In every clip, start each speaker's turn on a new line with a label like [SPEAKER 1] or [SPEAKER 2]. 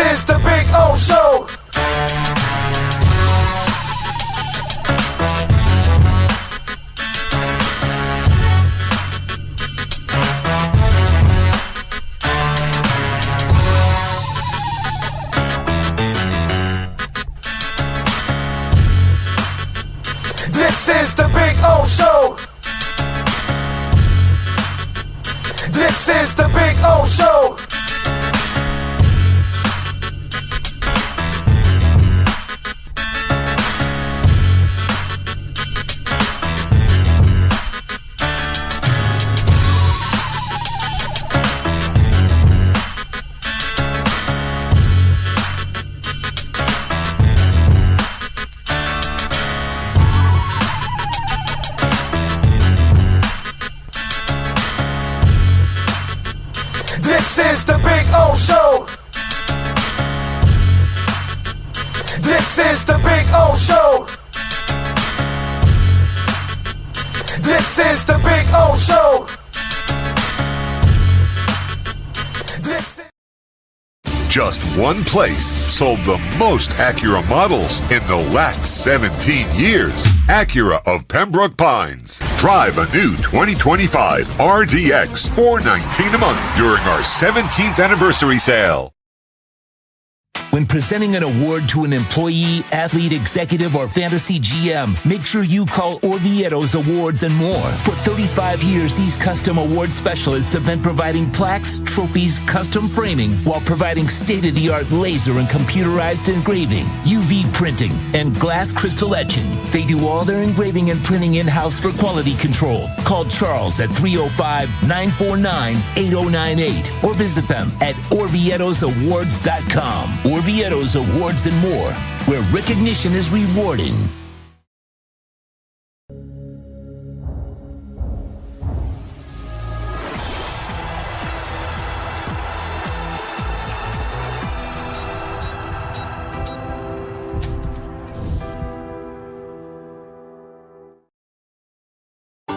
[SPEAKER 1] is the Big O Show. This is the Big O Show. This is the Big O Show. This is the Big O Show. This is the Big O Show. This is the Big O Show.
[SPEAKER 2] Just one place sold the most Acura models in the last 17 years. Acura of Pembroke Pines. Drive a new 2025 RDX $419 a month during our 17th anniversary sale.
[SPEAKER 3] When presenting an award to an employee, athlete, executive, or fantasy GM, make sure you call Orvieto's Awards and More. For 35 years, these custom award specialists have been providing plaques, trophies, custom framing, while providing state-of-the-art laser and computerized engraving, UV printing, and glass crystal etching. They do all their engraving and printing in-house for quality control. Call Charles at 305-949-8098 or visit them at orvietosawards.com. Orvieto's Awards and More, where recognition is rewarding.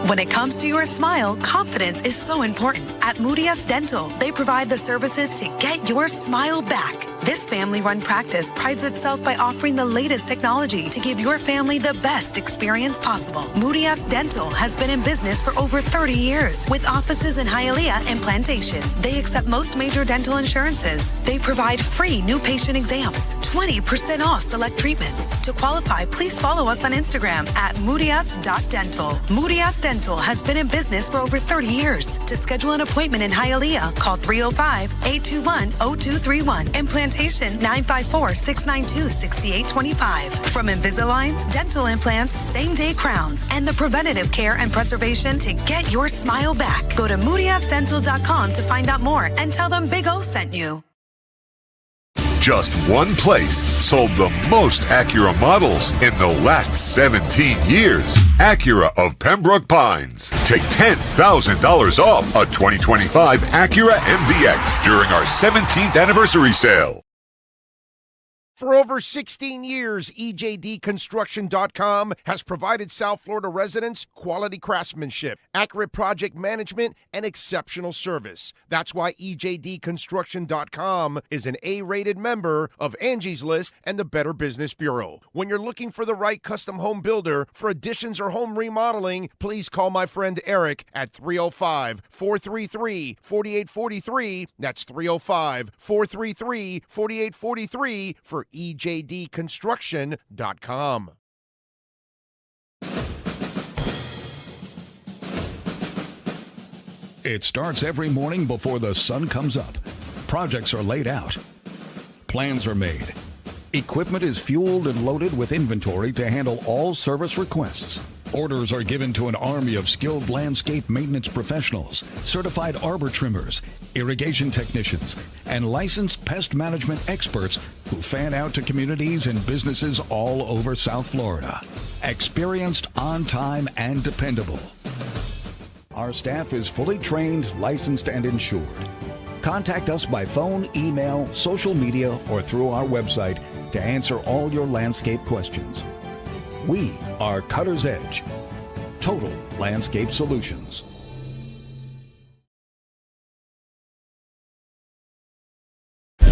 [SPEAKER 4] When it comes to your smile, confidence is so important. At Moody S Dental, they provide the services to get your smile back. This family-run practice prides itself by offering the latest technology to give your family the best experience possible. Moody S Dental has been in business for over 30 years with offices in Hialeah and Plantation. They accept most major dental insurances. They provide free new patient exams, 20% off select treatments. To qualify, please follow us on Instagram at moodys.dental. Moody S Dental has been in business for over 30 years. To schedule an appointment in Hialeah, call 305-821-0231 and Plantation 954-692-6825. From Invisaligns, dental implants, same-day crowns, and the preventative care and preservation to get your smile back. Go to moodysdental.com to find out more and tell them Big O sent you.
[SPEAKER 2] Just one place sold the most Acura models in the last 17 years. Acura of Pembroke Pines. Take $10,000 off a 2025 Acura MDX during our 17th anniversary sale.
[SPEAKER 5] For over 16 years, EJDconstruction.com has provided South Florida residents quality craftsmanship, accurate project management, and exceptional service. That's why EJDconstruction.com is an A-rated member of Angie's List and the Better Business Bureau. When you're looking for the right custom home builder for additions or home remodeling, please call my friend Eric at 305-433-4843. That's 305-433-4843 for EJDconstruction.com.
[SPEAKER 6] It starts every morning before the sun comes up. Projects are laid out. Plans are made. Equipment is fueled and loaded with inventory to handle all service requests. Orders are given to an army of skilled landscape maintenance professionals, certified arbor trimmers, irrigation technicians, and licensed pest management experts who fan out to communities and businesses all over South Florida. Experienced, on time, and dependable. Our staff is fully trained, licensed, and insured. Contact us by phone, email, social media, or through our website to answer all your landscape questions. We are Cutter's Edge, Total Landscape Solutions.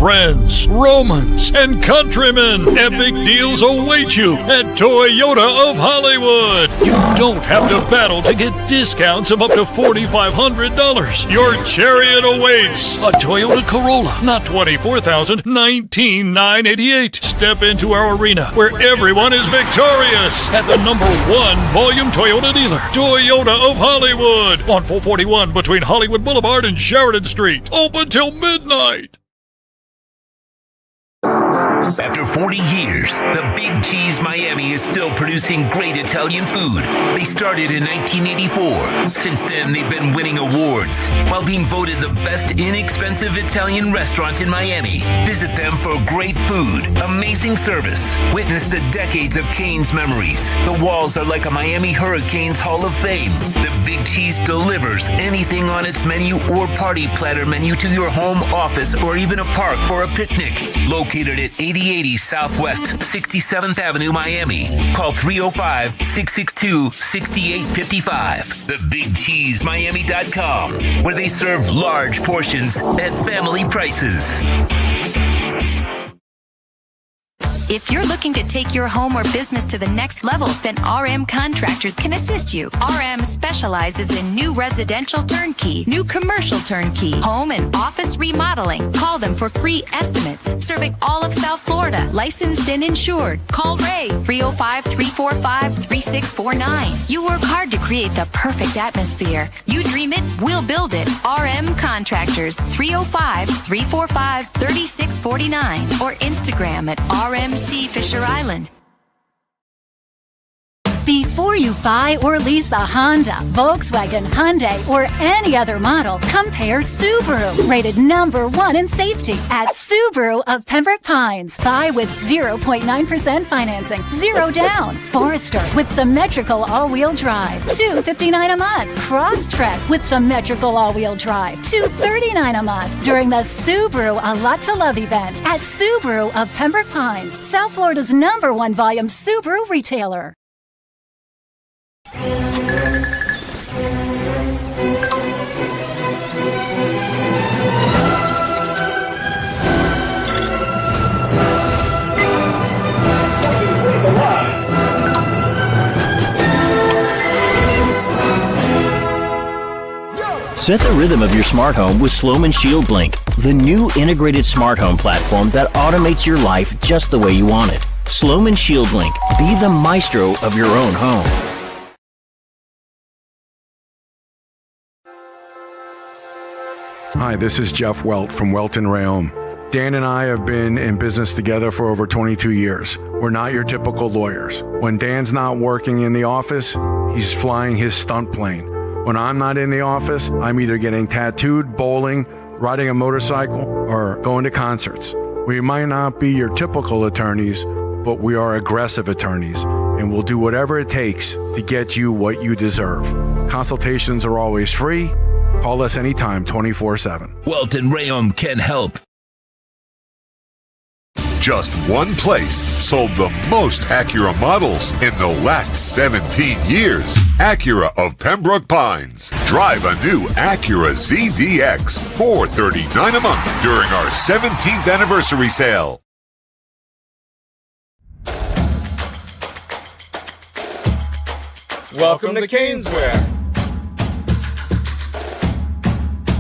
[SPEAKER 7] friends, Romans, and countrymen. Epic deals await you at Toyota of Hollywood. You don't have to battle to get discounts of up to $4,500. Your chariot awaits. A Toyota Corolla, not $24,000, $19,988. Step into our arena where everyone is victorious at the #1 volume Toyota dealer, Toyota of Hollywood, on 441 between Hollywood Boulevard and Sheridan Street. Open till midnight.
[SPEAKER 3] After 40 years, the Big Cheese Miami is still producing great Italian food. They started in 1984. Since then, they've been winning awards while being voted the best inexpensive Italian restaurant in Miami. Visit them for great food, amazing service. Witness the decades of Cane's memories. The walls are like a Miami Hurricanes Hall of Fame. The Big Cheese delivers anything on its menu or party platter menu to your home, office, or even a park for a picnic. Located at 8080 Southwest 67th Avenue, Miami. Call 305-662-6855. TheBigCheeseMiami.com, where they serve large portions at family prices.
[SPEAKER 8] If you're looking to take your home or business to the next level, then RM Contractors can assist you. RM specializes in new residential turnkey, new commercial turnkey, home and office remodeling. Call them for free estimates. Serving all of South Florida, licensed and insured. Call Ray, 305-345-3649. You work hard to create the perfect atmosphere. You dream it, we'll build it. RM Contractors, 305-345-3649. Or Instagram at RMC Fisher Island.
[SPEAKER 9] Before you buy or lease a Honda, Volkswagen, Hyundai, or any other model, compare Subaru, rated #1 in safety at Subaru of Pembroke Pines. Buy with 0.9% financing, 0 down. Forester with symmetrical all-wheel drive, $259 a month. Crosstrek with symmetrical all-wheel drive, $239 a month. During the Subaru A Lot to Love event at Subaru of Pembroke Pines, South Florida's #1 volume Subaru retailer.
[SPEAKER 10] Set the rhythm of your smart home with Sloman Shield Link, the new integrated smart home platform that automates your life just the way you want it. Sloman Shield Link. Be the maestro of your own home.
[SPEAKER 11] Hi, this is Jeff Welt from Welton Rayom. Dan and I have been in business together for over 22 years. We're not your typical lawyers. When Dan's not working in the office, he's flying his stunt plane. When I'm not in the office, I'm either getting tattooed, bowling, riding a motorcycle, or going to concerts. We might not be your typical attorneys, but we are aggressive attorneys, and we'll do whatever it takes to get you what you deserve. Consultations are always free. Call us anytime, 24/7.
[SPEAKER 3] Welton Rayom can help.
[SPEAKER 2] Just one place sold the most Acura models in the last 17 years. Acura of Pembroke Pines. Drive a new Acura ZDX, $439 a month during our 17th anniversary sale.
[SPEAKER 12] Welcome to Caneswear.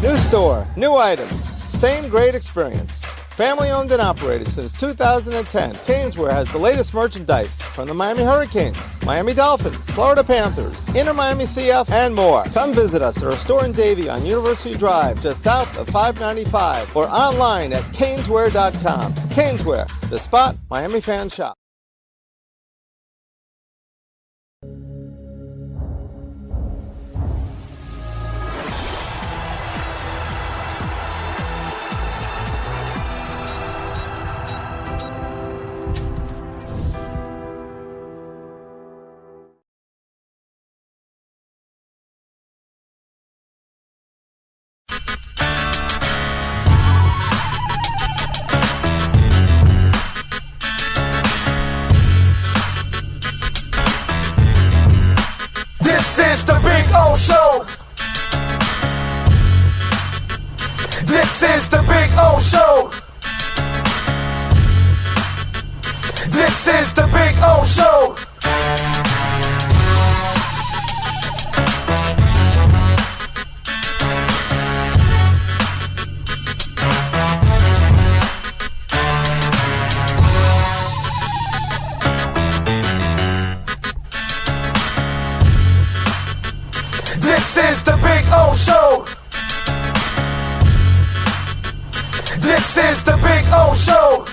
[SPEAKER 12] New store, new items, same great experience. Family owned and operated since 2010, Caneswear has the latest merchandise from the Miami Hurricanes, Miami Dolphins, Florida Panthers, Inter Miami CF, and more. Come visit us at our store in Davie on University Drive, just south of 595, or online at caneswear.com. Caneswear, the spot Miami fans shop.
[SPEAKER 1] This is the Big O Show.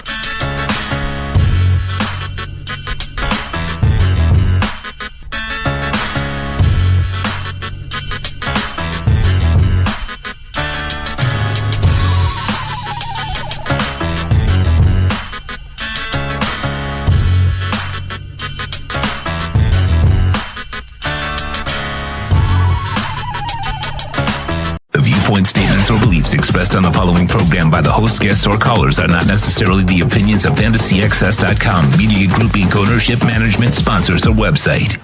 [SPEAKER 3] Statements or beliefs expressed on the following program by the host, guests, or callers are not necessarily the opinions of FantasyXS.com, Media Group Inc. ownership, management, sponsors, or website.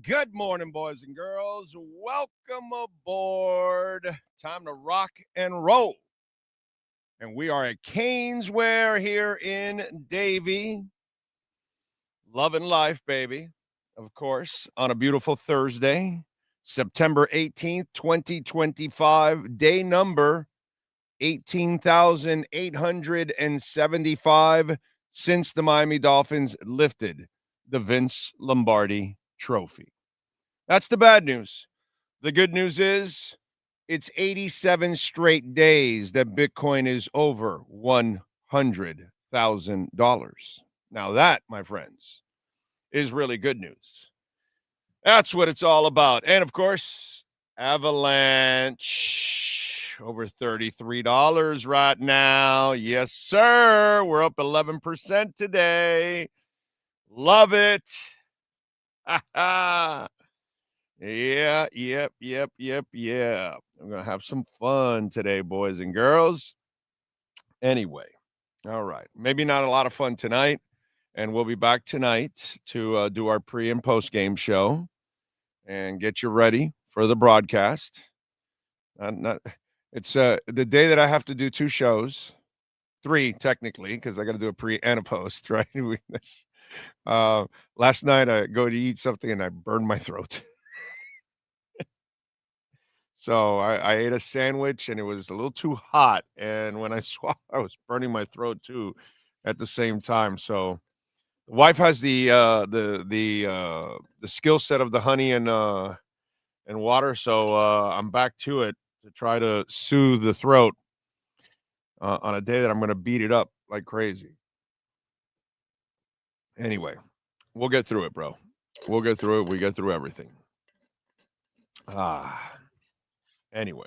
[SPEAKER 5] Good morning, boys and girls. Welcome aboard. Time to rock and roll. And we are at Caneswear here in Davie. Loving life, baby. Of course, on a beautiful Thursday, September 18th, 2025. Day number 18,875 since the Miami Dolphins lifted the Vince Lombardi Trophy. That's the bad news. The good news is it's 87 straight days that Bitcoin is over $100,000. Now that, my friends, is really good news. That's what it's all about. And, of course, Avalanche, over $33 right now. Yes, sir. We're up 11% today. Love it. Ha ha. Yeah. I'm going to have some fun today, boys and girls. Anyway, all right. Maybe not a lot of fun tonight, and we'll be back tonight to do our pre- and post-game show and get you ready for the broadcast. It's the day that I have to do two shows, three technically, because I got to do a pre and a post, right? Last night I go to eat something and I burned my throat. So I ate a sandwich and it was a little too hot. And when I swallowed, I was burning my throat too at the same time. So the wife has the skill set of the honey and water. So I'm back to it to try to soothe the throat on a day that I'm going to beat it up like crazy. Anyway, we'll get through it, bro. We'll get through it. We get through everything. Anyway,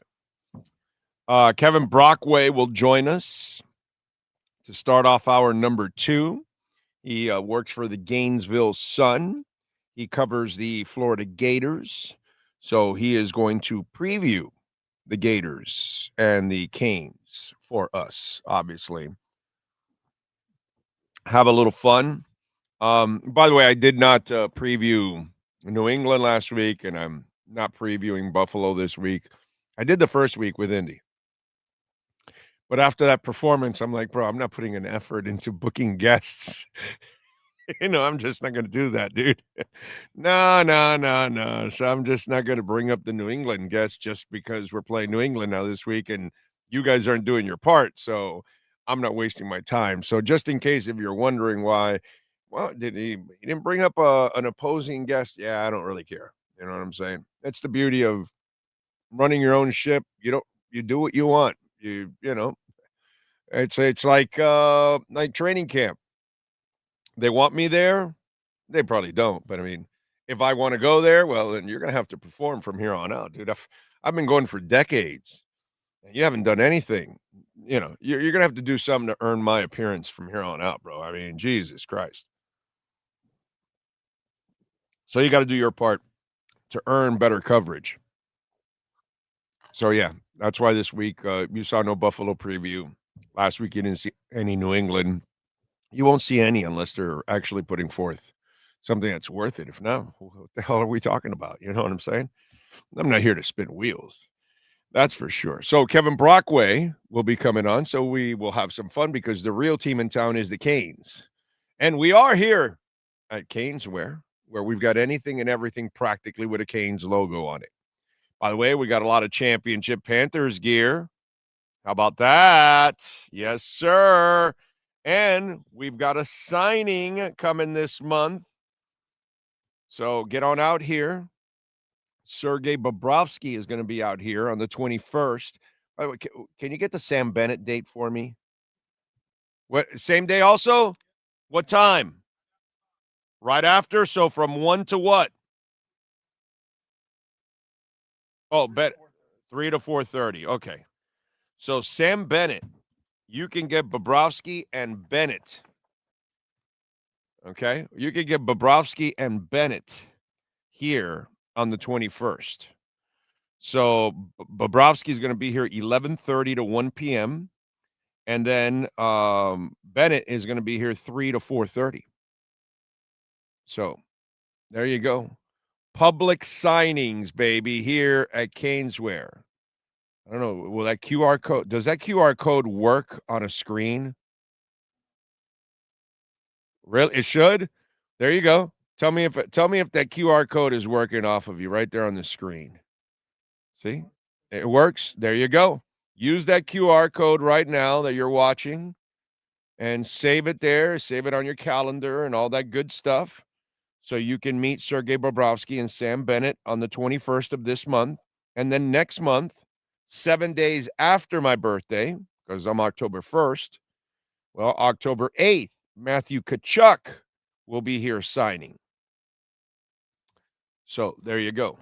[SPEAKER 5] Kevin Brockway will join us to start off our number 2. He works for the Gainesville Sun. He covers the Florida Gators. So he is going to preview the Gators and the Canes for us, obviously. Have a little fun. By the way, I did not preview New England last week, and I'm not previewing Buffalo this week. I did the first week with Indy. But after that performance, I'm like, bro, I'm not putting an effort into booking guests. I'm just not going to do that, dude. No. So I'm just not going to bring up the New England guests just because we're playing New England now this week and you guys aren't doing your part. So I'm not wasting my time. So just in case if you're wondering why, well, he didn't bring up an opposing guest? Yeah, I don't really care. You know what I'm saying? That's the beauty of running your own ship. You do what you want. You know, it's like training camp. They want me there. They probably don't. But I mean, if I want to go there, well, then you're going to have to perform from here on out, dude. I've been going for decades and you haven't done anything. You're going to have to do something to earn my appearance from here on out, bro. I mean, Jesus Christ. So you got to do your part to earn better coverage. So, yeah, that's why this week you saw no Buffalo preview. Last week you didn't see any New England. You won't see any unless they're actually putting forth something that's worth it. If not, what the hell are we talking about? You know what I'm saying? I'm not here to spin wheels. That's for sure. So Kevin Brockway will be coming on, so we will have some fun because the real team in town is the Canes. And we are here at Caneswear, where we've got anything and everything practically with a Canes logo on it. By the way, we got a lot of championship Panthers gear. How about that? Yes, sir. And we've got a signing coming this month. So get on out here. Sergei Bobrovsky is going to be out here on the 21st. By the way, can you get the Sam Bennett date for me? What, same day also? What time? Right after? So from 1 to what? Oh, 3 to 4:30. Okay. So Sam Bennett, you can get Bobrovsky and Bennett. Okay? You can get Bobrovsky and Bennett here on the 21st. So Bobrovsky is going to be here 11:30 to 1 p.m. And then Bennett is going to be here 3 to 4:30. So there you go. Public signings, baby, here at Caneswear. I don't know. Will that QR code, does that QR code work on a screen? Really? It should? There you go. Tell me if that QR code is working off of you right there on the screen. See? It works. There you go. Use that QR code right now that you're watching and save it there. Save it on your calendar and all that good stuff so you can meet Sergei Bobrovsky and Sam Bennett on the 21st of this month. And then next month, 7 days after my birthday, because I'm October 1st, well, October 8th, Matthew Tkachuk will be here signing. So there you go.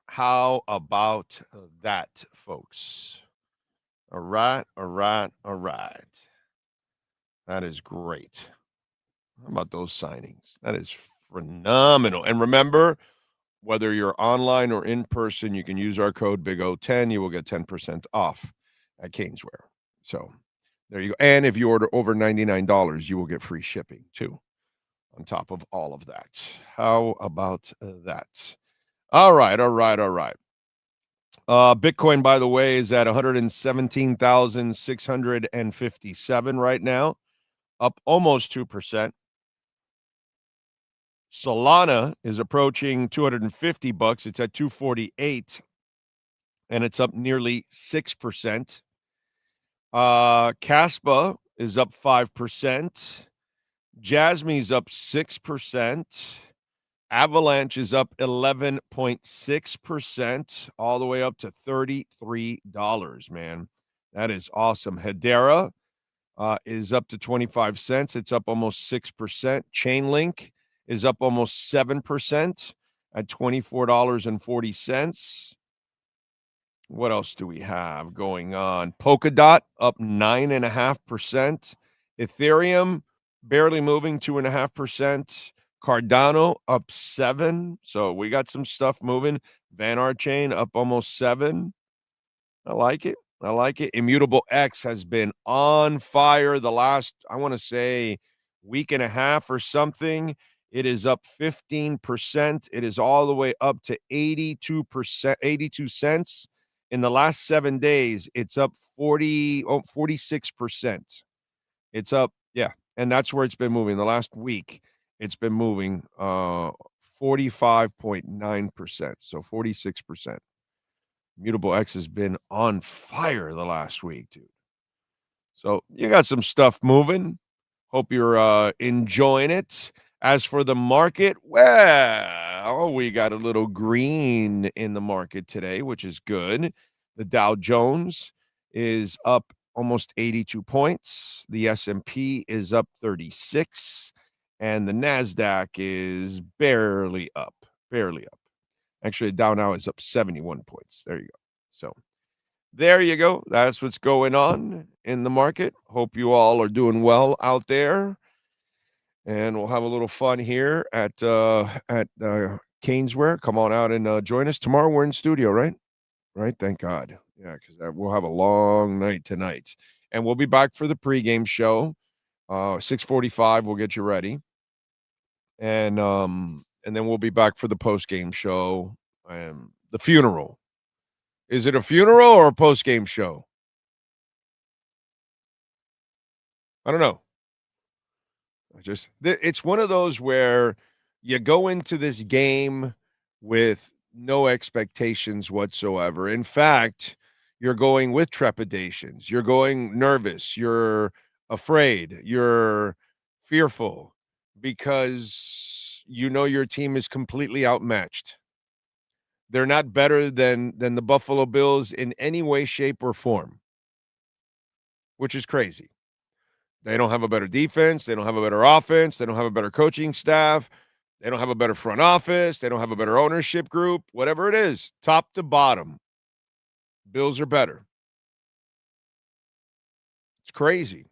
[SPEAKER 5] How about that, folks? All right. That is great. How about those signings? That is phenomenal. And remember, whether you're online or in person, you can use our code BIG010. You will get 10% off at Caneswear. So there you go. And if you order over $99, you will get free shipping too, on top of all of that. How about that? All right. Bitcoin, by the way, is at 117,657 right now, up almost 2%. Solana is approaching $250. It's at 248, and it's up nearly 6%. Caspa is up 5%. Jasmy's up 6%. Avalanche is up 11.6%, all the way up to $33, man. That is awesome. Hedera is up to 25 cents. It's up almost 6%. Chainlink is up almost 7% at $24.40. What else do we have going on? Polkadot up 9.5%. Ethereum barely moving 2.5%. Cardano up 7%. So we got some stuff moving. Vanguard Chain up almost 7%. I like it. Immutable X has been on fire the last, I want to say, week and a half or something. It is up 15%. It is all the way up to 82%, 82 cents. In the last 7 days, it's up 46%. It's up, yeah. And that's where it's been moving. The last week, it's been moving 45.9%. So 46%. Mutable X has been on fire the last week, dude. So you got some stuff moving. Hope you're enjoying it. As for the market, well, we got a little green in the market today, which is good. The Dow Jones is up almost 82 points. The S&P is up 36. And the NASDAQ is barely up. Actually, the Dow now is up 71 points. There you go. So there you go. That's what's going on in the market. Hope you all are doing well out there. And we'll have a little fun here at Caneswear. Come on out and join us. Tomorrow we're in studio, right? right? Thank God. Yeah, because we'll have a long night tonight. And we'll be back for the pregame show. 6:45, we'll get you ready. And then we'll be back for the postgame show. The funeral. Is it a funeral or a postgame show? I don't know. It's one of those where you go into this game with no expectations whatsoever. In fact, you're going with trepidations. You're going nervous. You're afraid. You're fearful because you know your team is completely outmatched. They're not better than the Buffalo Bills in any way, shape, or form, which is crazy. They don't have a better defense. They don't have a better offense. They don't have a better coaching staff. They don't have a better front office. They don't have a better ownership group. Whatever it is, top to bottom, Bills are better. It's crazy.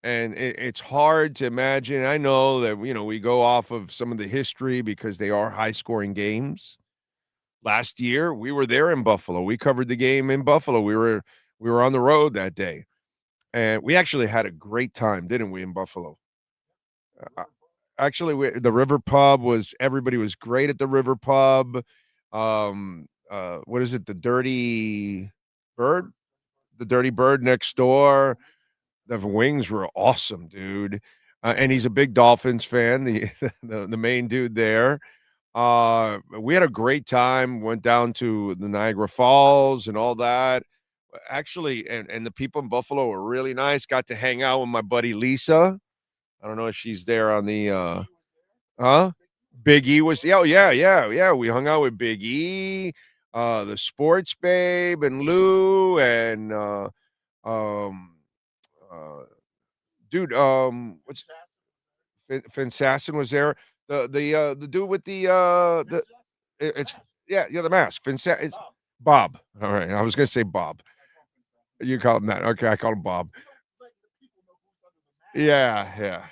[SPEAKER 5] And it's hard to imagine. I know that, we go off of some of the history because they are high-scoring games. Last year, we were there in Buffalo. We covered the game in Buffalo. We were on the road that day. And we actually had a great time, didn't we, in Buffalo? Actually, the River Pub everybody was great at the River Pub. What is it? The Dirty Bird? The Dirty Bird next door. The wings were awesome, dude. And he's a big Dolphins fan, the main dude there. We had a great time, went down to the Niagara Falls and all that. Actually, and the people in Buffalo were really nice. Got to hang out with my buddy Lisa. I don't know if she's there on the Big E was yeah. We hung out with Big E, the sports babe and Lou and what's Finsassin was there. The dude with the mask. It's Bob. All right. I was gonna say Bob. You call him that. Okay, I call him Bob. Yeah.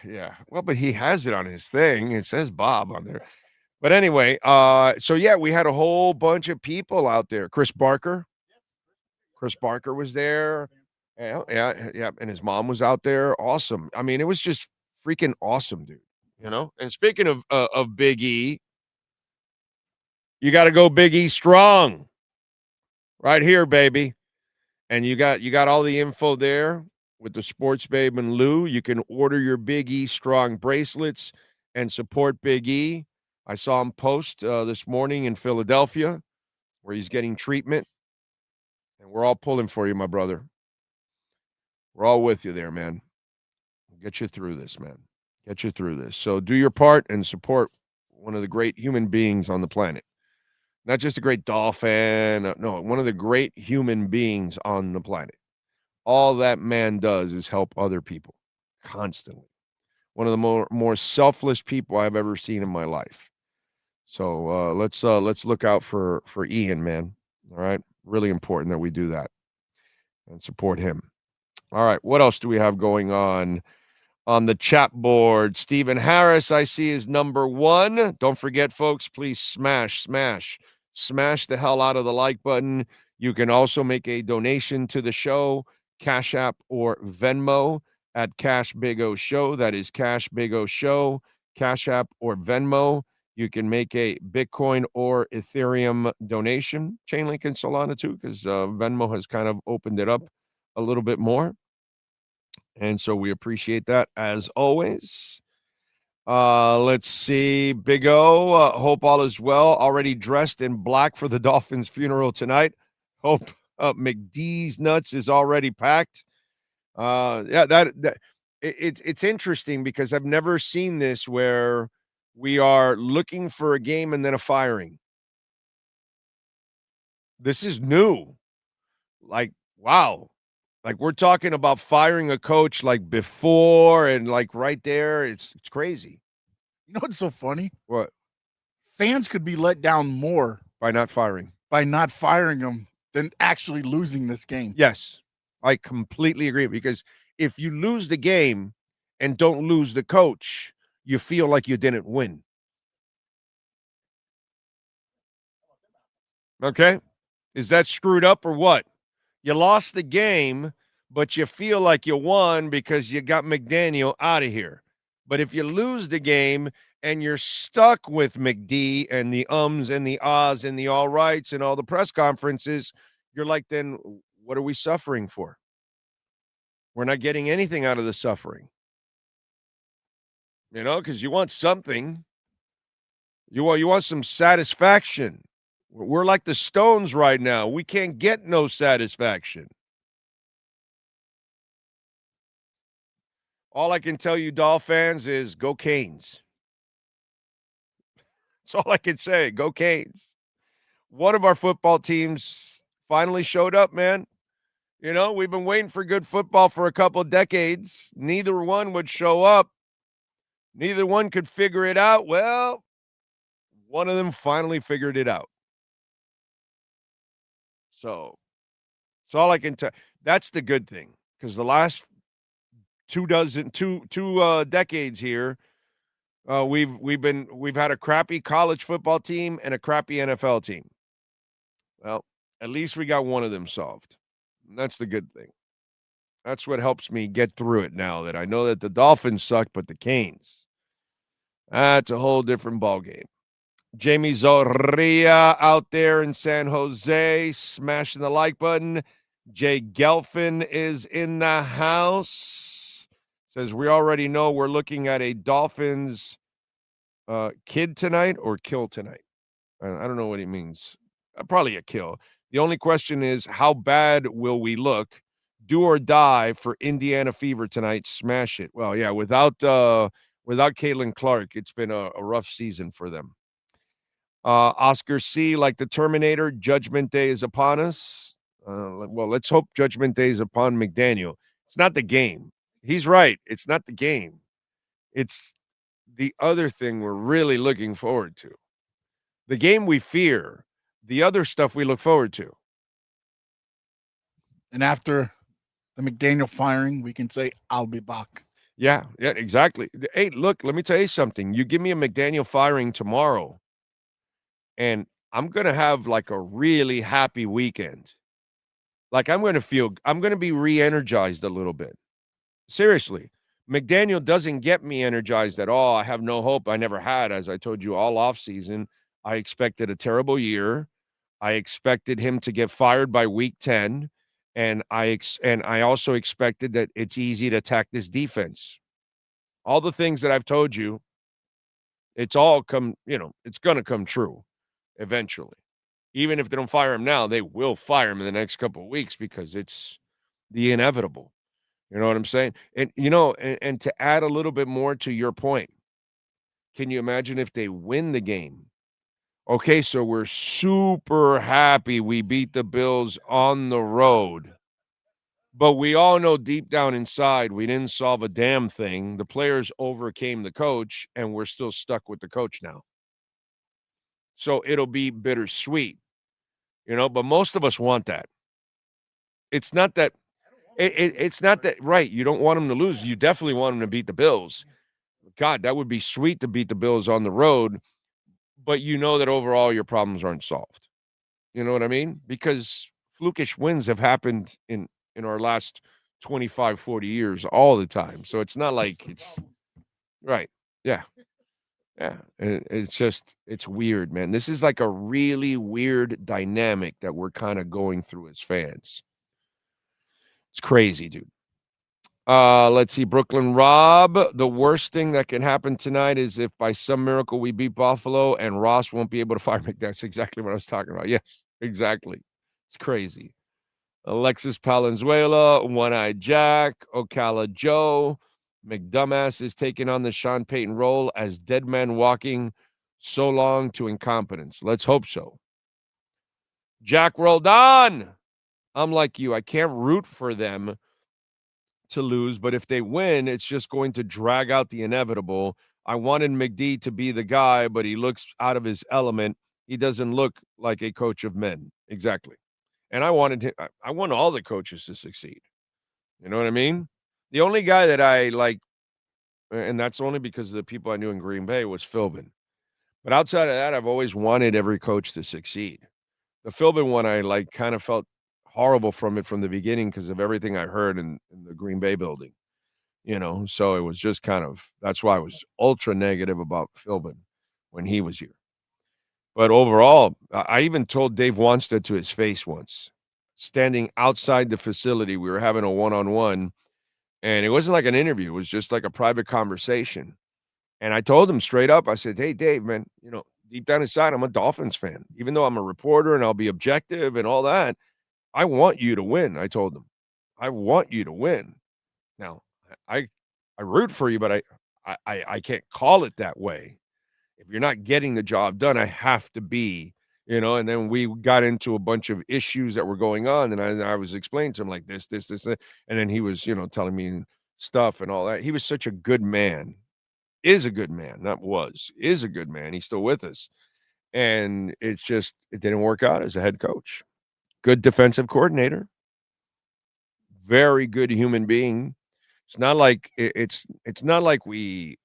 [SPEAKER 5] Well, but he has it on his thing. It says Bob on there. But anyway, so yeah, we had a whole bunch of people out there. Chris Barker was there. Yeah, and his mom was out there. Awesome. I mean, it was just freaking awesome, dude. And speaking of Big E, you got to go Big E strong, right here, baby. And you got all the info there with the Sports Babe and Lou. You can order your Big E strong bracelets and support Big E. I saw him post this morning in Philadelphia where he's getting treatment. And we're all pulling for you, my brother. We're all with you there, man. We'll get you through this, man. Get you through this. So do your part and support one of the great human beings on the planet. Not just a great Dolphin. No, one of the great human beings on the planet. All that man does is help other people constantly. One of the more selfless people I've ever seen in my life. So let's look out for Ian, man. All right, really important that we do that and support him. All right, what else do we have going on the chat board? Stephen Harris, I see, is number 1. Don't forget, folks, please smash the hell out of the like button. You can also make a donation to the show, Cash App or Venmo at Cash Big O Show. That is Cash Big O Show, Cash App or Venmo. You can make a Bitcoin or Ethereum donation, Chainlink and Solana too, because Venmo has kind of opened it up a little bit more. And so we appreciate that as always. Let's see. Big O, hope all is well. Already dressed in black for the Dolphins funeral tonight. Hope McD's nuts is already packed. It's interesting because I've never seen this where we are looking for a game and then a firing. This is new. Like, wow. Like, we're talking about firing a coach like before and like right there. It's crazy.
[SPEAKER 13] You know what's so funny?
[SPEAKER 5] What?
[SPEAKER 13] Fans could be let down more
[SPEAKER 5] by not firing
[SPEAKER 13] them than actually losing this game.
[SPEAKER 5] Yes, I completely agree, because if you lose the game and don't lose the coach, you feel like you didn't win. Okay? Is that screwed up or what? You lost the game, but you feel like you won because you got McDaniel out of here. But if you lose the game and you're stuck with McD and the ums and the ahs and the all rights and all the press conferences, you're like, then what are we suffering for? We're not getting anything out of the suffering. You know, because you want something. You want some satisfaction. We're like the Stones right now. We can't get no satisfaction. All I can tell you, Doll fans, is go Canes. That's all I can say. Go Canes. One of our football teams finally showed up, man. You know, we've been waiting for good football for a couple decades. Neither one would show up. Neither one could figure it out. Well, one of them finally figured it out. So, that's all I can tell. That's the good thing, because the last two decades here, we've had a crappy college football team and a crappy NFL team. Well, at least we got one of them solved. And that's the good thing. That's what helps me get through it now, that I know that the Dolphins suck, but the Canes, that's a whole different ballgame. Jamie Zorria out there in San Jose, smashing the like button. Jay Gelfin is in the house. Says, we already know we're looking at a Dolphins kid tonight or kill tonight. I don't know what he means. Probably a kill. The only question is, how bad will we look? Do or die for Indiana Fever tonight. Smash it. Well, yeah, without Caitlin Clark, it's been a rough season for them. Oscar C., like the Terminator, Judgment Day is upon us. Well, let's hope Judgment Day is upon McDaniel. It's not the game. He's right. It's not the game. It's the other thing we're really looking forward to. The game we fear. The other stuff we look forward to.
[SPEAKER 13] And after the McDaniel firing, we can say, I'll be back.
[SPEAKER 5] Yeah, exactly. Hey, look, let me tell you something. You give me a McDaniel firing tomorrow, and I'm going to have like a really happy weekend. Like I'm going to be re-energized a little bit. Seriously, McDaniel doesn't get me energized at all. I have no hope. I never had, as I told you all off season. I expected a terrible year. I expected him to get fired by week 10. And I also expected that it's easy to attack this defense. All the things that I've told you, it's all it's going to come true eventually. Even if they don't fire him now, they will fire him in the next couple of weeks because it's the inevitable. You know what I'm saying? And, and to add a little bit more to your point, can you imagine if they win the game? Okay, so we're super happy we beat the Bills on the road. But we all know deep down inside we didn't solve a damn thing. The players overcame the coach, and we're still stuck with the coach now. So it'll be bittersweet, but most of us want that. It's not that it's not that, right, you don't want them to lose. You definitely want them to beat the Bills. God, that would be sweet to beat the Bills on the road, but you know that overall your problems aren't solved. You know what I mean? Because flukish wins have happened in our last 25, 40 years all the time. So it's not like it's right. Yeah. Yeah. It's weird, man. This is like a really weird dynamic that we're kind of going through as fans. It's crazy, dude. Let's see. Brooklyn Rob, the worst thing that can happen tonight is if by some miracle we beat Buffalo and Ross won't be able to fire McDaniel. That's exactly what I was talking about. Yes, exactly. It's crazy. Alexis Palenzuela, One-Eyed Jack, Ocala Joe, McDumbass is taking on the Sean Payton role as dead man walking so long to incompetence. Let's hope so. Jack rolled on. I'm like you. I can't root for them to lose, but if they win, it's just going to drag out the inevitable. I wanted McD to be the guy, but he looks out of his element. He doesn't look like a coach of men. Exactly. And I want all the coaches to succeed. You know what I mean? The only guy that I like, and that's only because of the people I knew in Green Bay, was Philbin. But outside of that, I've always wanted every coach to succeed.
[SPEAKER 14] The Philbin one, I kind of felt horrible from it from the beginning because of everything I heard in the Green Bay building, So it was just that's why I was ultra negative about Philbin when he was here. But overall, I even told Dave Wanstead to his face once, standing outside the facility. We were having a one-on-one, and it wasn't like an interview. It was just like a private conversation. And I told him straight up, I said, hey, Dave, man, deep down inside, I'm a Dolphins fan. Even though I'm a reporter and I'll be objective and all that, I want you to win, I told him. I want you to win. Now, I root for you, but I can't call it that way. If you're not getting the job done, I have to be, and then we got into a bunch of issues that were going on, and I was explaining to him like this, and then he was, telling me stuff and all that. He was such a good man. Is a good man, not was, is a good man. He's still with us. And it didn't work out as a head coach. Good defensive coordinator. Very good human being. It's not like it's not like we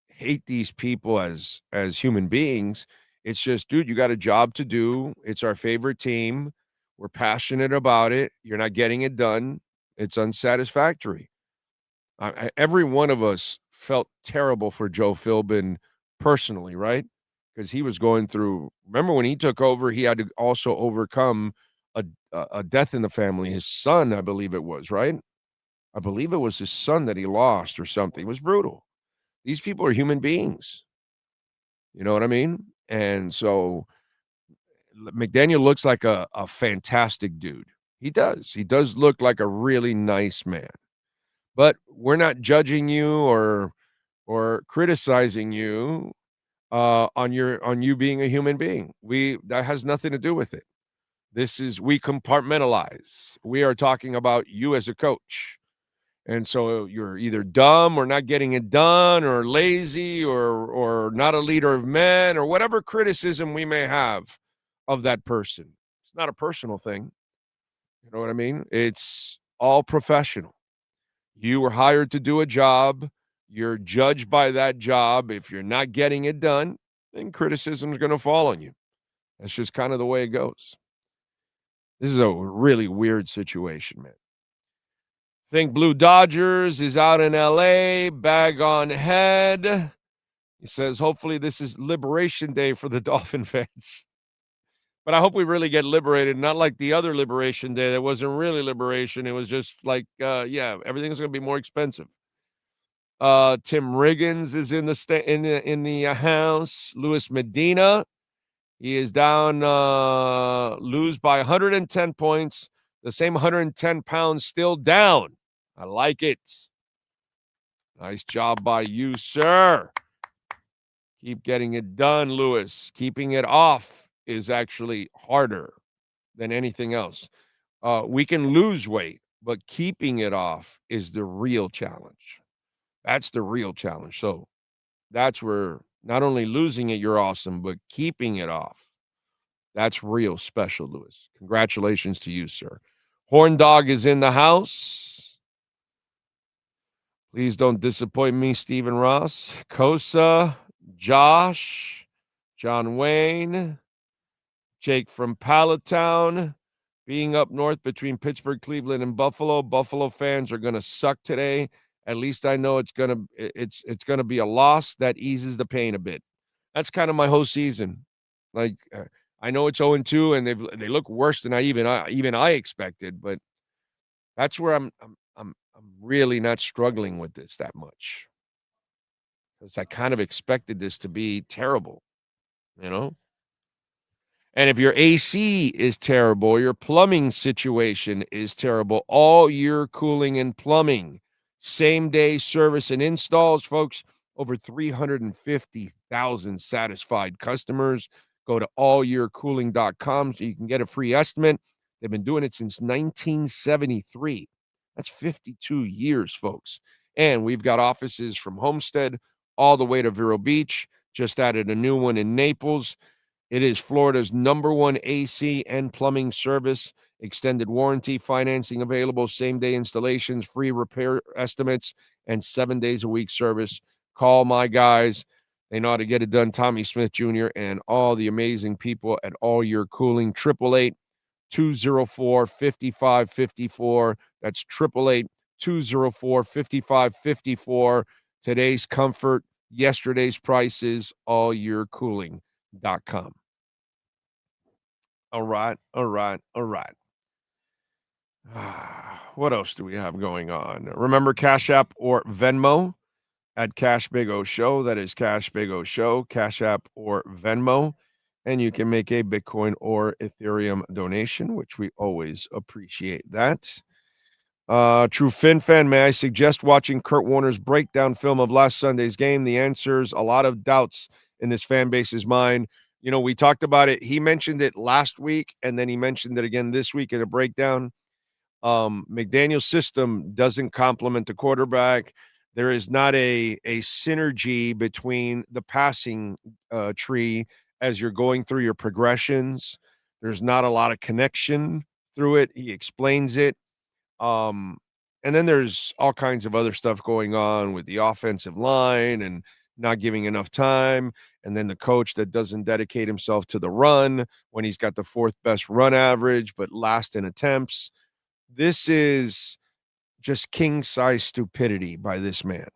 [SPEAKER 14] hate these people as human beings. It's just, dude, you got a job to do. It's our favorite team. We're passionate about it. You're not getting it done. It's unsatisfactory. Every one of us felt terrible for Joe Philbin personally, right? Because he was going through, remember when he took over, he had to also overcome a death in the family. His son, I believe it was, right? I believe it was his son that he lost or something. It was brutal. These people are human beings. You know what I mean? And so McDaniel looks like a fantastic dude. He does. He does look like a really nice man. But we're not judging you or criticizing you on you being a human being. That has nothing to do with it. We compartmentalize. We are talking about you as a coach. And so you're either dumb or not getting it done or lazy or not a leader of men or whatever criticism we may have of that person. It's not a personal thing. You know what I mean? It's all professional. You were hired to do a job. You're judged by that job. If you're not getting it done, then criticism is going to fall on you. That's just kind of the way it goes. This is a really weird situation, man. Think Blue Dodgers is out in L.A., bag on head. He says, hopefully this is Liberation Day for the Dolphin fans. But I hope we really get liberated, not like the other Liberation Day. That wasn't really liberation. It was just like, everything's going to be more expensive. Tim Riggins is in the house. Luis Medina, he is down, lose by 110 points. The same 110 pounds still down. I like it. Nice job by you, sir. Keep getting it done, Lewis. Keeping it off is actually harder than anything else. We can lose weight, but keeping it off is the real challenge. That's the real challenge. So that's where not only losing it, you're awesome, but keeping it off. That's real special, Lewis. Congratulations to you, sir. Horn Dog is in the house. Please don't disappoint me, Stephen Ross. Kosa, Josh, John Wayne, Jake from Palatown. Being up north between Pittsburgh, Cleveland, and Buffalo. Buffalo fans are going to suck today. At least I know it's gonna be a loss that eases the pain a bit. That's kind of my whole season. Like I know it's 0-2 and they look worse than I expected, but that's where I'm really not struggling with this that much. Because I kind of expected this to be terrible, And if your AC is terrible, your plumbing situation is terrible, all year cooling and plumbing, same-day service and installs, folks, over 350,000 satisfied customers. Go to allyearcooling.com so you can get a free estimate. They've been doing it since 1973. That's 52 years, folks. And we've got offices from Homestead all the way to Vero Beach. Just added a new one in Naples. It is Florida's #1 AC and plumbing service. Extended warranty, financing available, same-day installations, free repair estimates, and 7 days a week service. Call my guys. They know how to get it done. Tommy Smith Jr. and all the amazing people at All Year Cooling. 888-204-5554. That's 888-204-5554. Today's comfort, yesterday's prices, allyearcooling.com. All right. What else do we have going on? Remember Cash App or Venmo at Cash Big O Show. That is Cash Big O Show, Cash App or Venmo. And you can make a Bitcoin or Ethereum donation, which we always appreciate that. True Fin fan, may I suggest watching Kurt Warner's breakdown film of last Sunday's game? The answer's a lot of doubts in this fan base's mind. You know, we talked about it. He mentioned it last week, and then he mentioned it again this week in a breakdown. McDaniel's system doesn't complement the quarterback. There is not a synergy between the passing tree as you're going through your progressions. There's not a lot of connection through it. He explains it. And then there's all kinds of other stuff going on with the offensive line and not giving enough time. And then the coach that doesn't dedicate himself to the run when he's got the fourth best run average, but last in attempts. This is just king-size stupidity by this man.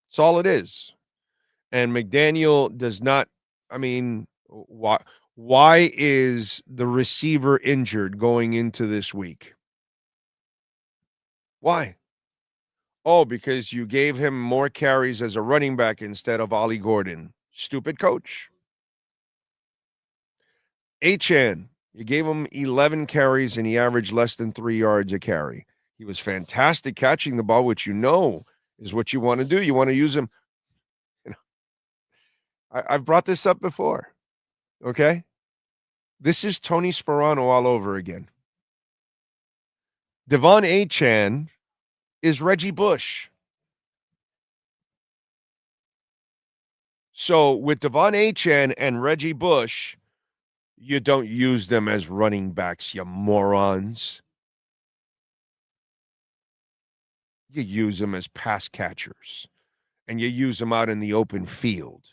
[SPEAKER 14] That's all it is. And McDaniel does not, I mean, why is the receiver injured going into this week? Why? Oh, because you gave him more carries as a running back instead of Ollie Gordon. Stupid coach. Achane, you gave him 11 carries and he averaged less than 3 yards a carry. He was fantastic catching the ball, which you know is what you want to do. You want to use him. You know, I've brought this up before. Okay? This is Tony Sperano all over again. Devon Achane is Reggie Bush. So with Devon Achane and Reggie Bush, you don't use them as running backs, you morons. You use them as pass catchers. And you use them out in the open field,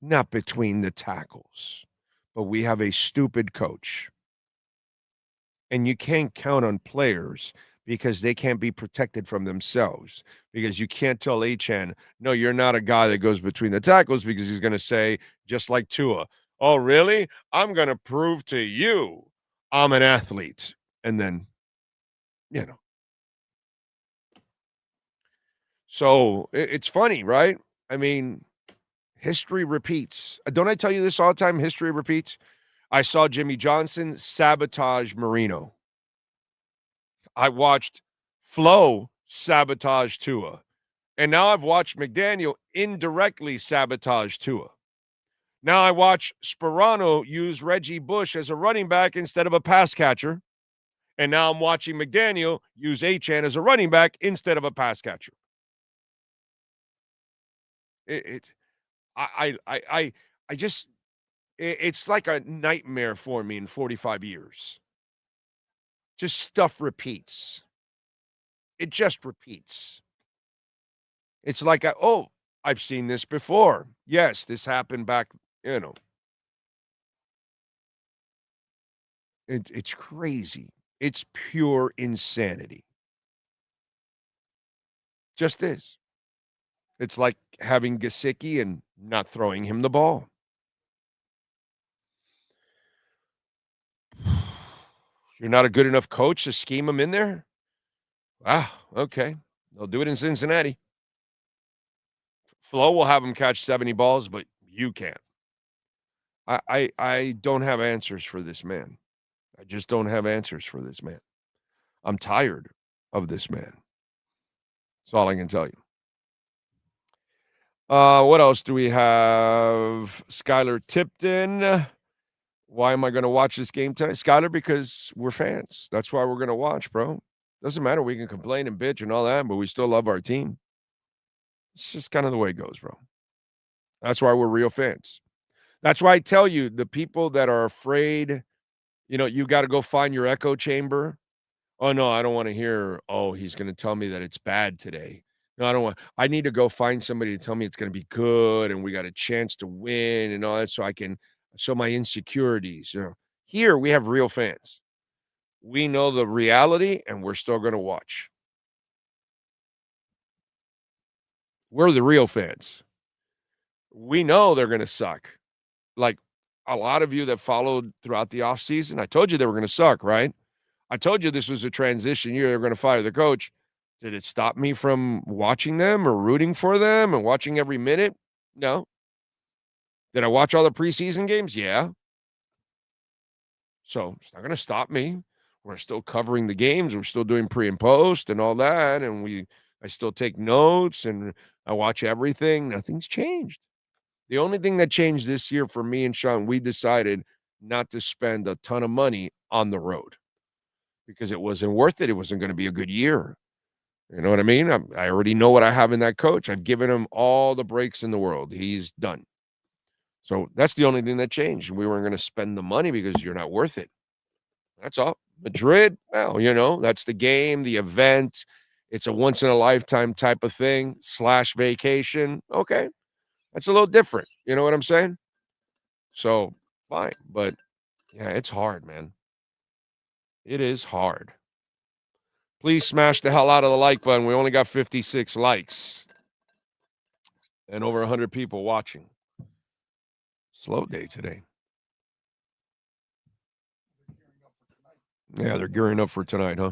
[SPEAKER 14] not between the tackles. But we have a stupid coach. And you can't count on players because they can't be protected from themselves. Because you can't tell Achane, no, you're not a guy that goes between the tackles, because he's going to say, just like Tua, oh, really? I'm going to prove to you I'm an athlete. And then, you know. So it's funny, right? I mean, history repeats. Don't I tell you this all the time? History repeats. I saw Jimmy Johnson sabotage Marino. I watched Flo sabotage Tua. And now I've watched McDaniel indirectly sabotage Tua. Now I watch Sperano use Reggie Bush as a running back instead of a pass catcher. And now I'm watching McDaniel use Achane as a running back instead of a pass catcher. It's like a nightmare for me in 45 years. Just stuff repeats. It just repeats. It's like, I've seen this before. Yes, this happened back, you know. It's crazy. It's pure insanity. Just is. It's like having Gesicki and not throwing him the ball. You're not a good enough coach to scheme him in there? Ah, okay. They'll do it in Cincinnati. Flo will have him catch 70 balls, but you can't. I don't have answers for this man. I just don't have answers for this man. I'm tired of this man. That's all I can tell you. What else do we have? Skylar Tipton. Why am I going to watch this game tonight? Skylar, because we're fans. That's why we're going to watch, bro. Doesn't matter. We can complain and bitch and all that, but we still love our team. It's just kind of the way it goes, bro. That's why we're real fans. That's why I tell you, the people that are afraid, you know, you got to go find your echo chamber. Oh, no, I don't want to hear, oh, he's going to tell me that it's bad today. No, I don't want. I need to go find somebody to tell me it's going to be good and we got a chance to win and all that, so my insecurities. Here we have real fans. We know the reality, and we're still going to watch. We're the real fans. We know they're going to suck. Like a lot of you that followed throughout the offseason, I told you they were going to suck, right? I told you this was a transition year. They're going to fire the coach. Did it stop me from watching them or rooting for them and watching every minute? No. Did I watch all the preseason games? Yeah. So it's not going to stop me. We're still covering the games. We're still doing pre and post and all that. And I still take notes and I watch everything. Nothing's changed. The only thing that changed this year for me and Sean, we decided not to spend a ton of money on the road because it wasn't worth it. It wasn't going to be a good year. You know what I mean? I already know what I have in that coach. I've given him all the breaks in the world. He's done. So that's the only thing that changed. We weren't going to spend the money because you're not worth it. That's all. Madrid, well, that's the game, the event. It's a once-in-a-lifetime type of thing / vacation. Okay. That's a little different. You know what I'm saying? So, fine. But, yeah, it's hard, man. It is hard. Please smash the hell out of the like button. We only got 56 likes and over 100 people watching. Slow day today. Yeah, they're gearing up for tonight, huh?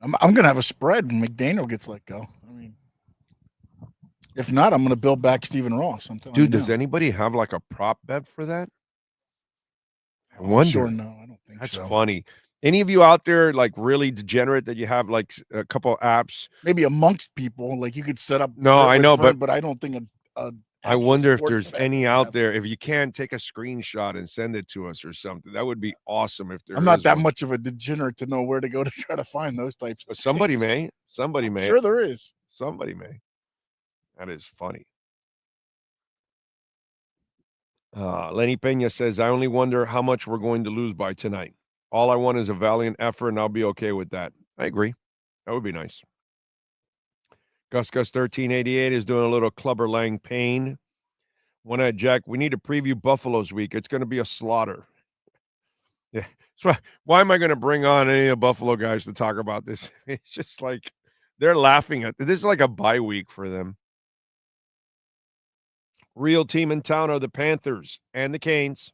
[SPEAKER 13] I'm going to have a spread when McDaniel gets let go. I mean, if not, I'm going to build back Stephen Ross.
[SPEAKER 14] Dude, does anybody have like a prop bet for that? I wonder.
[SPEAKER 13] Sure, no, I don't think
[SPEAKER 14] That's
[SPEAKER 13] so.
[SPEAKER 14] funny. Any of you out there like really degenerate that you have like a couple apps?
[SPEAKER 13] Maybe amongst people, like you could set up.
[SPEAKER 14] No, I know,
[SPEAKER 13] but I don't think
[SPEAKER 14] I wonder if there's any out there. If you can, take a screenshot and send it to us or something. That would be awesome. If there
[SPEAKER 13] I'm not
[SPEAKER 14] is
[SPEAKER 13] that
[SPEAKER 14] one.
[SPEAKER 13] much of a degenerate to know where to go to try to find those types.
[SPEAKER 14] But somebody may. Somebody may.
[SPEAKER 13] Sure, there is.
[SPEAKER 14] Somebody may. That is funny. Lenny Pena says, I only wonder how much we're going to lose by tonight. All I want is a valiant effort, and I'll be okay with that. I agree. That would be nice. Gus 1388 is doing a little Clubber Lang pain. One-eyed Jack, we need to preview Buffalo's week. It's going to be a slaughter. Yeah. So why am I going to bring on any of the Buffalo guys to talk about this? It's just like they're laughing at this is like a bye week for them. Real team in town are the Panthers and the Canes.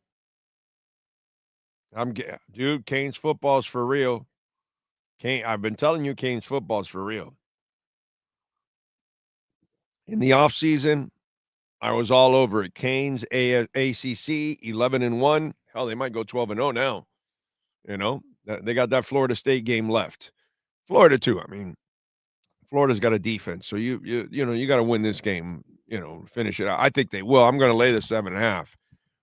[SPEAKER 14] Dude, Canes football's for real. I've been telling you Canes football's for real. In the offseason, I was all over it. Canes, ACC, 11-1. Hell, they might go 12-0 now. They got that Florida State game left. Florida too. I mean, Florida's got a defense, so you got to win this game. Finish it out. I think they will. I'm going to lay the 7.5.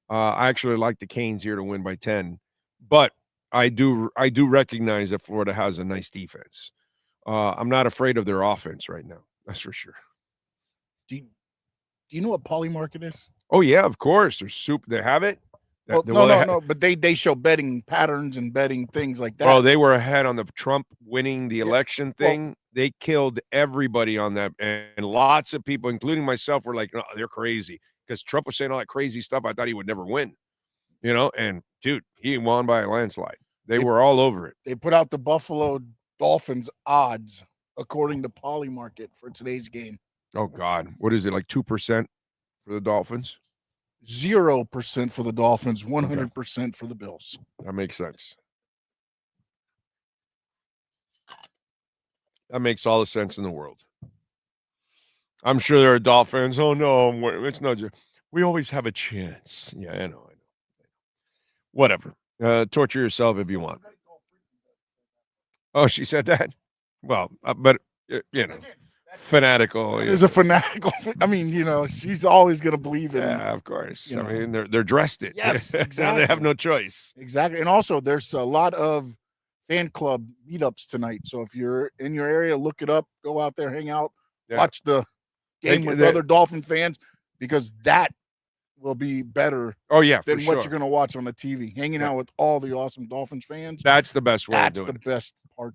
[SPEAKER 14] I actually like the Canes here to win by 10, but I do recognize that Florida has a nice defense. I'm not afraid of their offense right now. That's for sure.
[SPEAKER 13] Do you know what Polymarket is?
[SPEAKER 14] Oh yeah, of course. They have it.
[SPEAKER 13] Well, no. But they show betting patterns and betting things like that.
[SPEAKER 14] Oh, they were ahead on the Trump winning the election thing. Well, they killed everybody on that, and lots of people, including myself, were like, "Oh, they're crazy," because Trump was saying all that crazy stuff. I thought he would never win, And dude, he won by a landslide. They were all over it.
[SPEAKER 13] They put out the Buffalo Dolphins odds according to Polymarket for today's game.
[SPEAKER 14] Oh God, what is it, like 2% for the Dolphins?
[SPEAKER 13] 0% for the Dolphins, 100% for the Bills.
[SPEAKER 14] That makes sense. That makes all the sense in the world. I'm sure there are Dolphins. Oh no, it's not just. We always have a chance. Yeah, I know. Whatever. Torture yourself if you want. Oh, she said that? Well, but fanatical.
[SPEAKER 13] Is a fanatical. I mean, she's always going to believe in.
[SPEAKER 14] Yeah, of course. I mean, they're dressed it.
[SPEAKER 13] Yes, exactly.
[SPEAKER 14] They have no choice.
[SPEAKER 13] Exactly. And also, there's a lot of fan club meetups tonight. So if you're in your area, look it up. Go out there, hang out, watch the game with other Dolphin fans, because that will be better.
[SPEAKER 14] Oh yeah,
[SPEAKER 13] than what you're going to watch on the TV. Hanging out with all the awesome Dolphins fans.
[SPEAKER 14] That's the best way.
[SPEAKER 13] That's the best part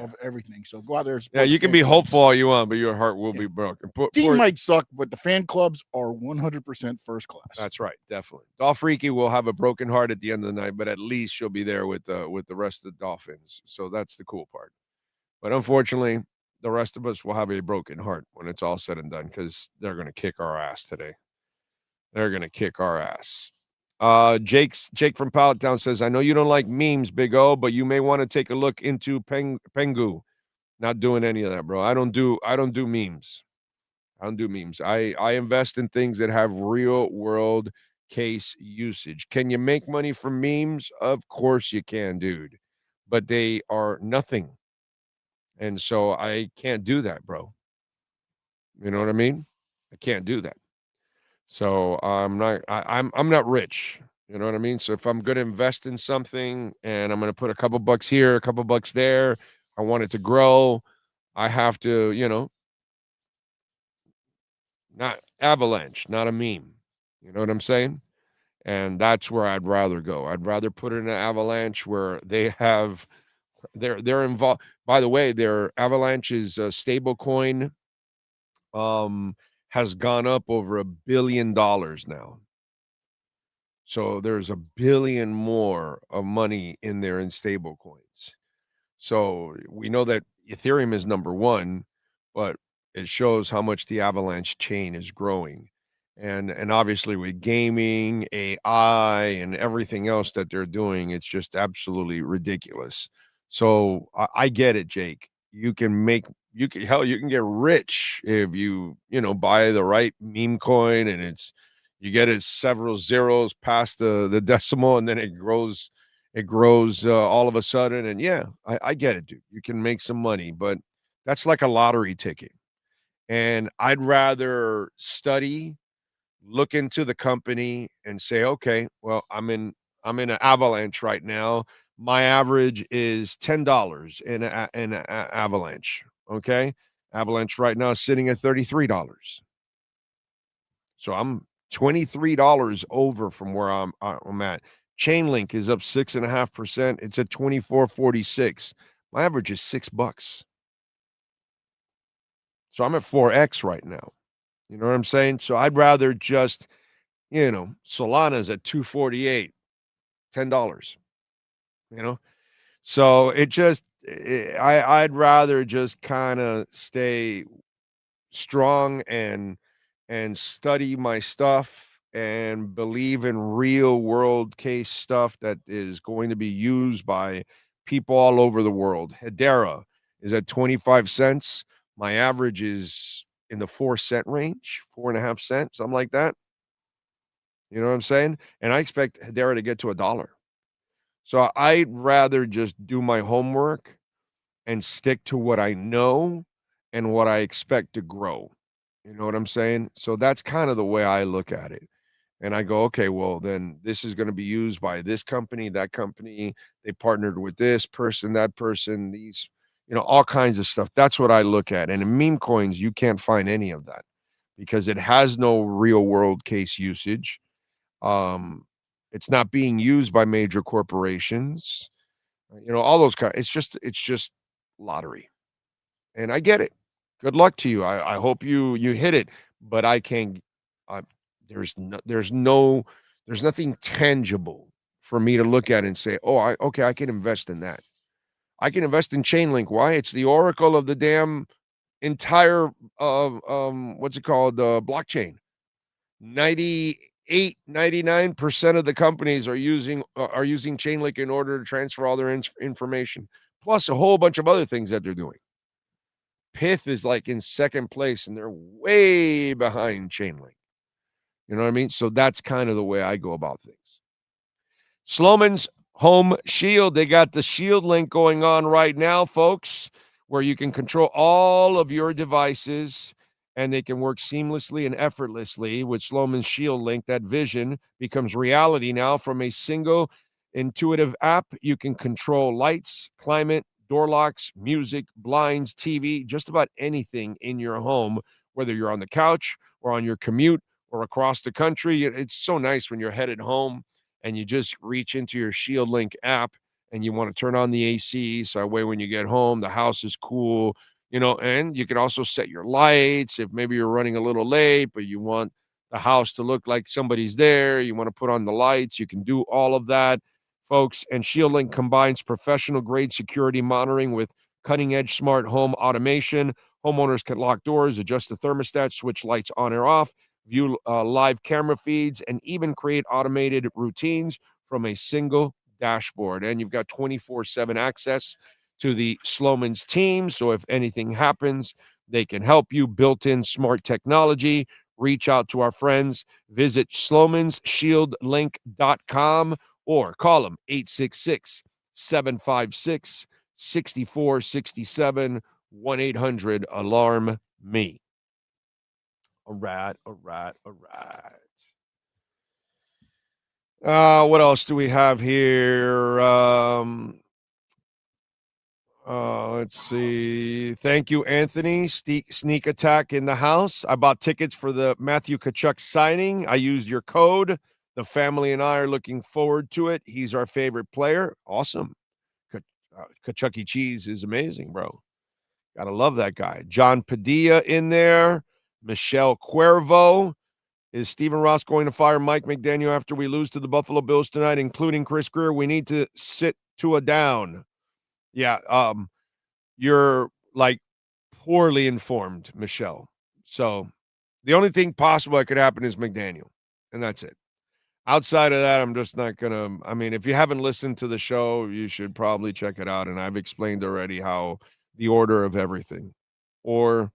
[SPEAKER 13] of everything. So go out there. And
[SPEAKER 14] Yeah, you can be hopeful all you want, but your heart will be broken.
[SPEAKER 13] Team might suck, but the fan clubs are 100% first class.
[SPEAKER 14] That's right, definitely. Dolphriki will have a broken heart at the end of the night, but at least she'll be there with the rest of the Dolphins. So that's the cool part. But unfortunately, the rest of us will have a broken heart when it's all said and done because they're going to kick our ass today. They're going to kick our ass. Jake from Pallettown says, I know you don't like memes, Big O, but you may want to take a look into Pengu. Not doing any of that, bro. I don't do memes. I don't do memes. I invest in things that have real world case usage. Can you make money from memes? Of course you can, dude. But they are nothing. And so I can't do that, bro. You know what I mean? I can't do that. So I'm not rich. You know what I mean? So if I'm going to invest in something and I'm going to put a couple bucks here, a couple bucks there, I want it to grow, I have to, not avalanche, not a meme. You know what I'm saying? And that's where I'd rather go. I'd rather put it in an avalanche where they're involved. By the way, their Avalanche's stable coin has gone up over $1 billion now. So there's $1 billion more of money in there in stable coins. So we know that Ethereum is number one, but it shows how much the Avalanche chain is growing. And obviously with gaming, AI, and everything else that they're doing, it's just absolutely ridiculous. So I get it, Jake. You can get rich if you buy the right meme coin and you get it several zeros past the decimal and then it grows all of a sudden. And yeah, I get it, dude. You can make some money, but that's like a lottery ticket. And I'd rather study, look into the company and say, okay, well, I'm in an Avalanche right now. My average is $10 in an Avalanche. Okay. Avalanche right now is sitting at $33. So I'm $23 over from where I'm at. Chainlink is up 6.5%. It's at 24.46. My average is $6. So I'm at 4x right now. You know what I'm saying? So I'd rather just, Solana's at 248, $10. So I'd rather just kind of stay strong and study my stuff and believe in real world case stuff that is going to be used by people all over the world. Hedera is at 25 cents. My average is in the 4-cent range, 4.5 cents, something like that. You know what I'm saying? And I expect Hedera to get to $1. So I'd rather just do my homework and stick to what I know and what I expect to grow. You know what I'm saying? So that's kind of the way I look at it. And I go, okay, well, then this is going to be used by this company, that company. They partnered with this person, that person, these, all kinds of stuff. That's what I look at. And in meme coins, you can't find any of that because it has no real world case usage. It's not being used by major corporations, all those kinds. It's just lottery. And I get it. Good luck to you. I hope you hit it, but I can't. There's nothing tangible for me to look at and say, oh, I can invest in that. I can invest in Chainlink. Why? It's the oracle of the damn entire what's it called? Blockchain. 99% of the companies are using Chainlink in order to transfer all their information, plus a whole bunch of other things that they're doing. Pith is like in second place, and they're way behind Chainlink. You know what I mean? So that's kind of the way I go about things. Sloman's Home Shield. They got the Shield link going on right now, folks, where you can control all of your devices and they can work seamlessly and effortlessly with Sloman's Shield link. That vision becomes reality now from a single intuitive app. You can control lights, climate, door locks, music, blinds, TV, just about anything in your home, whether you're on the couch or on your commute or across the country. It's so nice when you're headed home and you just reach into your Shield Link app and you want to turn on the AC so that way when you get home, the house is cool, and you can also set your lights if maybe you're running a little late, but you want the house to look like somebody's there. You want to put on the lights. You can do all of that, folks. And ShieldLink combines professional-grade security monitoring with cutting-edge smart home automation. Homeowners can lock doors, adjust the thermostat, switch lights on or off, view live camera feeds, and even create automated routines from a single dashboard. And you've got 24/7 access to the Sloman's team. So if anything happens, they can help you. Built-in smart technology. Reach out to our friends. Visit slomansshieldlink.com or call them 866-756-6467, 1-800-ALARM-ME. All right. What else do we have here? Let's see. Thank you, Anthony. Sneak attack in the house. I bought tickets for the Matthew Tkachuk signing. I used your code. The family and I are looking forward to it. He's our favorite player. Awesome. Tkachuk cheese is amazing, bro. Gotta love that guy. John Padilla in there. Michelle Cuervo. Is Stephen Ross going to fire Mike McDaniel after we lose to the Buffalo Bills tonight, including Chris Greer? We need to sit Tua down. Yeah, you're like poorly informed, Michelle. So the only thing possible that could happen is McDaniel, and that's it. Outside of that, I'm just not going to. I mean, if you haven't listened to the show, you should probably check it out. And I've explained already how the order of everything or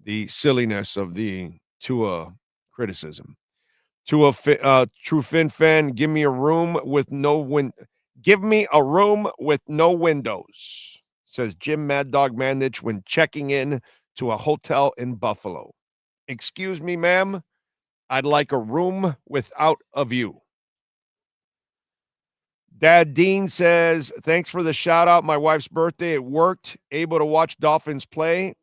[SPEAKER 14] the silliness of the Tua criticism. Tua, True Fin fan, give me a room with no windows, says Jim Mad Dog Mandich when checking in to a hotel in Buffalo. Excuse me, ma'am. I'd like a room without a view. Dad Dean says, thanks for the shout out. My wife's birthday. It worked. Able to watch Dolphins play.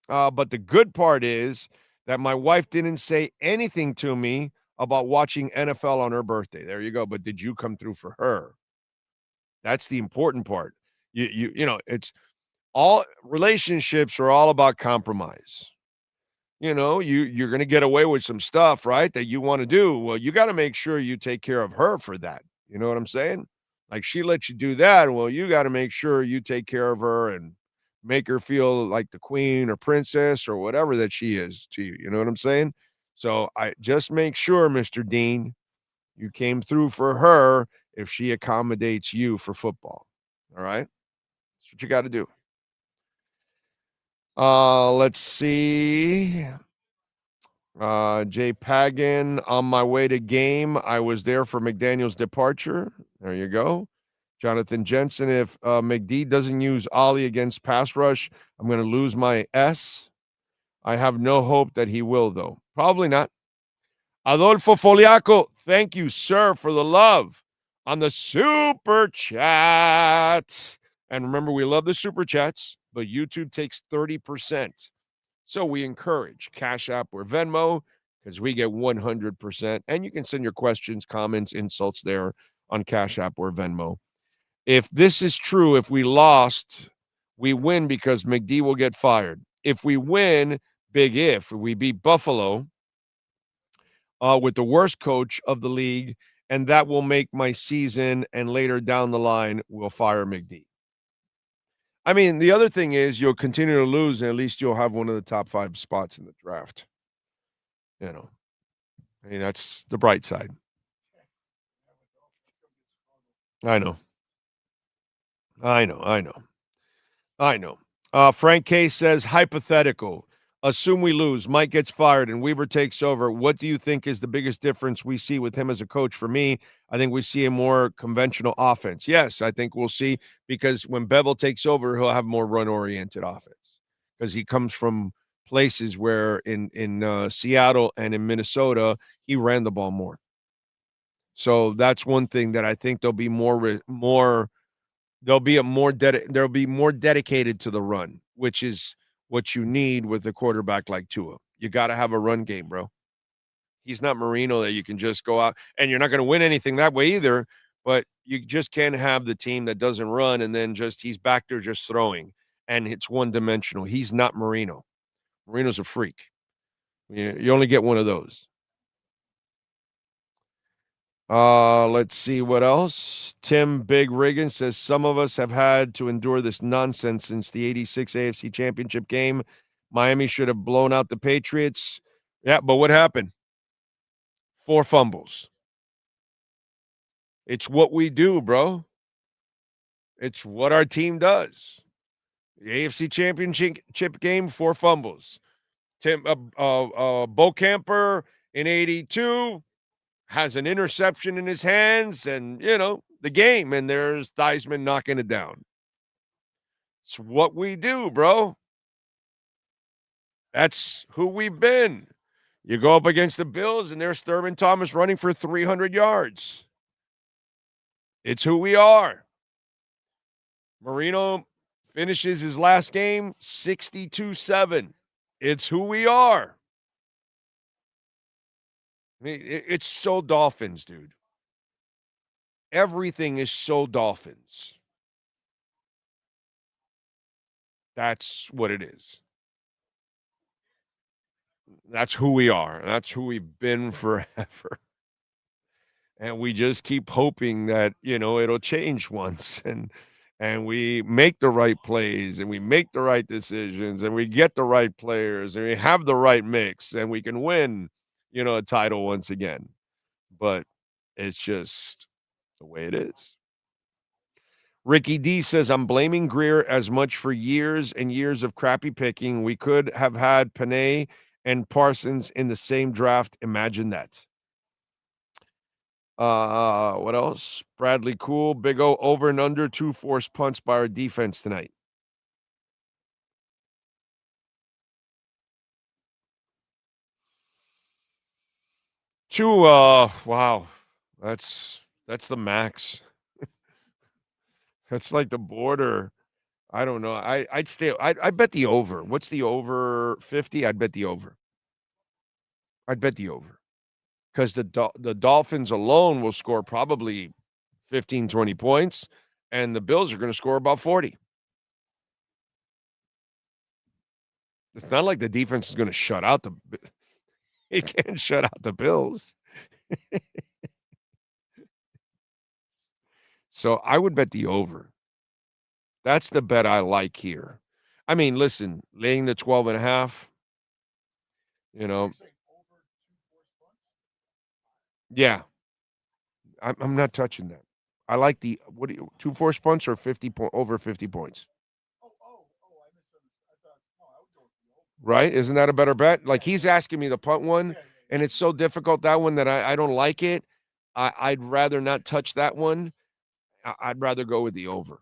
[SPEAKER 14] But the good part is that my wife didn't say anything to me about watching NFL on her birthday. There you go. But did you come through for her? That's the important part. You know, it's all relationships are all about compromise. You know, you're going to get away with some stuff, right, that you want to do. Well, you got to make sure you take care of her for that. You know what I'm saying? Like she lets you do that. Well, you got to make sure you take care of her and make her feel like the queen or princess or whatever that she is to you. You know what I'm saying? So I just make sure, Mr. Dean, you came through for her if she accommodates you for football. All right? That's what you got to do. Let's see. Jay Pagan, on my way to game. I was there for McDaniel's departure. There you go. Jonathan Jensen, if McD doesn't use Ollie against pass rush, I'm going to lose my S. I have no hope that he will, though. Probably not. Adolfo Foliaco, thank you, sir, for the love on the super chat. And remember, we love the super chats, but YouTube takes 30%. So we encourage Cash App or Venmo because we get 100%. And you can send your questions, comments, insults there on Cash App or Venmo. If this is true, if we lost, we win because McD will get fired. If we win, big if we beat Buffalo with the worst coach of the league, and that will make my season, and later down the line, we'll fire McD. I mean, the other thing is you'll continue to lose, and at least you'll have one of the top 5 spots in the draft. You know, I mean, that's the bright side. I know. Frank K says, hypothetical. Assume we lose. Mike gets fired and Weaver takes over. What do you think is the biggest difference we see with him as a coach? For me, I think we see a more conventional offense. Yes, I think we'll see, because when Bevel takes over, he'll have more run-oriented offense because he comes from places where in Seattle and in Minnesota, he ran the ball more. So that's one thing that I think they'll be more dedicated to the run, which is what you need with a quarterback like Tua. You got to have a run game, bro. He's not Marino that you can just go out, and you're not going to win anything that way either, but you just can't have the team that doesn't run and then he's back there just throwing and it's one-dimensional. He's not Marino. Marino's a freak. You only get one of those. Let's see what else. Tim Big Riggin says some of us have had to endure this nonsense since the 86 AFC Championship game. Miami should have blown out the Patriots. Yeah, but what happened? 4 fumbles. It's what we do, bro. It's what our team does. The AFC Championship game, 4 fumbles. Bo Camper in 82 has an interception in his hands and, the game, and there's Theismann knocking it down. It's what we do, bro. That's who we've been. You go up against the Bills, and there's Thurman Thomas running for 300 yards. It's who we are. Marino finishes his last game 62-7. It's who we are. I mean, it's so Dolphins, dude. Everything is so Dolphins. That's what it is. That's who we are. That's who we've been forever. And we just keep hoping that, it'll change once. And we make the right plays and we make the right decisions and we get the right players and we have the right mix and we can win, a title once again. But it's just the way it is. Ricky D says, I'm blaming Greer as much for years and years of crappy picking. We could have had Panay and Parsons in the same draft. Imagine that. What else? Bradley Cool, Big O, over and under 2 forced punts by our defense tonight. Wow. That's the max. That's like the border. I don't know. I'd stay. I bet the over. What's the over 50? I'd bet the over. Because the Dolphins alone will score probably 15, 20 points, and the Bills are going to score about 40. It's not like the defense is going to shut out it can't shut out the Bills. So I would bet the over. That's the bet I like here. I mean, listen, laying the 12.5, yeah. I'm not touching that. I like 2 forced punts or 50 over 50 points. Right? Isn't that a better bet? Like he's asking me the punt one, and it's so difficult, that one, that I don't like it. I'd rather not touch that one. I'd rather go with the over.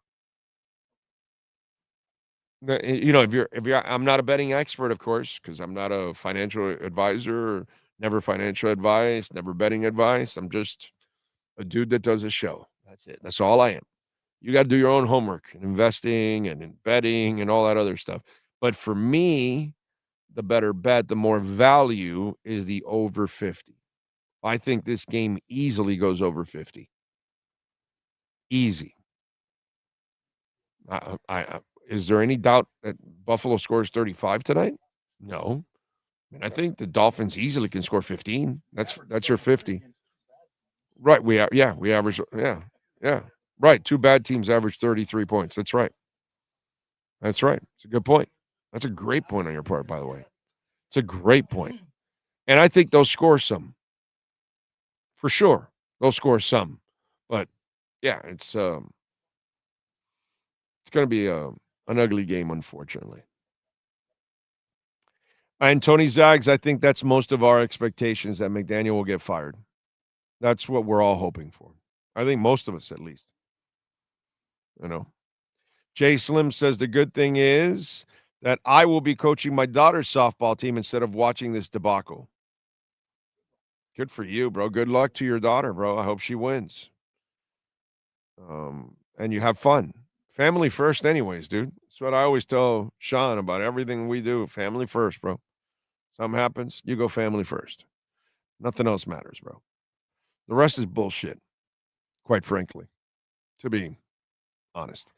[SPEAKER 14] If you're, I'm not a betting expert, of course, because I'm not a financial advisor, never financial advice, never betting advice. I'm just a dude that does a show. That's it. That's all I am. You got to do your own homework in investing and in betting and all that other stuff. But for me, the better bet, the more value is the over 50. I think this game easily goes over 50. Easy. Is there any doubt that Buffalo scores 35 tonight? No. I think the Dolphins easily can score 15. That's your 50. Right. We average. Yeah. Right. 2 bad teams average 33 points. That's right. It's a good point. That's a great point on your part, by the way. It's a great point. And I think they'll score some. For sure. They'll score some. But yeah, it's going to be an ugly game, unfortunately. And Tony Zags, I think that's most of our expectations, that McDaniel will get fired. That's what we're all hoping for. I think most of us, at least. Jay Slim says the good thing is that I will be coaching my daughter's softball team instead of watching this debacle. Good for you, bro. Good luck to your daughter, bro. I hope she wins. And you have fun. Family first anyways, dude. That's what I always tell Sean about everything we do. Family first, bro. Something happens, you go family first. Nothing else matters, bro. The rest is bullshit, quite frankly. to be honest.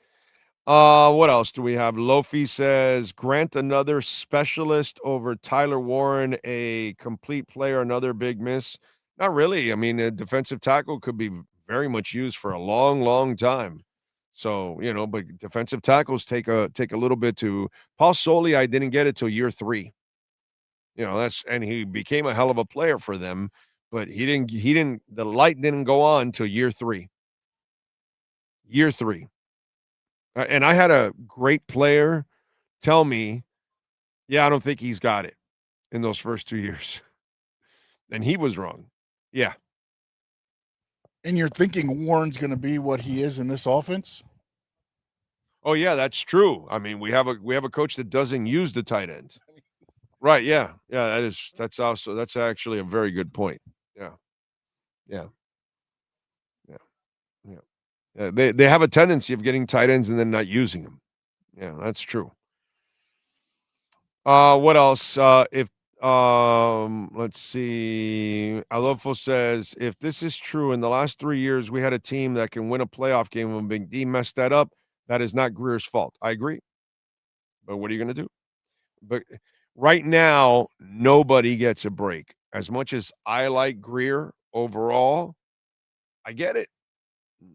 [SPEAKER 14] What else do we have? Lofi says, grant another specialist over Tyler Warren, a complete player, another big miss. Not really. I mean, a defensive tackle could be very much used for a long, long time. So, but defensive tackles take a little bit to Paul Soli. I didn't get it till year 3. And he became a hell of a player for them, but the light didn't go on till year 3. Year 3. And I had a great player tell me, yeah, I don't think he's got it in those first 2 years. And he was wrong. Yeah.
[SPEAKER 13] And you're thinking Warren's going to be what he is in this offense?
[SPEAKER 14] Oh, yeah, that's true. I mean, we have a coach that doesn't use the tight end. Right, yeah. Yeah, that's actually a very good point. Yeah. Yeah. Yeah. Yeah. They have a tendency of getting tight ends and then not using them. Yeah, that's true. What else? Let's see. Alofo says, if this is true, in the last 3 years, we had a team that can win a playoff game. When Big D messed that up, that is not Greer's fault. I agree. But what are you going to do? But right now, nobody gets a break. As much as I like Greer overall, I get it.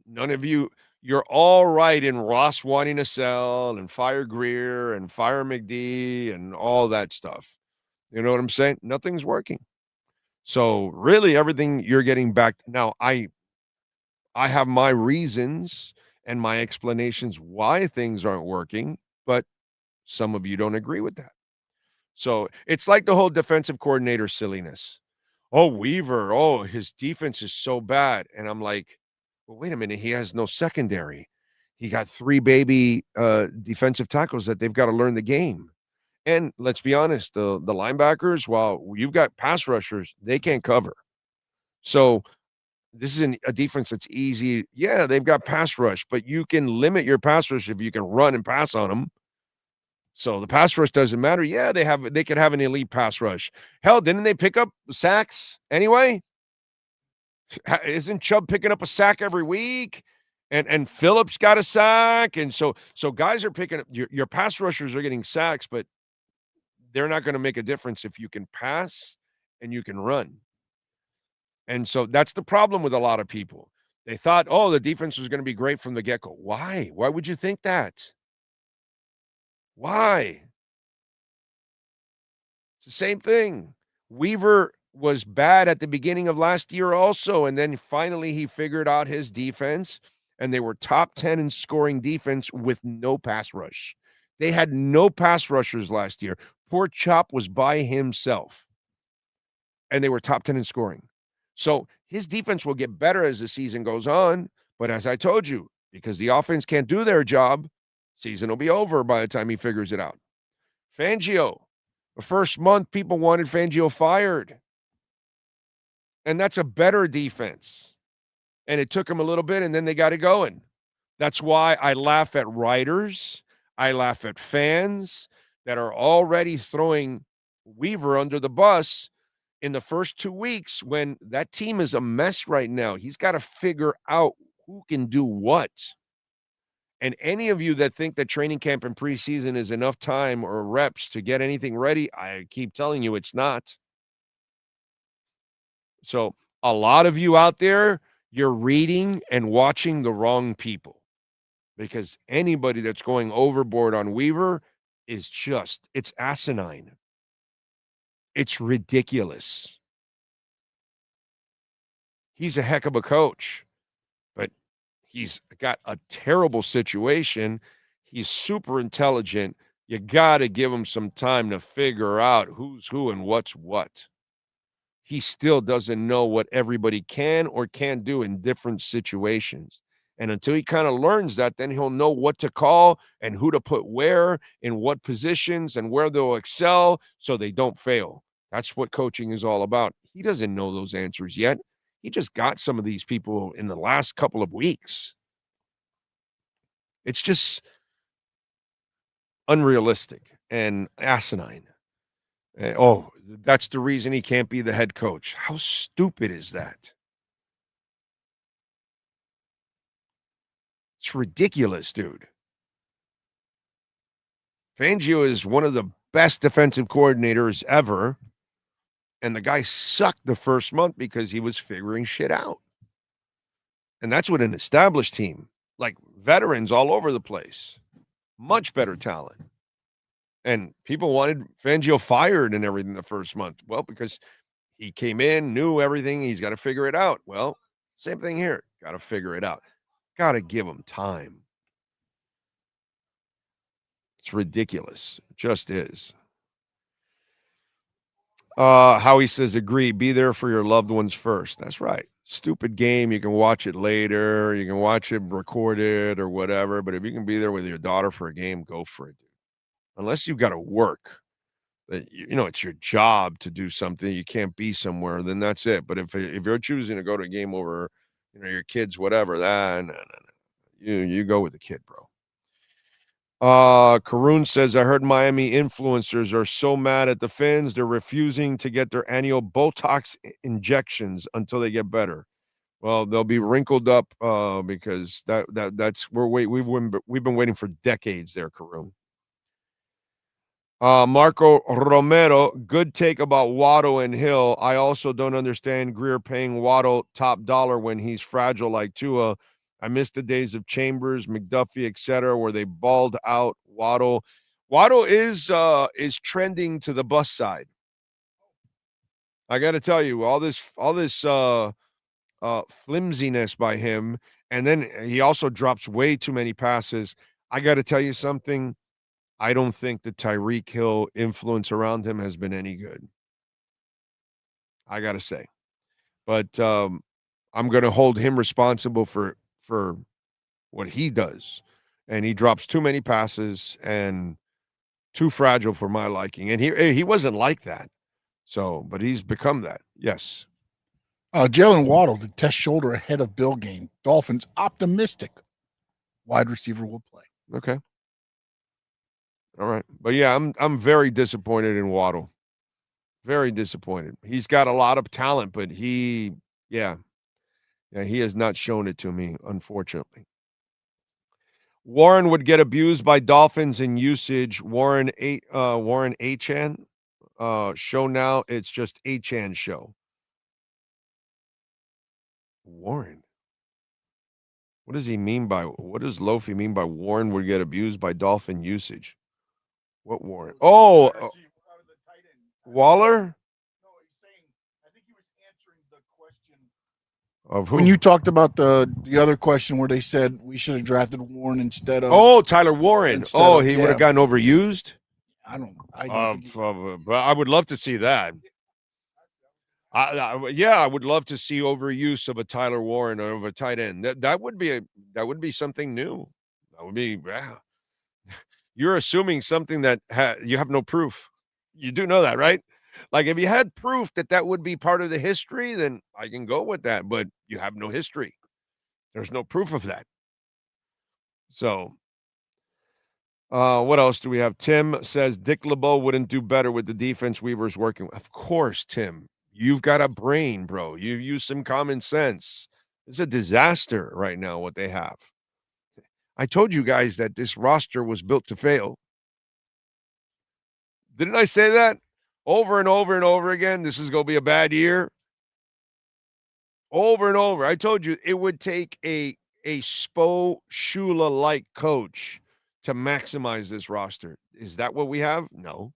[SPEAKER 14] None of you're all right in Ross wanting to sell and fire Greer and fire McD and all that stuff. You know what I'm saying? Nothing's working. So really everything you're getting back. Now, I have my reasons and my explanations why things aren't working, but some of you don't agree with that. So it's like the whole defensive coordinator silliness. Oh, Weaver. Oh, his defense is so bad. And I'm like, well, wait a minute. He has no secondary. He got 3 baby defensive tackles that they've got to learn the game. And let's be honest, the linebackers, while you've got pass rushers, they can't cover. So this is a defense that's easy. Yeah, they've got pass rush, but you can limit your pass rush if you can run and pass on them. So the pass rush doesn't matter. Yeah, they could have an elite pass rush. Hell, didn't they pick up sacks anyway? Isn't Chubb picking up a sack every week? And Phillips got a sack. And so guys are picking up your pass rushers are getting sacks, but they're not going to make a difference if you can pass and you can run. And so that's the problem with a lot of people. They thought, oh, the defense was going to be great from the get-go. Why? Why would you think that? Why? It's the same thing. Weaver was bad at the beginning of last year also, and then finally he figured out his defense, and they were top 10 in scoring defense with no pass rush. They had no pass rushers last year. Poor Chop was by himself, and they were top 10 in scoring. So his defense will get better as the season goes on, but as I told you, because the offense can't do their job, season will be over by the time he figures it out. Fangio, the first month, people wanted Fangio fired. And that's a better defense. And it took him a little bit, and then they got it going. That's why I laugh at writers. I laugh at fans that are already throwing Weaver under the bus in the first 2 weeks when that team is a mess right now. He's got to figure out who can do what. And any of you that think that training camp and preseason is enough time or reps to get anything ready, I keep telling you it's not. So a lot of you out there, you're reading and watching the wrong people, because anybody that's going overboard on Weaver is it's asinine. It's ridiculous. He's a heck of a coach, but he's got a terrible situation. He's super intelligent. You got to give him some time to figure out who's who and what's what. He still doesn't know what everybody can or can't do in different situations. And until he kind of learns that, then he'll know what to call and who to put where, in what positions, and where they'll excel so they don't fail. That's what coaching is all about. He doesn't know those answers yet. He just got some of these people in the last couple of weeks. It's just unrealistic and asinine. Oh, that's the reason he can't be the head coach. How stupid is that? It's ridiculous, dude. Fangio is one of the best defensive coordinators ever, and the guy sucked the first month because he was figuring shit out. And that's what an established team, like veterans all over the place, much better talent. And people wanted Fangio fired and everything the first month. Well, because he came in, knew everything, he's got to figure it out. Well, same thing here. Got to figure it out. Got to give him time. It's ridiculous. It just is. Howie says, agree. Be there for your loved ones first. That's right. Stupid game. You can watch it later. You can watch it recorded or whatever. But if you can be there with your daughter for a game, go for it, dude. Unless you've got to work, that it's your job to do something. You can't be somewhere. Then that's it. But if you're choosing to go to a game over, your kids, whatever, no. You go with the kid, bro. Karoon says, I heard Miami influencers are so mad at the fans, they're refusing to get their annual Botox injections until they get better. Well, they'll be wrinkled up because we've been waiting for decades there, Karoon. Marco Romero, good take about Waddle and Hill. I also don't understand Greer paying Waddle top dollar when he's fragile like Tua. I miss the days of Chambers, McDuffie, etc., where they balled out Waddle. Waddle is trending to the bust side. I got to tell you, all this flimsiness by him, and then he also drops way too many passes. I got to tell you something. I don't think the Tyreek Hill influence around him has been any good. I got to say. But I'm going to hold him responsible for what he does. And he drops too many passes and too fragile for my liking. And he wasn't like that. So, but he's become that. Yes.
[SPEAKER 13] Jalen Waddle, the test shoulder ahead of Bill game. Dolphins optimistic. Wide receiver will play.
[SPEAKER 14] Okay. All right. But yeah, I'm very disappointed in Waddle. Very disappointed. He's got a lot of talent, but he has not shown it to me, unfortunately. Warren would get abused by Dolphins in usage. Warren Achan show now. It's just Achan show. Warren. What does Lofi mean by Warren would get abused by Dolphin usage? What Warren? Oh, Waller? Of who?
[SPEAKER 13] When you talked about the other question where they said we should have drafted Warren instead of
[SPEAKER 14] Tyler Warren. He would have gotten overused.
[SPEAKER 13] I don't
[SPEAKER 14] but I would love to see that. I would love to see overuse of a Tyler Warren or of a tight end. That would be something new. That would be. You're assuming something that you have no proof. You do know that, right? Like if you had proof that would be part of the history, then I can go with that. But you have no history. There's no proof of that. So, what else do we have? Tim says Dick LeBeau wouldn't do better with the defense Weaver's working with. Of course, Tim. You've got a brain, bro. You've used some common sense. It's a disaster right now what they have. I told you guys that this roster was built to fail. Didn't I say that over and over and over again? This is going to be a bad year. Over and over. I told you it would take a Spo Shula-like coach to maximize this roster. Is that what we have? No.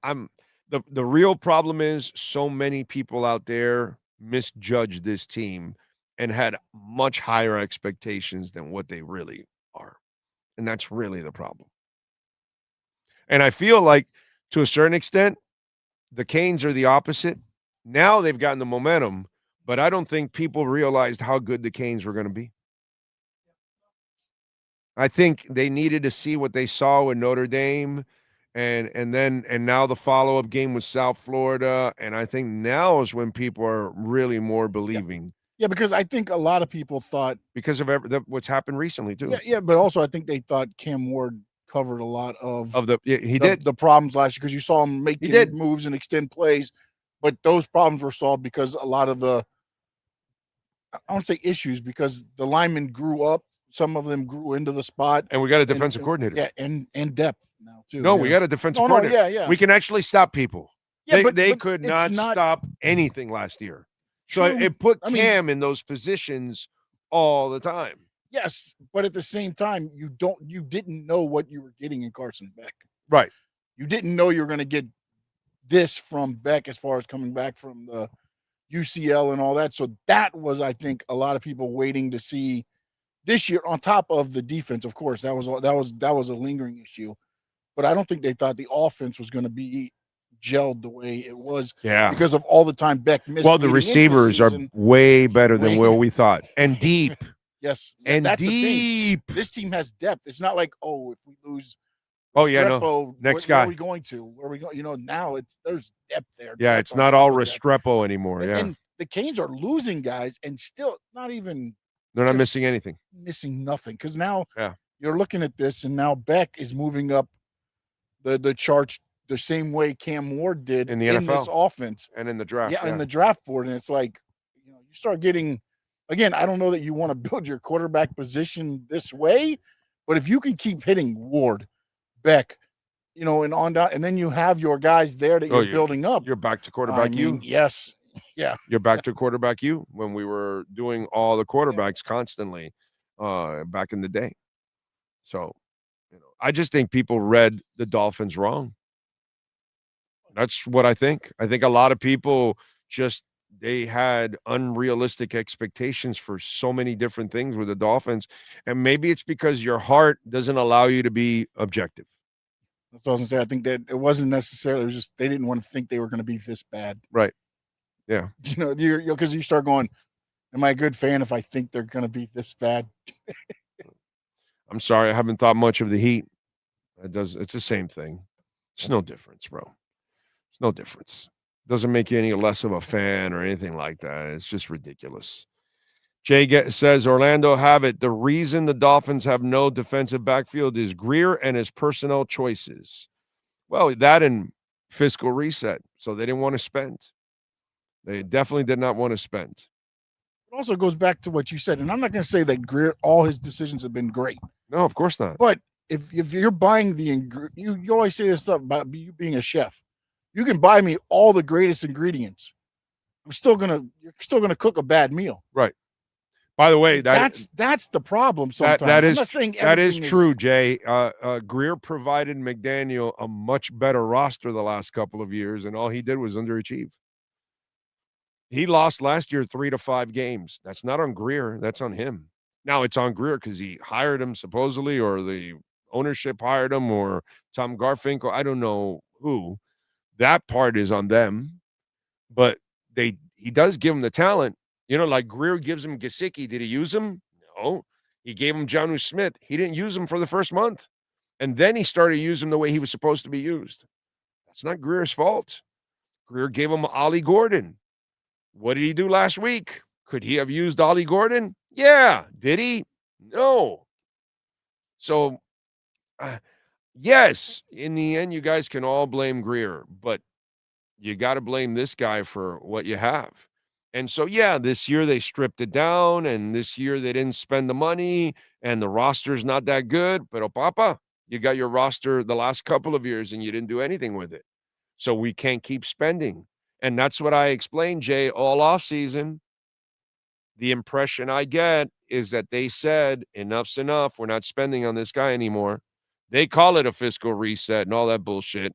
[SPEAKER 14] The real problem is so many people out there misjudged this team and had much higher expectations than what they really are. And that's really the problem. And I feel like, to a certain extent, the Canes are the opposite. Now they've gotten the momentum, but I don't think people realized how good the Canes were going to be. I think they needed to see what they saw in Notre Dame and now the follow-up game with South Florida. And I think now is when people are really more believing.
[SPEAKER 13] Yeah, because I think a lot of people thought
[SPEAKER 14] because of what's happened recently too.
[SPEAKER 13] Yeah, but also I think they thought Cam Ward covered a lot of
[SPEAKER 14] the
[SPEAKER 13] problems last year because you saw him make moves and extend plays, but those problems were solved because a lot of the I don't say issues because the linemen grew up. Some of them grew into the spot.
[SPEAKER 14] And we got a defensive coordinator.
[SPEAKER 13] Yeah, and depth now, too.
[SPEAKER 14] No, we got a defensive coordinator.
[SPEAKER 13] Yeah.
[SPEAKER 14] We can actually stop people.
[SPEAKER 13] Yeah,
[SPEAKER 14] they
[SPEAKER 13] but
[SPEAKER 14] could
[SPEAKER 13] it's
[SPEAKER 14] not stop anything last year.
[SPEAKER 13] True.
[SPEAKER 14] So it put Cam in those positions all the time.
[SPEAKER 13] Yes, but at the same time, you didn't know what you were getting in Carson Beck.
[SPEAKER 14] Right.
[SPEAKER 13] You didn't know you were going to get this from Beck as far as coming back from the UCL and all that. So that was, I think, a lot of people waiting to see this year on top of the defense. Of course, that was a lingering issue, but I don't think they thought the offense was going to be gelled the way it was.
[SPEAKER 14] Yeah.
[SPEAKER 13] Because of all the time Beck missed.
[SPEAKER 14] Well, the receivers are way better than where we thought, and deep.
[SPEAKER 13] Yes,
[SPEAKER 14] and
[SPEAKER 13] that's
[SPEAKER 14] deep.
[SPEAKER 13] The thing. This team has depth. It's not like, if we lose.
[SPEAKER 14] No. Next guy.
[SPEAKER 13] Where are we going to? Where are we going? Now there's depth there.
[SPEAKER 14] Yeah, it's not all Restrepo anymore.
[SPEAKER 13] And the Canes are losing guys and still not even.
[SPEAKER 14] They're not missing anything.
[SPEAKER 13] Missing nothing. Because now you're looking at this, and now Beck is moving up the charts the same way Cam Ward did
[SPEAKER 14] in the NFL,
[SPEAKER 13] in this offense.
[SPEAKER 14] And in the draft.
[SPEAKER 13] Yeah, in the draft board. And it's like, you start getting, again, I don't know that you want to build your quarterback position this way, but if you can keep hitting Ward, Beck, and on down, and then you have your guys there that you're building up.
[SPEAKER 14] You're back to quarterback you.
[SPEAKER 13] Yes. Yeah.
[SPEAKER 14] You're back to quarterback you when we were doing all the quarterbacks constantly back in the day. So, I just think people read the Dolphins wrong. That's what I think. I think a lot of people they had unrealistic expectations for so many different things with the Dolphins. And maybe it's because your heart doesn't allow you to be objective.
[SPEAKER 13] That's what I was going to say. I think that it wasn't necessarily, it was just they didn't want to think they were going to be this bad.
[SPEAKER 14] Right. Yeah.
[SPEAKER 13] Because you start going, am I a good fan if I think they're going to be this bad?
[SPEAKER 14] I'm sorry. I haven't thought much of the Heat. It's the same thing. It's no difference, bro. It's no difference. Doesn't make you any less of a fan or anything like that. It's just ridiculous. Jay says, Orlando have it. The reason the Dolphins have no defensive backfield is Greer and his personnel choices. Well, that and fiscal reset. So they didn't want to spend. They definitely did not want to spend.
[SPEAKER 13] It also goes back to what you said. And I'm not going to say that Greer, all his decisions have been great.
[SPEAKER 14] No, of course not.
[SPEAKER 13] But if you're buying you always say this stuff about you being a chef. You can buy me all the greatest ingredients. you're still gonna cook a bad meal.
[SPEAKER 14] Right. By the way,
[SPEAKER 13] that's the problem sometimes. I'm not saying
[SPEAKER 14] that is true, Jay. Greer provided McDaniel a much better roster the last couple of years, and all he did was underachieve. He lost last year 3 to 5 games. That's not on Greer. That's on him. Now it's on Greer because he hired him supposedly, or the ownership hired him, or Tom Garfinkel. I don't know who. That part is on them, but he does give him the talent. You know, like Greer gives him Gesicki. Did he use him? No. He gave him Jonnu Smith. He didn't use him for the first month. And then he started using him the way he was supposed to be used. That's not Greer's fault. Greer gave him Ollie Gordon. What did he do last week? Could he have used Ollie Gordon? Yeah. Did he? No. So, yes, in the end, you guys can all blame Greer, but you got to blame this guy for what you have. And so, yeah, this year they stripped it down, and this year they didn't spend the money, and the roster's not that good. But, Papa, you got your roster the last couple of years, and you didn't do anything with it. So we can't keep spending. And that's what I explained, Jay, all offseason. The impression I get is that they said, enough's enough. We're not spending on this guy anymore. They call it a fiscal reset and all that bullshit.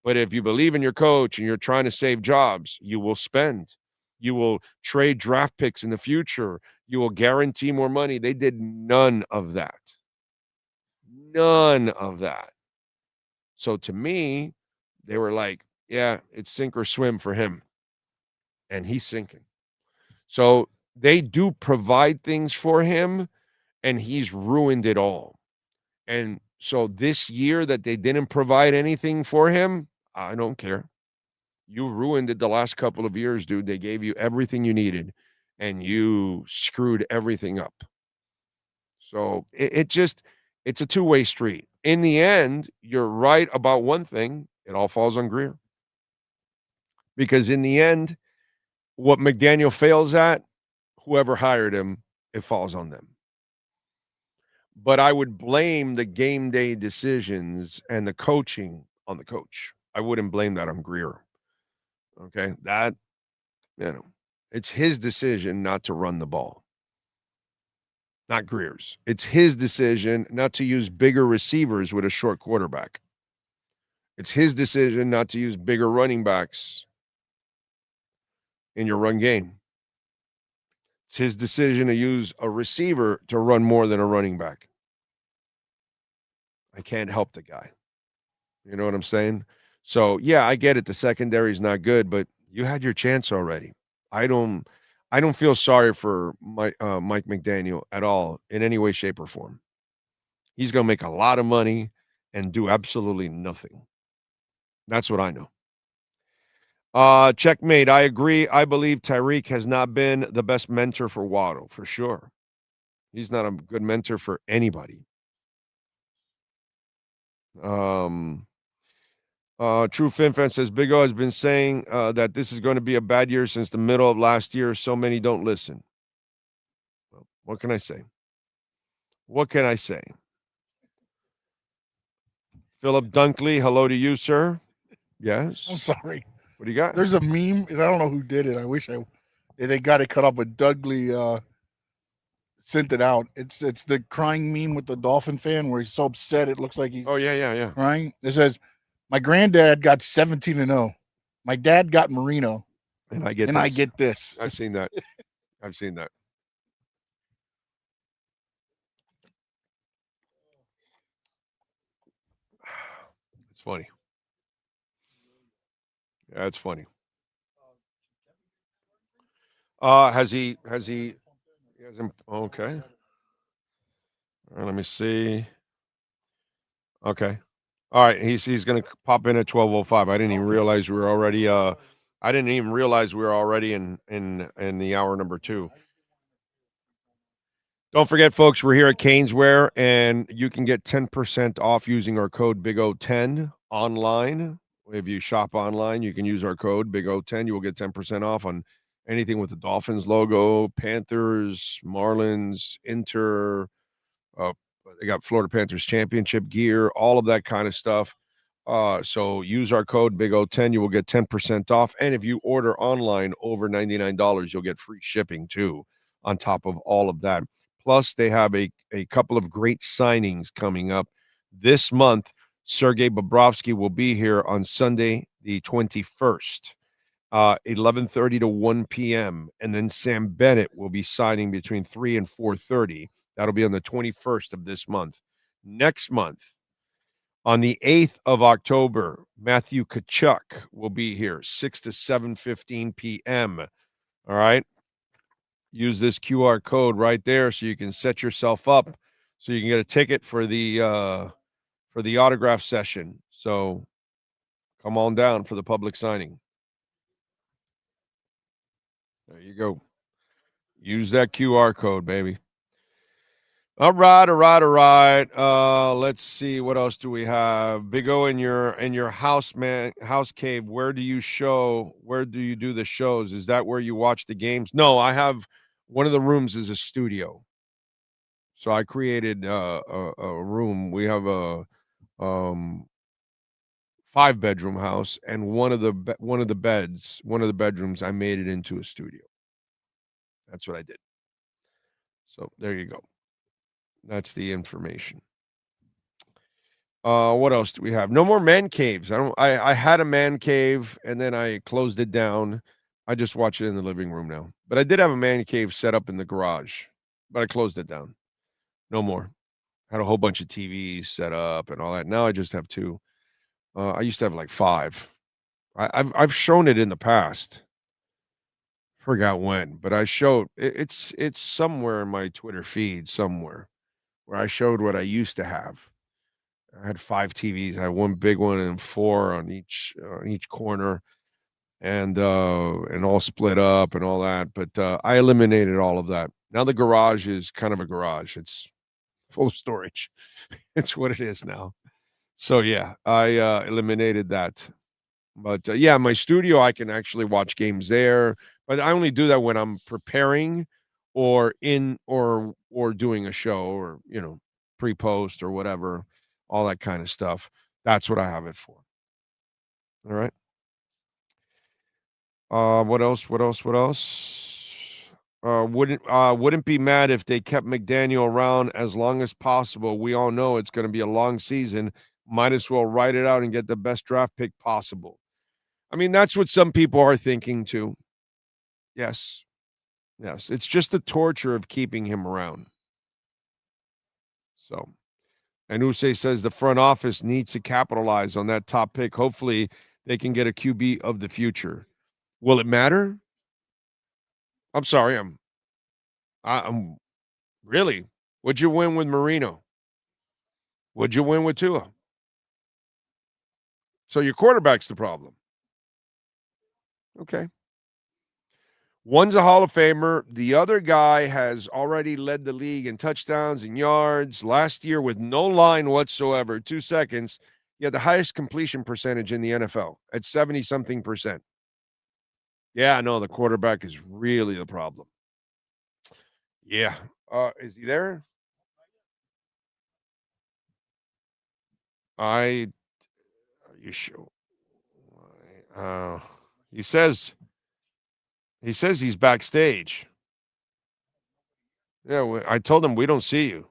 [SPEAKER 14] But if you believe in your coach and you're trying to save jobs, you will spend. You will trade draft picks in the future. You will guarantee more money. They did none of that. None of that. So to me, they were like, yeah, it's sink or swim for him. And he's sinking. So they do provide things for him, and he's ruined it all. And so this year that they didn't provide anything for him, I don't care. You ruined it the last couple of years, dude. They gave you everything you needed, and you screwed everything up. So it's a two-way street. In the end, you're right about one thing. It all falls on Greer. Because in the end, what McDaniel fails at, whoever hired him, it falls on them. But I would blame the game day decisions and the coaching on the coach. I wouldn't blame that on Greer. Okay, that, it's his decision not to run the ball, not Greer's. It's his decision not to use bigger receivers with a short quarterback. It's his decision not to use bigger running backs in your run game. It's his decision to use a receiver to run more than a running back. I can't help the guy. You know what I'm saying? So, yeah, I get it. The secondary is not good, but you had your chance already. I don't feel sorry for Mike McDaniel at all in any way, shape, or form. He's going to make a lot of money and do absolutely nothing. That's what I know. Checkmate. I agree. I believe Tyreek has not been the best mentor for Waddle, for sure. He's not a good mentor for anybody. True FinFan says Big O has been saying that this is going to be a bad year since the middle of last year. So many don't listen. Well, what can I say? What can I say? Philip Dunkley, hello to you, sir. Yes.
[SPEAKER 13] I'm sorry.
[SPEAKER 14] What do you got?
[SPEAKER 13] There's a meme, and I don't know who did it. I wish they got it cut off, but Dunkley sent it out. It's the crying meme with the Dolphin fan where he's so upset it looks like he's crying. It says, "My granddad got 17-0. My dad got Marino,
[SPEAKER 14] and I get this. I've seen that. I've seen that. It's funny. Yeah, it's funny. Has he hasn't, okay. All right, let me see. Okay. All right, he's going to pop in at 12:05. I didn't even realize we were already in the hour number 2. Don't forget, folks, we're here at Caneswear, and you can get 10% off using our code BIGO10 online. If you shop online, you can use our code BIGO10. You will get 10% off on anything with the Dolphins logo, Panthers, Marlins, Inter. They got Florida Panthers championship gear, all of that kind of stuff. So use our code BIGO10. You will get 10% off. And if you order online over $99, you'll get free shipping too, on top of all of that. Plus, they have a couple of great signings coming up this month. Sergei Bobrovsky will be here on Sunday, the 21st, 11:30 to 1 p.m. And then Sam Bennett will be signing between 3 and 4:30. That'll be on the 21st of this month. Next month, on the 8th of October, Matthew Tkachuk will be here, 6 to 7:15 p.m. All right? Use this QR code right there so you can set yourself up so you can get a ticket for the autograph session. So come on down for the public signing. There you go. Use that QR code, baby. All right. Let's see. What else do we have? Big O, in your house cave, where do you do the shows? Is that where you watch the games? No, I have one of the rooms is a studio. So I created a room. We have a 5-bedroom house, and one of the bedrooms I made it into a studio. That's what I did. So there you go. That's the information. What else do we have? No more man caves. I had a man cave and then I closed it down. I just watch it in the living room now. But I did have a man cave set up in the garage, but I closed it down. No more. Had a whole bunch of TVs set up and all that. Now I just have 2. I used to have like 5. I've shown it in the past. Forgot when, but I showed it's somewhere in my Twitter feed somewhere where I showed what I used to have. I had 5 TVs. I had one big one and 4 on each corner, and all split up and all that. But I eliminated all of that. Now the garage is kind of a garage. It's full of storage. It's what it is now. So yeah, I eliminated that. But yeah, my studio, I can actually watch games there. But I only do that when I'm preparing or doing a show, or pre-post or whatever, all that kind of stuff. That's what I have it for. All right. What else? Wouldn't be mad if they kept McDaniel around as long as possible. We all know it's going to be a long season. Might as well write it out and get the best draft pick possible. I mean, that's what some people are thinking too. Yes. It's just the torture of keeping him around. So, and Usay says the front office needs to capitalize on that top pick. Hopefully they can get a QB of the future. Will it matter? I'm sorry. I'm really. What'd you win with Marino? What'd you win with Tua? So your quarterback's the problem. Okay. One's a Hall of Famer. The other guy has already led the league in touchdowns and yards. Last year with no line whatsoever, 2 seconds, he had the highest completion percentage in the NFL at 70-something%. Yeah, no, the quarterback is really the problem. Yeah. Is he there? Are you sure? He says he's backstage. Yeah, I told him we don't see you.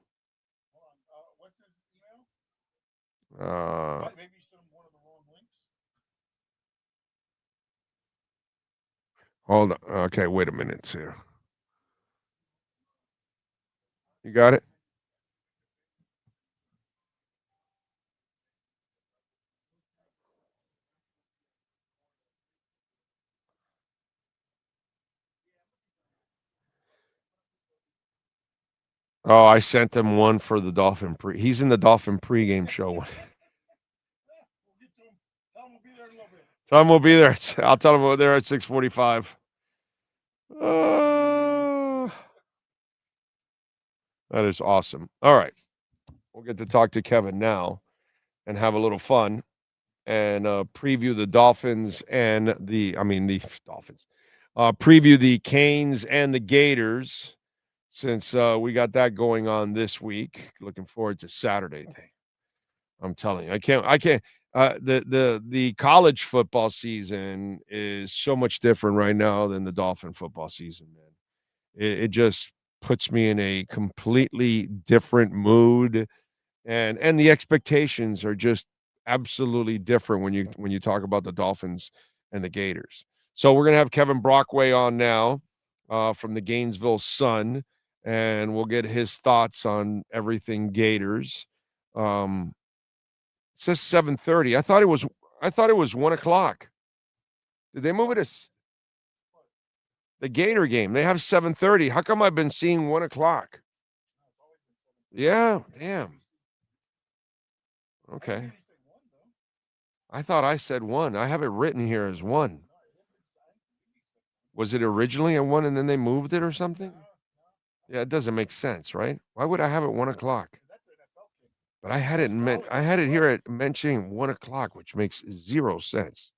[SPEAKER 14] Hold on. Okay, wait a minute here. You got it? Oh, I sent him one for the Dolphin He's in the Dolphin pregame show. Tell him we'll be there. I'll tell him we're there at 6:45. That is awesome. All right. We'll get to talk to Kevin now and have a little fun and preview the Dolphins and the Dolphins. Preview the Canes and the Gators, since we got that going on this week. Looking forward to Saturday. I'm telling you, I can't. The college football season is so much different right now than the Dolphin football season, man. It just puts me in a completely different mood, and the expectations are just absolutely different when you talk about the Dolphins and the Gators. So we're gonna have Kevin Brockway on now from the Gainesville Sun, and we'll get his thoughts on everything Gators. It says 7:30. I thought it was 1:00. Did they move it to the Gator game? They have 7:30. How come I've been seeing 1:00? Yeah, damn. Okay. I thought I said 1. I have it written here as 1. Was it originally at 1 and then they moved it or something? Yeah, it doesn't make sense, right? Why would I have it 1:00? But I had it here at mentioning 1:00, which makes 0 sense.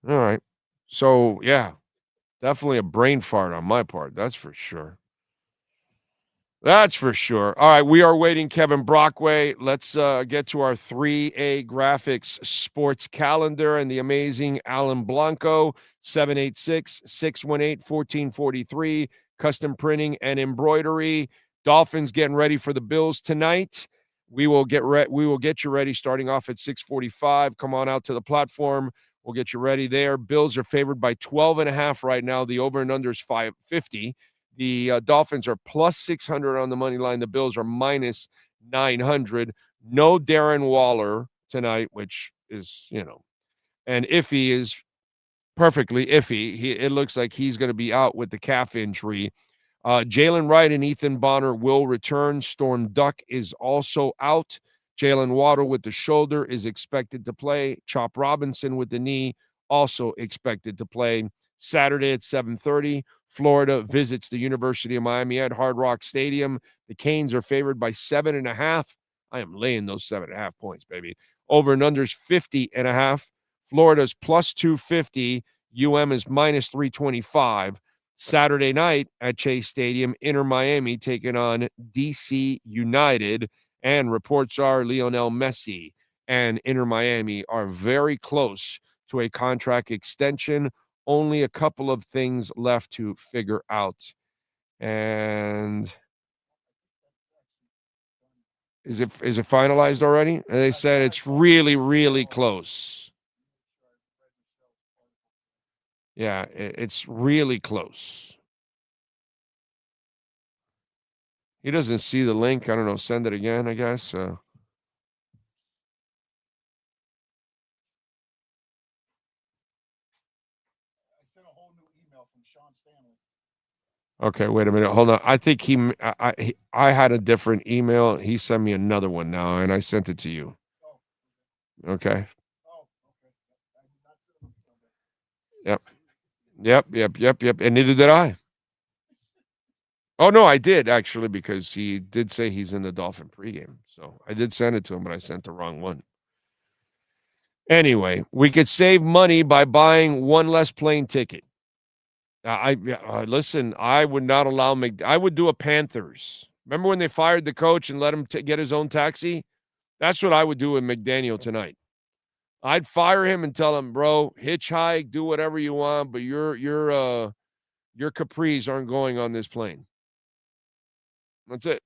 [SPEAKER 14] All right. So yeah, definitely a brain fart on my part. That's for sure. That's for sure. All right, we are waiting Kevin Brockway. Let's get to our 3A Graphics sports calendar and the amazing Alan Blanco, 786-618-1443, custom printing and embroidery. Dolphins getting ready for the Bills tonight. We will get you ready starting off at 6:45. Come on out to the platform. We'll get you ready there. Bills are favored by 12.5 right now. The over and under is 550. The Dolphins are plus 600 on the money line. The Bills are minus 900. No Darren Waller tonight, which is, and Iffy is perfectly iffy. It looks like he's going to be out with the calf injury. Jalen Wright and Ethan Bonner will return. Storm Duck is also out. Jalen Waddle with the shoulder is expected to play. Chop Robinson with the knee also expected to play. Saturday at 7:30, Florida visits the University of Miami at Hard Rock Stadium. The Canes are favored by 7.5. I am laying those 7.5 points, baby. Over and under is 50.5. Florida's plus 250. UM is minus 325. Saturday night at Chase Stadium, Inter Miami taking on DC United, and reports are Lionel Messi and Inter Miami are very close to a contract extension. Only a couple of things left to figure out. And is it finalized already? They said it's really, really close. Yeah, it's really close. He doesn't see the link. I don't know. Send it again, I guess. Okay, wait a minute. Hold on. I think I had a different email. He sent me another one now, and I sent it to you. Okay. Yep. And neither did I. Oh, no, I did, actually, because he did say he's in the Dolphin pregame. So I did send it to him, but I sent the wrong one. Anyway, we could save money by buying one less plane ticket. Listen, I would not allow I would do a Panthers. Remember when they fired the coach and let him get his own taxi? That's what I would do with McDaniel tonight. I'd fire him and tell him, bro, hitchhike, do whatever you want, but your capris aren't going on this plane. That's it.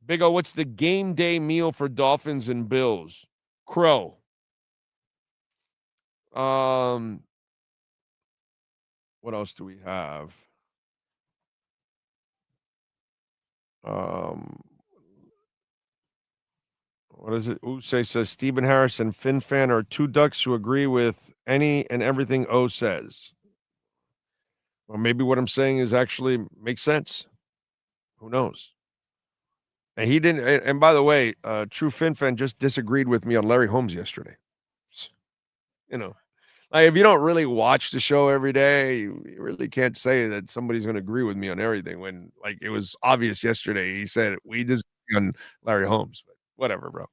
[SPEAKER 14] Big O, what's the game day meal for Dolphins and Bills? Crow. What else do we have? What is it? Usay says Stephen Harris and FinFan are two ducks who agree with any and everything O says. Well, maybe what I'm saying is actually makes sense. Who knows? And he didn't. And by the way, True FinFan just disagreed with me on Larry Holmes yesterday. You know, like if you don't really watch the show every day, you really can't say that somebody's going to agree with me on everything. When like it was obvious yesterday, he said we disagree on Larry Holmes. But whatever, bro.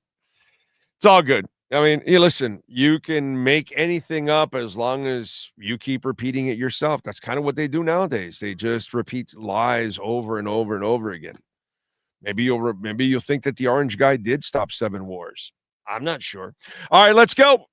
[SPEAKER 14] It's all good. I mean, listen, you can make anything up as long as you keep repeating it yourself. That's kind of what they do nowadays. They just repeat lies over and over and over again. Maybe you'll think that the orange guy did stop 7 wars. I'm not sure. All right, let's go.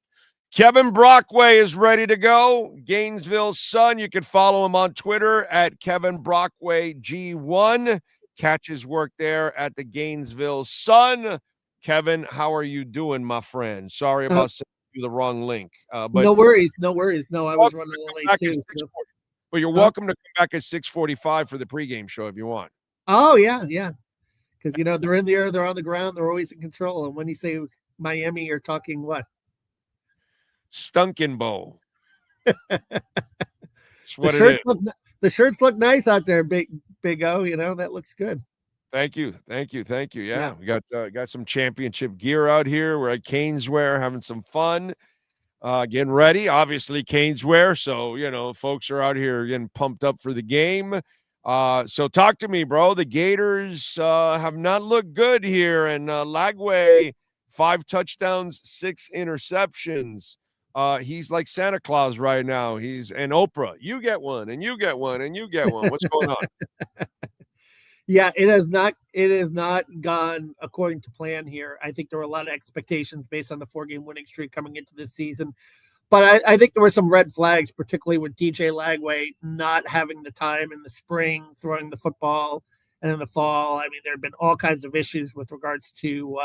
[SPEAKER 14] Kevin Brockway is ready to go. Gainesville Sun. You can follow him on Twitter at Kevin Brockway G1. Catch his work there at the Gainesville Sun. Kevin, how are you doing, my friend? Sorry about sending you the wrong link. But
[SPEAKER 15] no worries. No, I was running a little late too.
[SPEAKER 14] But you're welcome to come back at 6:45 for the pregame show if you want.
[SPEAKER 15] Oh, yeah. Because, they're in the air, they're on the ground, they're always in control. And when you say Miami, you're talking what?
[SPEAKER 14] Stunkenbow. That's what it is.
[SPEAKER 15] The shirts look nice out there, Big O. That looks good.
[SPEAKER 14] Thank you. Yeah. We got some championship gear out here. We're at Caneswear having some fun, getting ready. Obviously, Caneswear. So, folks are out here getting pumped up for the game. So talk to me, bro. The Gators have not looked good here. And Lagway, 5 touchdowns, 6 interceptions. He's like Santa Claus right now. And Oprah. You get one, and you get one, and you get one. What's going on?
[SPEAKER 15] Yeah, it has not gone according to plan here. I think there were a lot of expectations based on the 4-game winning streak coming into this season. But I think there were some red flags, particularly with DJ Lagway not having the time in the spring, throwing the football, and in the fall. I mean, there have been all kinds of issues with regards to,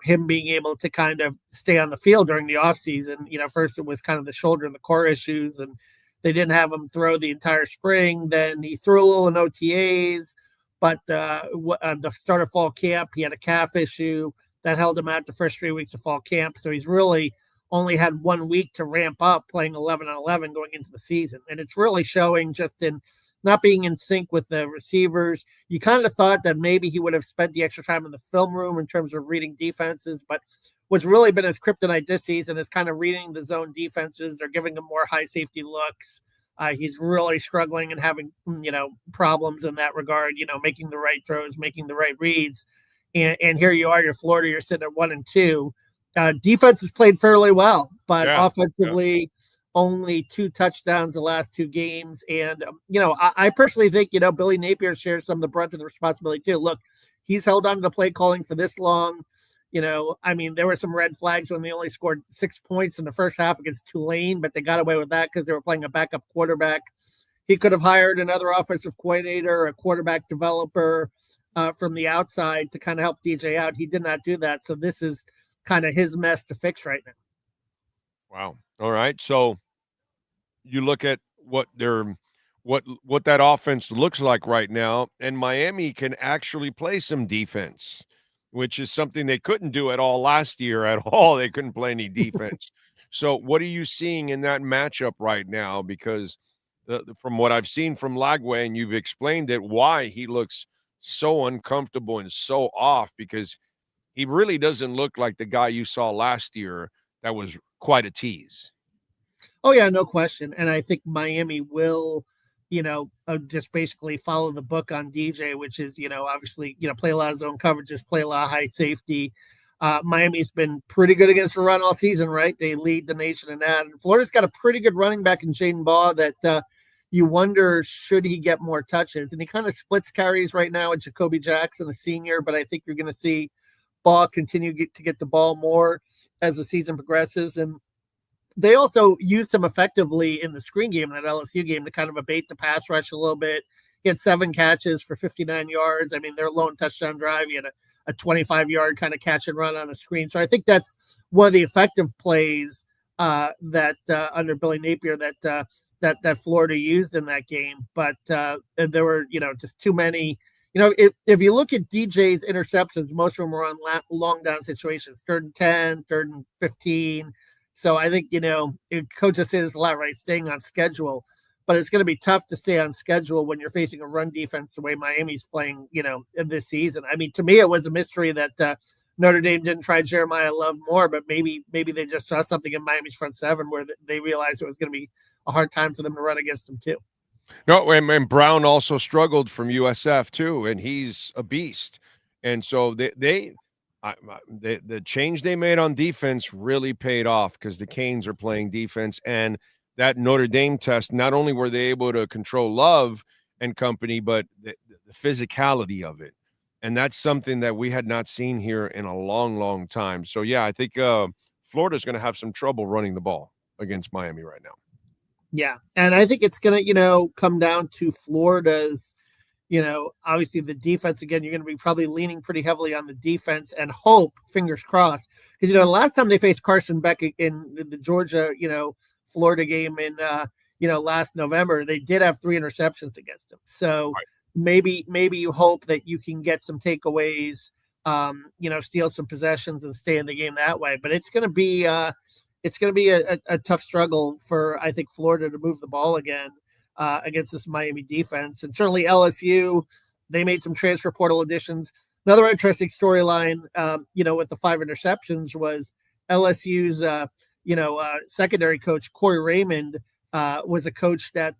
[SPEAKER 15] him being able to kind of stay on the field during the offseason. First it was kind of the shoulder and the core issues, and they didn't have him throw the entire spring. Then he threw a little in OTAs. But at the start of fall camp, he had a calf issue that held him out the first 3 weeks of fall camp. So he's really only had 1 week to ramp up, playing 11-on-11 going into the season. And it's really showing just in not being in sync with the receivers. You kind of thought that maybe he would have spent the extra time in the film room in terms of reading defenses. But what's really been his kryptonite this season is kind of reading the zone defenses. They're giving him more high safety looks. He's really struggling and having, problems in that regard, making the right throws, making the right reads. And here you are, you're Florida, you're sitting at 1-2. Defense has played fairly well, but offensively, only 2 touchdowns the last 2 games. And, I personally think, Billy Napier shares some of the brunt of the responsibility too. Look, he's held on to the play calling for this long. There were some red flags when they only scored 6 points in the first half against Tulane, but they got away with that because they were playing a backup quarterback. He could have hired another offensive coordinator, a quarterback developer from the outside to kind of help DJ out. He did not do that. So this is kind of his mess to fix right now.
[SPEAKER 14] Wow. All right. So you look at what that offense looks like right now, and Miami can actually play some defense, which is something they couldn't do at all last year at all. They couldn't play any defense. So what are you seeing in that matchup right now? Because from what I've seen from Lagway, and you've explained it, why he looks so uncomfortable and so off, because he really doesn't look like the guy you saw last year. That was quite a tease.
[SPEAKER 15] Oh, yeah, no question. And I think Miami will, just basically follow the book on DJ, which is, obviously, play a lot of zone coverages, play a lot of high safety. Miami's been pretty good against the run all season, right? They lead the nation in that. And Florida's got a pretty good running back in Jaden Baugh that you wonder, should he get more touches? And he kind of splits carries right now with Jacoby Jackson, a senior, but I think you're going to see Baugh continue to get the ball more as the season progresses. And they also used him effectively in the screen game, that LSU game, to kind of abate the pass rush a little bit. He had 7 catches for 59 yards. Their lone touchdown drive, he had a 25-yard kind of catch and run on the screen. So I think that's one of the effective plays that under Billy Napier that Florida used in that game. But there were, just too many. If you look at DJ's interceptions, most of them were on long down situations, 3rd and 10, 3rd and 15. So I think, coaches say this a lot, right? Staying on schedule. But it's going to be tough to stay on schedule when you're facing a run defense the way Miami's playing, in this season. To me, it was a mystery that Notre Dame didn't try Jeremiah Love more, but maybe they just saw something in Miami's front seven where they realized it was going to be a hard time for them to run against them too.
[SPEAKER 14] No, and Brown also struggled from USF too, and he's a beast. And so the change they made on defense really paid off, because the Canes are playing defense, and that Notre Dame test, not only were they able to control Love and company, but the physicality of it. And that's something that we had not seen here in a long, long time. So, yeah, I think Florida's going to have some trouble running the ball against Miami right now.
[SPEAKER 15] Yeah, and I think it's going to, come down to Florida's, obviously the defense. Again, you're going to be probably leaning pretty heavily on the defense and hope, fingers crossed. Because, the last time they faced Carson Beck in the Georgia, Florida game in, last November, they did have 3 interceptions against him. So maybe you hope that you can get some takeaways, steal some possessions and stay in the game that way. But it's going to be a tough struggle for, I think, Florida to move the ball again against this Miami defense. And certainly LSU, they made some transfer portal additions. Another interesting storyline, with the 5 interceptions was LSU's, secondary coach, Corey Raymond, was a coach that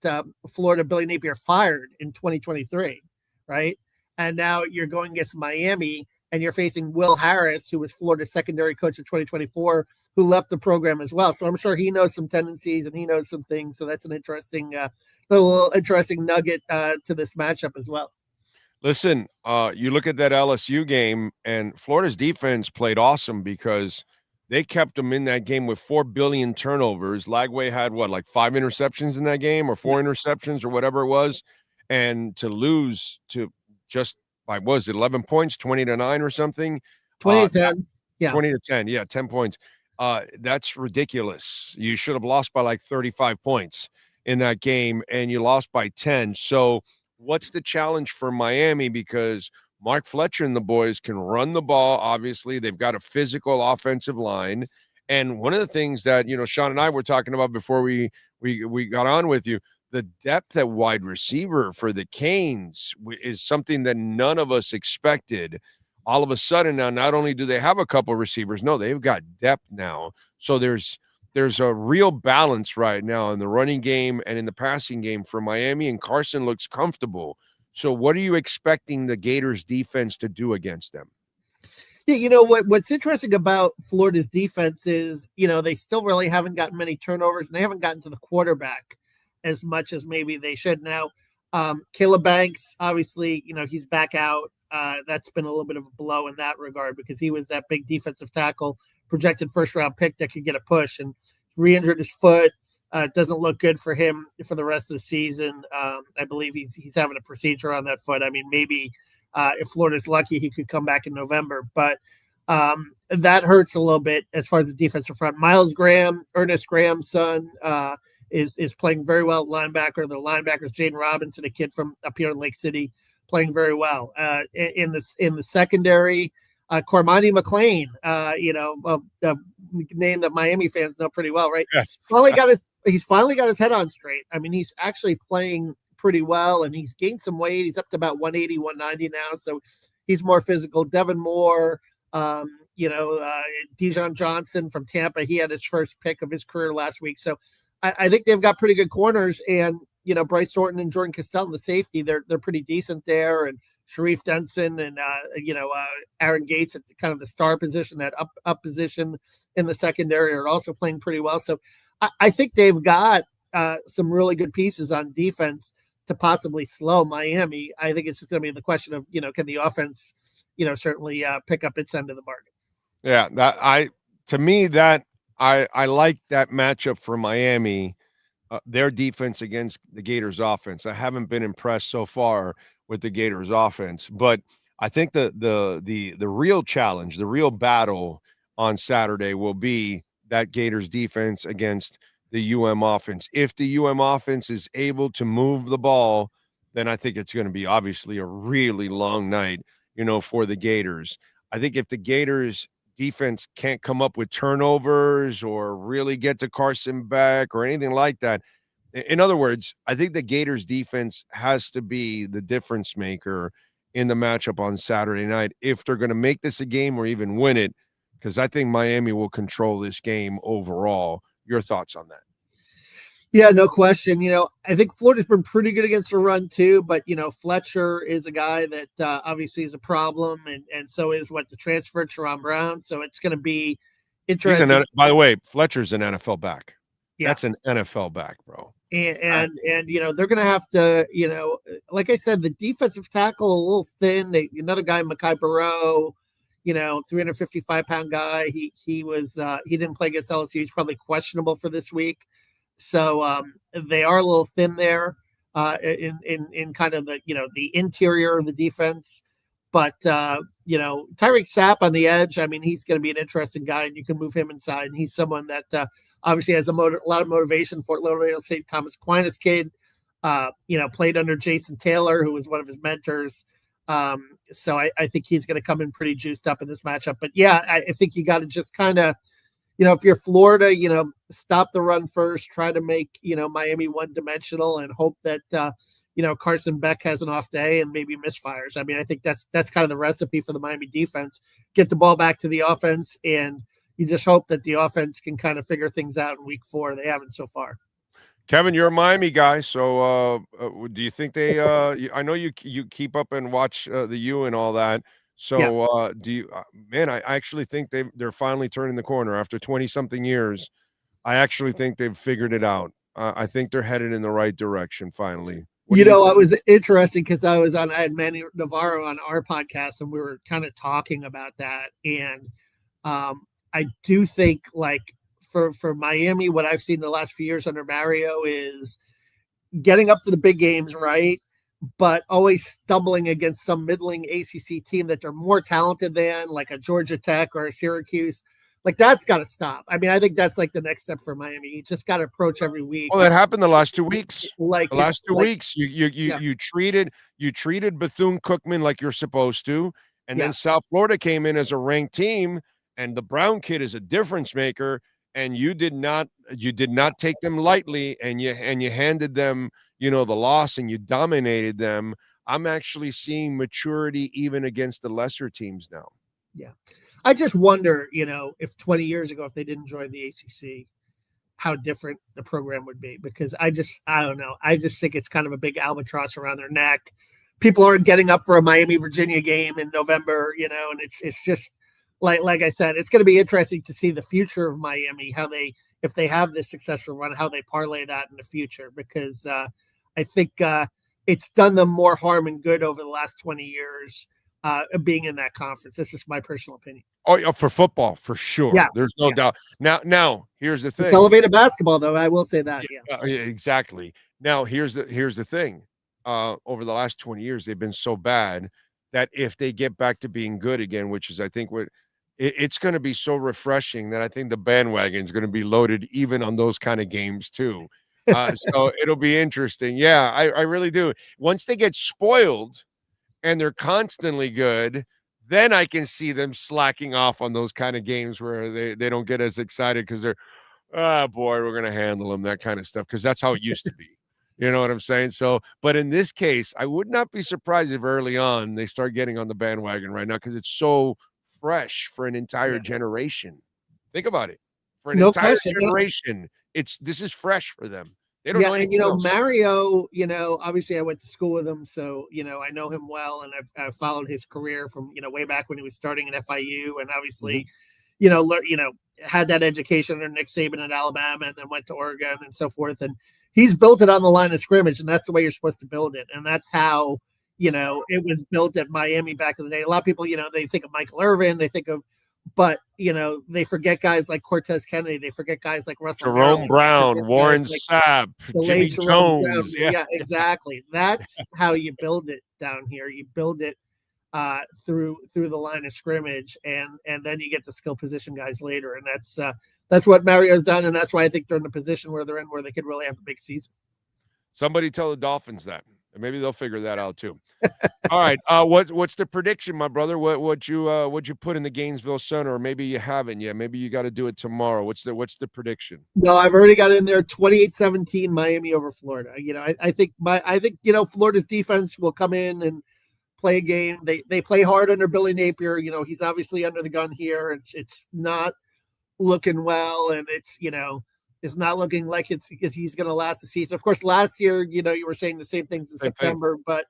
[SPEAKER 15] Florida Billy Napier fired in 2023, right? And now you're going against Miami, and you're facing Will Harris, who was Florida's secondary coach in 2024, who left the program as well. So I'm sure he knows some tendencies and he knows some things. So that's an interesting, little interesting nugget to this matchup as well.
[SPEAKER 14] Listen, you look at that LSU game, and Florida's defense played awesome because they kept them in that game with 4 billion turnovers. Lagway had 5 interceptions in that game, or 4 interceptions, or whatever it was. And to lose to just by, 11 points, 20-9 or something?
[SPEAKER 15] 20-10. Yeah.
[SPEAKER 14] 20-10. Yeah, 10 points. That's ridiculous. You should have lost by 35 points in that game, and you lost by 10. So what's the challenge for Miami? Because Mark Fletcher and the boys can run the ball. Obviously, they've got a physical offensive line. And one of the things that, Sean and I were talking about before we got on with you, the depth at wide receiver for the Canes is something that none of us expected. All of a sudden now, not only do they have a couple of receivers, no, they've got depth now. So there's a real balance right now in the running game and in the passing game for Miami, and Carson looks comfortable. So what are you expecting the Gators defense to do against them?
[SPEAKER 15] What's interesting about Florida's defense is, they still really haven't gotten many turnovers, and they haven't gotten to the quarterback as much as maybe they should. Now, Caleb Banks, obviously, he's back out. That's been a little bit of a blow in that regard because he was that big defensive tackle, projected first-round pick that could get a push, and re-injured his foot. It doesn't look good for him for the rest of the season. I believe he's having a procedure on that foot. I mean, maybe if Florida's lucky, he could come back in November. But that hurts a little bit as far as the defensive front. Miles Graham, Ernest Graham's son, is playing very well at linebacker. The linebackers, Jaden Robinson, a kid from up here in Lake City, playing very well. In the secondary, Cormani McLean, a name that Miami fans know pretty well, right?
[SPEAKER 14] Yes.
[SPEAKER 15] He's finally got his head on straight. I mean, he's actually playing pretty well, and he's gained some weight. He's up to about 180, 190 now, so he's more physical. Devin Moore, Dijon Johnson from Tampa, he had his first pick of his career last week. So I think they've got pretty good corners, and Bryce Thornton and Jordan Castell in the safety, they're pretty decent there, and Sharif Denson and Aaron Gates at kind of the star position, that up position in the secondary, are also playing pretty well. So I think they've got some really good pieces on defense to possibly slow Miami. I think it's just going to be the question of, can the offense, certainly pick up its end of the bargain.
[SPEAKER 14] Yeah, I like that matchup for Miami, their defense against the Gators offense. I haven't been impressed so far with the Gators offense, but I think the real challenge, the real battle on Saturday will be that Gators defense against the UM offense. If the UM offense is able to move the ball, then I think it's going to be obviously a really long night, for the Gators. I think if the Gators defense can't come up with turnovers or really get to Carson Beck or anything like that, in other words, I think the Gators defense has to be the difference maker in the matchup on Saturday night if they're going to make this a game or even win it, because I think Miami will control this game overall. Your thoughts on that?
[SPEAKER 15] Yeah, no question. I think Florida's been pretty good against the run too, but Fletcher is a guy that obviously is a problem, and so is the transfer Teron Brown. So it's going to be interesting.
[SPEAKER 14] By the way, Fletcher's an NFL back.
[SPEAKER 15] Yeah.
[SPEAKER 14] That's an NFL back, bro.
[SPEAKER 15] And they're going to have to, like I said, the defensive tackle a little thin. Another guy, Mekhi Barrow, 355-pound guy. He didn't play against LSU. He's probably questionable for this week. So they are a little thin there in kind of the interior of the defense. But Tyreek Sapp on the edge, I mean, he's going to be an interesting guy, and you can move him inside. And he's someone that obviously has a lot of motivation. Fort Lauderdale St. Thomas Aquinas kid, played under Jason Taylor, who was one of his mentors. So I think he's going to come in pretty juiced up in this matchup. But yeah, I think you got to just kind of, if you're Florida, stop the run first, try to make, Miami one-dimensional, and hope that, Carson Beck has an off day and maybe misfires. I mean, I think that's kind of the recipe for the Miami defense. Get the ball back to the offense, and you just hope that the offense can kind of figure things out in week 4. They haven't so far.
[SPEAKER 14] Kevin, you're a Miami guy, so do you think they I know you keep up and watch the U and all that. So do you I actually think they're finally turning the corner after 20-something years. I actually think they've figured it out. I think they're headed in the right direction finally.
[SPEAKER 15] It was interesting because I had Manny Navarro on our podcast, and we were kind of talking about that. And I do think, for Miami, what I've seen the last few years under Mario is getting up for the big games, right? But always stumbling against some middling ACC team that they're more talented than, like a Georgia Tech or a Syracuse. That's got to stop. I mean, I think that's the next step for Miami. You just got to approach every week.
[SPEAKER 14] Well, that happened the last 2 weeks.
[SPEAKER 15] The
[SPEAKER 14] last 2 weeks, you treated Bethune-Cookman like you're supposed to, and then South Florida came in as a ranked team, and the Brown kid is a difference maker, and you did not take them lightly, and you handed them, the loss, and you dominated them. I'm actually seeing maturity even against the lesser teams now.
[SPEAKER 15] Yeah. I just wonder, if 20 years ago, if they didn't join the ACC, how different the program would be, because I don't know. I just think it's kind of a big albatross around their neck. People aren't getting up for a Miami, Virginia game in November, and it's just like I said, it's going to be interesting to see the future of Miami, if they have this successful run, how they parlay that in the future, because I think it's done them more harm than good over the last 20 years being in that conference. That's just my personal opinion.
[SPEAKER 14] Oh, yeah, for football, for sure.
[SPEAKER 15] Yeah,
[SPEAKER 14] There's no doubt. Now, here's the thing.
[SPEAKER 15] It's elevated basketball, though. I will say that. Yeah,
[SPEAKER 14] exactly. Now, here's the thing. Over the last 20 years, they've been so bad that if they get back to being good again, which is, I think, it's going to be so refreshing that I think the bandwagon is going to be loaded even on those kind of games too. So it'll be interesting. Yeah, I really do. Once they get spoiled and they're constantly good, then I can see them slacking off on those kind of games where they don't get as excited because they're, oh boy, we're going to handle them, that kind of stuff, because that's how it used to be. You know what I'm saying? So, but in this case, I would not be surprised if early on they start getting on the bandwagon right now, because it's so fresh for an entire generation. Think about it. For an entire generation, this is fresh for them. They don't know anything else.
[SPEAKER 15] Mario, obviously I went to school with him, so, I know him well, and I've followed his career from, way back when he was starting at FIU, and obviously, had that education under Nick Saban at Alabama, and then went to Oregon and so forth. And he's built it on the line of scrimmage, and that's the way you're supposed to build it. And that's how, it was built at Miami back in the day. A lot of people, they think of Michael Irvin, but they forget guys like Cortez Kennedy. They forget guys like Russell
[SPEAKER 14] Jerome Brown, Warren Sapp, Jimmy Jones.
[SPEAKER 15] Yeah, exactly. That's how you build it down here. You build it through the line of scrimmage, and then you get the skill position guys later. And that's what Mario's done, and that's why I think they're in the position where they're in, where they could really have a big season.
[SPEAKER 14] Somebody tell the Dolphins that, and maybe they'll figure that out too. All right, what's the prediction, my brother? What you put in the Gainesville Sun, or maybe you haven't yet? Maybe you got to do it tomorrow. What's the prediction?
[SPEAKER 15] No, I've already got in there. 28-17 Miami over Florida. I think Florida's defense will come in and play a game. They play hard under Billy Napier. He's obviously under the gun here. It's not looking well, and it's not looking like he's going to last the season. Of course, last year, you were saying the same things in September, but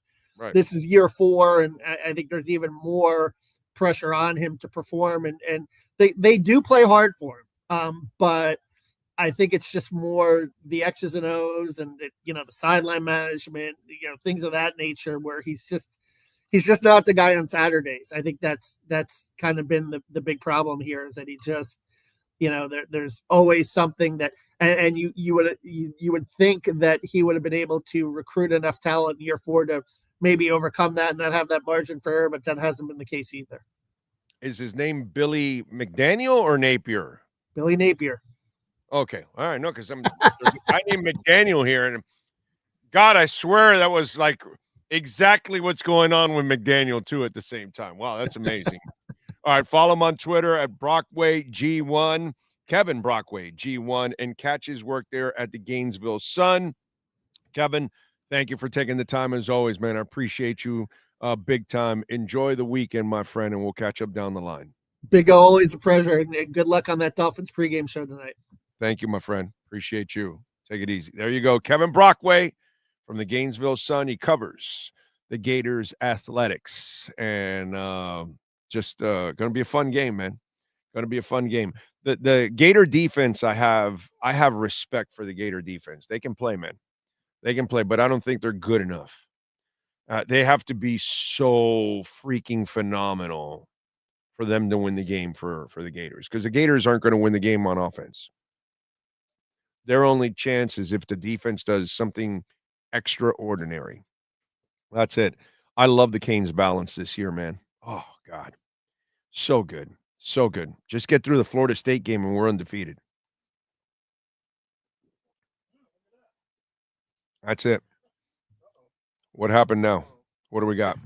[SPEAKER 15] this is year 4, and I think there's even more pressure on him to perform. And they do play hard for him, but I think it's just more the X's and O's and the sideline management, things of that nature, where he's just not the guy on Saturdays. I think that's kind of been the big problem here, is that he just, there's always something that, and you would think that he would have been able to recruit enough talent in year 4 to maybe overcome that and not have that margin for error, but that hasn't been the case either.
[SPEAKER 14] Is his name Billy McDaniel or Napier?
[SPEAKER 15] Billy Napier.
[SPEAKER 14] Okay. All right. No, because there's a guy named McDaniel here, and God, I swear that was like exactly what's going on with McDaniel too at the same time. Wow, that's amazing. All right, follow him on Twitter at Brockway G1, Kevin Brockway G1, and catch his work there at the Gainesville Sun. Kevin, thank you for taking the time as always, man. I appreciate you big time. Enjoy the weekend, my friend, and we'll catch up down the line.
[SPEAKER 15] Big O, always a pleasure, and good luck on that Dolphins pregame show tonight.
[SPEAKER 14] Thank you, my friend. Appreciate you. Take it easy. There you go. Kevin Brockway from the Gainesville Sun. He covers the Gators athletics, and just going to be a fun game, man. Going to be a fun game. The Gator defense, I have respect for the Gator defense. They can play, man. They can play, but I don't think they're good enough. They have to be so freaking phenomenal for them to win the game for the Gators, because the Gators aren't going to win the game on offense. Their only chance is if the defense does something extraordinary. That's it. I love the Canes' balance this year, man. Oh, God. So good. So good. Just get through the Florida State game and we're undefeated. That's it. What happened now? What do we got?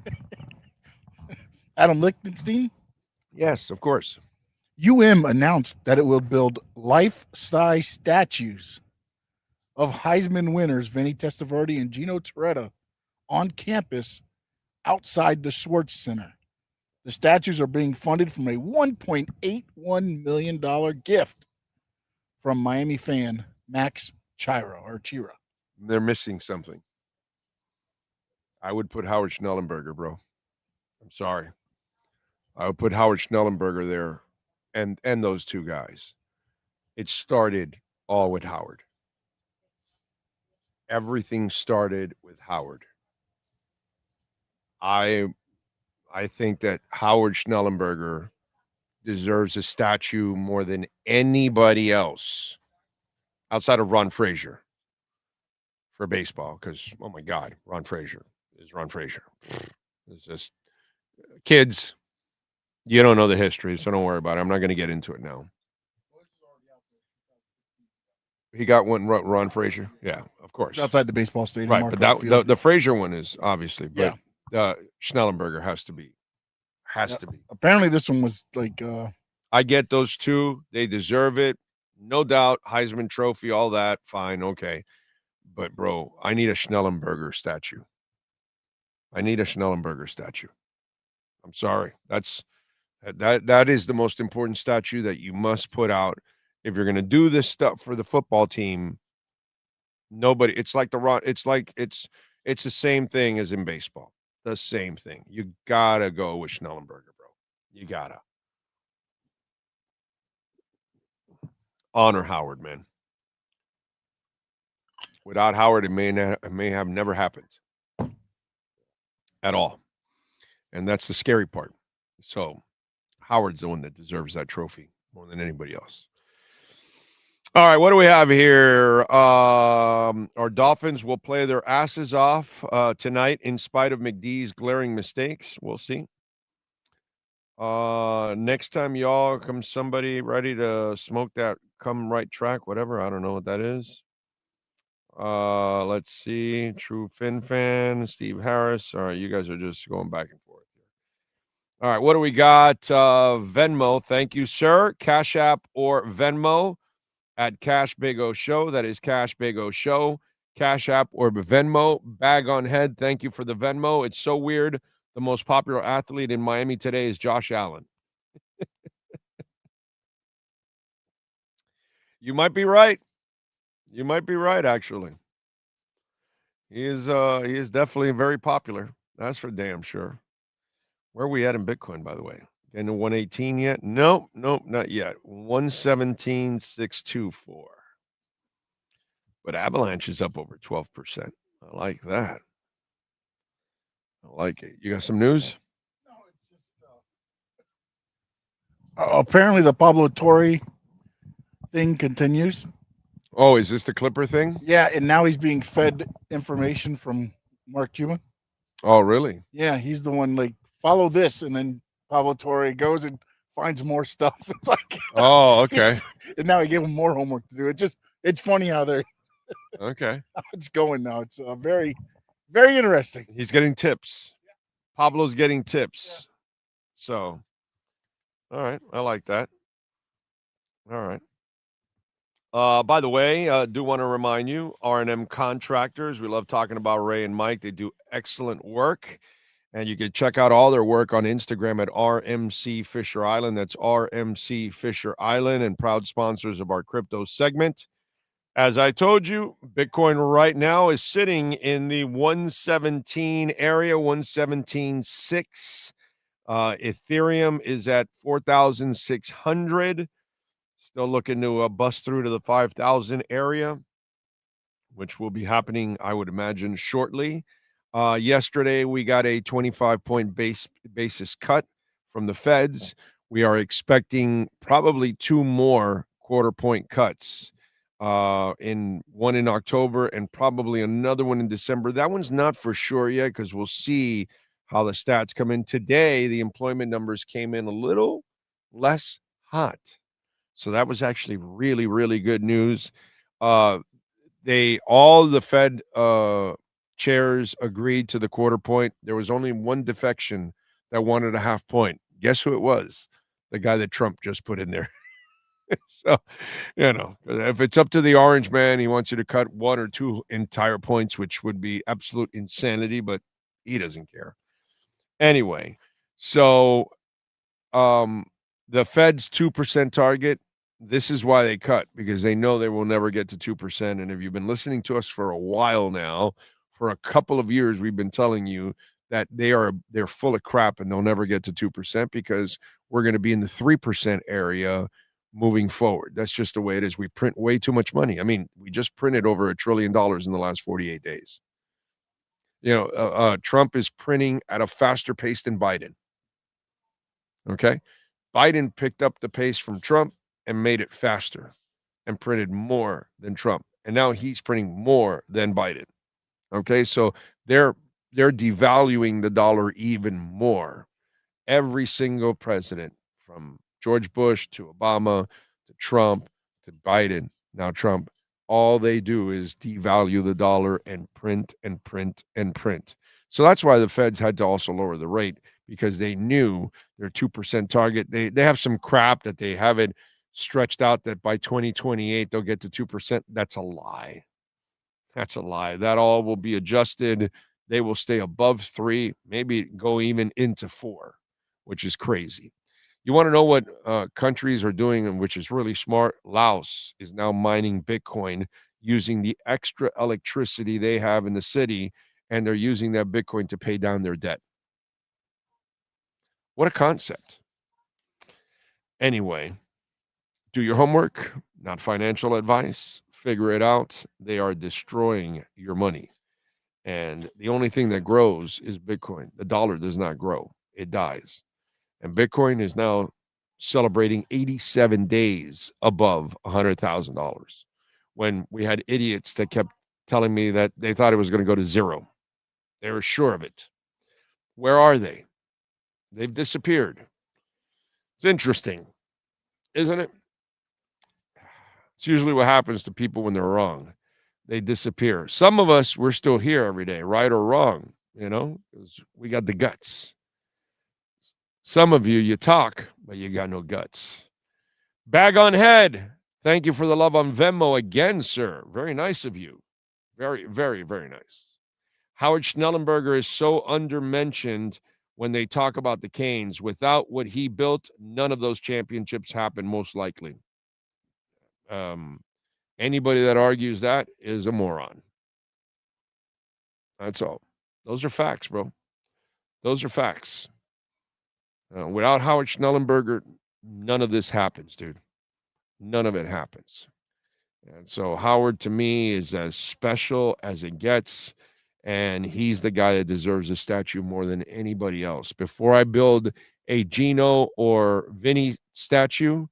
[SPEAKER 13] Adam Lichtenstein?
[SPEAKER 14] Yes, of course.
[SPEAKER 13] announced that it will build life-size statues of Heisman winners Vinny Testaverde and Gino Torretta on campus outside the Schwartz Center. The statues are being funded from a $1.81 million gift from Miami fan Max Chira.
[SPEAKER 14] They're missing something. I would put Howard Schnellenberger, bro. I'm sorry. I would put Howard Schnellenberger there and those two guys. It started all with Howard. Everything started with Howard. I think that Howard Schnellenberger deserves a statue more than anybody else outside of Ron Frazier for baseball, because, oh my God, Ron Frazier is Ron Frazier. It's just, kids, you don't know the history, so don't worry about it. I'm not going to get into it now. He got one, Ron Frazier? Yeah, of course.
[SPEAKER 13] It's outside the baseball stadium.
[SPEAKER 14] Right, but the Frazier one is obviously, but Schnellenberger has to be. To be.
[SPEAKER 13] Apparently this one was like...
[SPEAKER 14] I get those two. They deserve it. No doubt. Heisman Trophy, all that. Fine, okay. But, bro, I need a Schnellenberger statue. I'm sorry. That is the most important statue that you must put out. If you're going to do this stuff for the football team, nobody, it's the same thing as in baseball. The same thing. You got to go with Schnellenberger, bro. You got to. Honor Howard, man. Without Howard, it may have never happened at all. And that's the scary part. So Howard's the one that deserves that trophy more than anybody else. All right, what do we have here? Our Dolphins will play their asses off tonight in spite of McD's glaring mistakes. We'll see. Next time y'all come somebody ready to smoke that come right track, whatever. I don't know what that is. Let's see. True Fin fan, Steve Harris. All right, you guys are just going back and forth here. All right, what do we got? Venmo. Thank you, sir. Cash App or Venmo at Cash Big O Show. That is Cash Big O Show. Cash App or Venmo. Bag on head. Thank you for the Venmo. It's so weird. The most popular athlete in Miami today is Josh Allen. You might be right. You might be right, actually. He is definitely very popular. That's for damn sure. Where are we at in Bitcoin, by the way? Getting to 118 yet? Nope, not yet. 117,624. But Avalanche is up over 12%. I like that. I like it. You got some news?
[SPEAKER 13] No, it's just apparently the Pablo Torre thing continues.
[SPEAKER 14] Oh, is this the Clipper thing?
[SPEAKER 13] Yeah, and now he's being fed information from Mark Cuban.
[SPEAKER 14] Oh, really?
[SPEAKER 13] Yeah, he's the one, like, follow this, and then Pablo Torre goes and finds more stuff. It's like,
[SPEAKER 14] oh, okay.
[SPEAKER 13] And now he gave him more homework to do. It's funny how they're
[SPEAKER 14] okay.
[SPEAKER 13] How it's going now. It's very, very interesting.
[SPEAKER 14] He's getting tips. Yeah. Pablo's getting tips. Yeah. So, all right, I like that. All right. By the way, do want to remind you, R&M Contractors, we love talking about Ray and Mike. They do excellent work, and you can check out all their work on Instagram at RMC Fisher Island. That's RMC Fisher Island, and proud sponsors of our crypto segment. As I told you, Bitcoin right now is sitting in the 117 area, 117.6. Ethereum is at 4,600. Still looking to bust through to the 5,000 area, which will be happening, I would imagine, shortly. Yesterday, we got a 25-point basis cut from the Feds. We are expecting probably two more quarter-point cuts, one in October and probably another one in December. That one's not for sure yet because we'll see how the stats come in. Today, the employment numbers came in a little less hot. So that was actually really, really good news. All the Fed chairs agreed to the quarter point. There was only one defection that wanted a half point. Guess who it was? The guy that Trump just put in there. So, if it's up to the orange man, he wants you to cut one or two entire points, which would be absolute insanity, but he doesn't care. Anyway, so the Fed's 2% target, this is why they cut, because they know they will never get to 2%. And if you've been listening to us for a while now, for a couple of years, we've been telling you that they're full of crap and they'll never get to 2% because we're going to be in the 3% area moving forward. That's just the way it is. We print way too much money. I mean, we just printed over $1 trillion in the last 48 days. Trump is printing at a faster pace than Biden. Okay? Biden picked up the pace from Trump and made it faster and printed more than Trump. And now he's printing more than Biden. Okay? So they're devaluing the dollar even more. Every single president, from George Bush to Obama to Trump to Biden, now Trump, all they do is devalue the dollar and print and print and print. So that's why the Feds had to also lower the rate, because they knew their 2% target. They have some crap that they haven't stretched out that by 2028 they'll get to 2%. That's a lie. That's a lie. That all will be adjusted. They will stay above 3, maybe go even into 4, which is crazy. You want to know what countries are doing, and which is really smart? Laos is now mining Bitcoin using the extra electricity they have in the city, and they're using that Bitcoin to pay down their debt. What a concept. Anyway, do your homework, not financial advice. Figure it out. They are destroying your money. And the only thing that grows is Bitcoin. The dollar does not grow. It dies. And Bitcoin is now celebrating 87 days above $100,000, when we had idiots that kept telling me that they thought it was going to go to 0. They were sure of it. Where are they? They've disappeared. It's interesting, isn't it? It's usually what happens to people when they're wrong. They disappear. Some of us, we're still here every day, right or wrong, 'cause we got the guts. Some of you, you talk, but you got no guts. Bag on head. Thank you for the love on Venmo again, sir. Very nice of you. Very, very, very nice. Howard Schnellenberger is so undermentioned when they talk about the Canes. Without what he built, none of those championships happen, most likely. Anybody that argues that is a moron. That's all. Those are facts, bro. Those are facts. Without Howard Schnellenberger, none of this happens, dude. None of it happens. And so Howard, to me, is as special as it gets, and he's the guy that deserves a statue more than anybody else. Before I build a Gino or Vinny statue,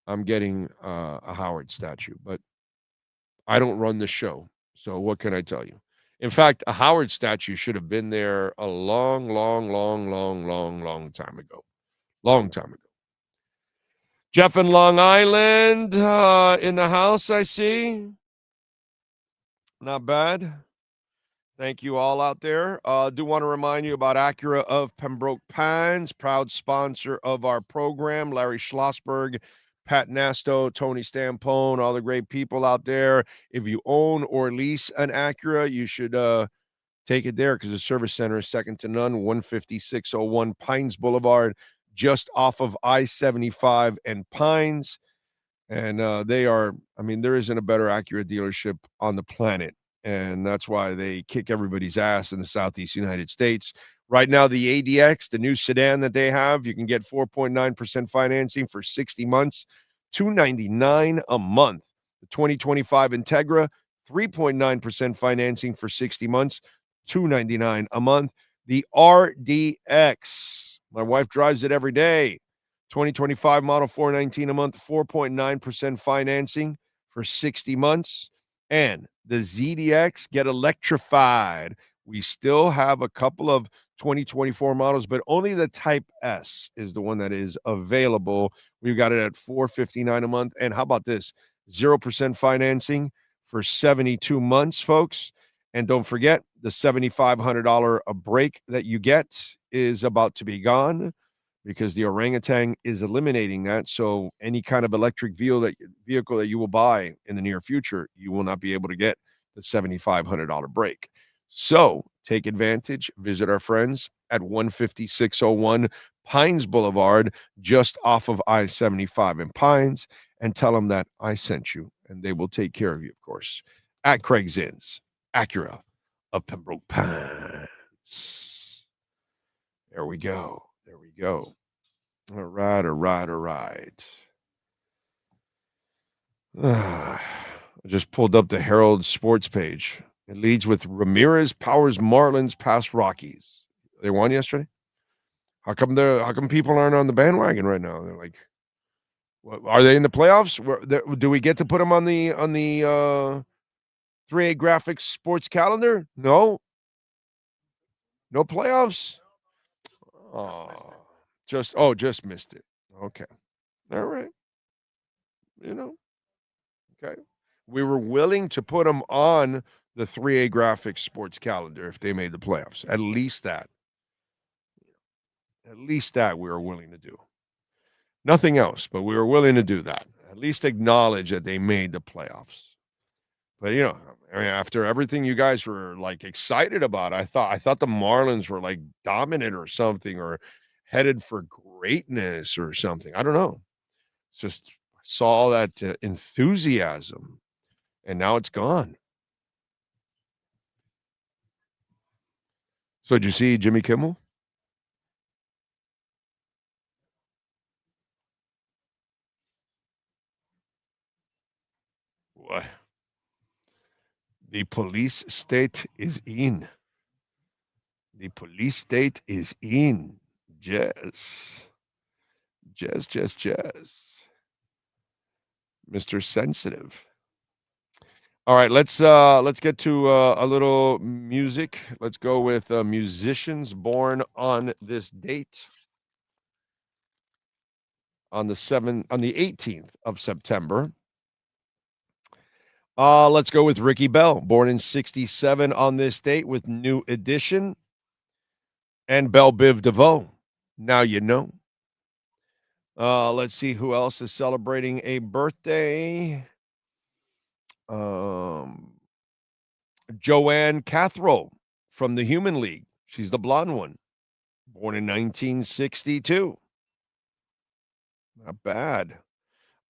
[SPEAKER 14] I'm getting a Howard statue. But I don't run the show, so what can I tell you? In fact, a Howard statue should have been there a long time ago. Long time ago. Jeff in Long Island in the house, I see. Not bad. Thank you all out there. Do want to remind you about Acura of Pembroke Pines, proud sponsor of our program. Larry Schlossberg, Pat Nasto, Tony Stampone, all the great people out there. If you own or lease an Acura, you should take it there, because the service center is second to none. 15601 Pines Boulevard, just off of I-75 and Pines. And there isn't a better Acura dealership on the planet. And that's why they kick everybody's ass in the Southeast United States. Right now, the ADX, the new sedan that they have, you can get 4.9% financing for 60 months, $299 a month. The 2025 Integra, 3.9% financing for 60 months, $299 a month. The RDX, my wife drives it every day. 2025 model, $419 a month, 4.9% financing for 60 months. And the ZDX, get electrified. We still have a couple of 2024 models, but only the Type S is the one that is available. We've got it at $459 a month. And how about this? 0% financing for 72 months, folks. And don't forget, the $7,500 a break that you get is about to be gone, because the orangutan is eliminating that. So any kind of electric vehicle that you will buy in the near future, you will not be able to get the $7,500 break. So take advantage. Visit our friends at 15601 Pines Boulevard, just off of I-75 in Pines, and tell them that I sent you, and they will take care of you, of course. At Craig's Inns, Acura of Pembroke Pines. There we go. There we go. All right, all right, all right. I just pulled up the Herald Sports page. It leads with Ramirez powers Marlins past Rockies. They won yesterday. How come people aren't on the bandwagon right now? They're like, what, are they in the playoffs? Do we get to put them on the 3A Graphics Sports calendar? No. No playoffs. Oh, just missed it. Okay. All right. Okay. We were willing to put them on the 3A Graphics Sports calendar if they made the playoffs. At least that we were willing to do. Nothing else, but we were willing to do that. At least acknowledge that they made the playoffs. But after everything you guys were like excited about, I thought the Marlins were like dominant or something, or headed for greatness or something. I don't know. It's just saw all that enthusiasm, and now it's gone. So did you see Jimmy Kimmel? What? The police state is in. The police state is in. Jazz. Mr. Sensitive. All right, let's get to a little music. Let's go with musicians born on this date. On the 18th of September. Let's go with Ricky Bell, born in 1967 on this date with New Edition. And Belle Biv DeVoe, Now You Know. Let's see who else is celebrating a birthday. Joanne Cathro from the Human League. She's the blonde one. Born in 1962. Not bad.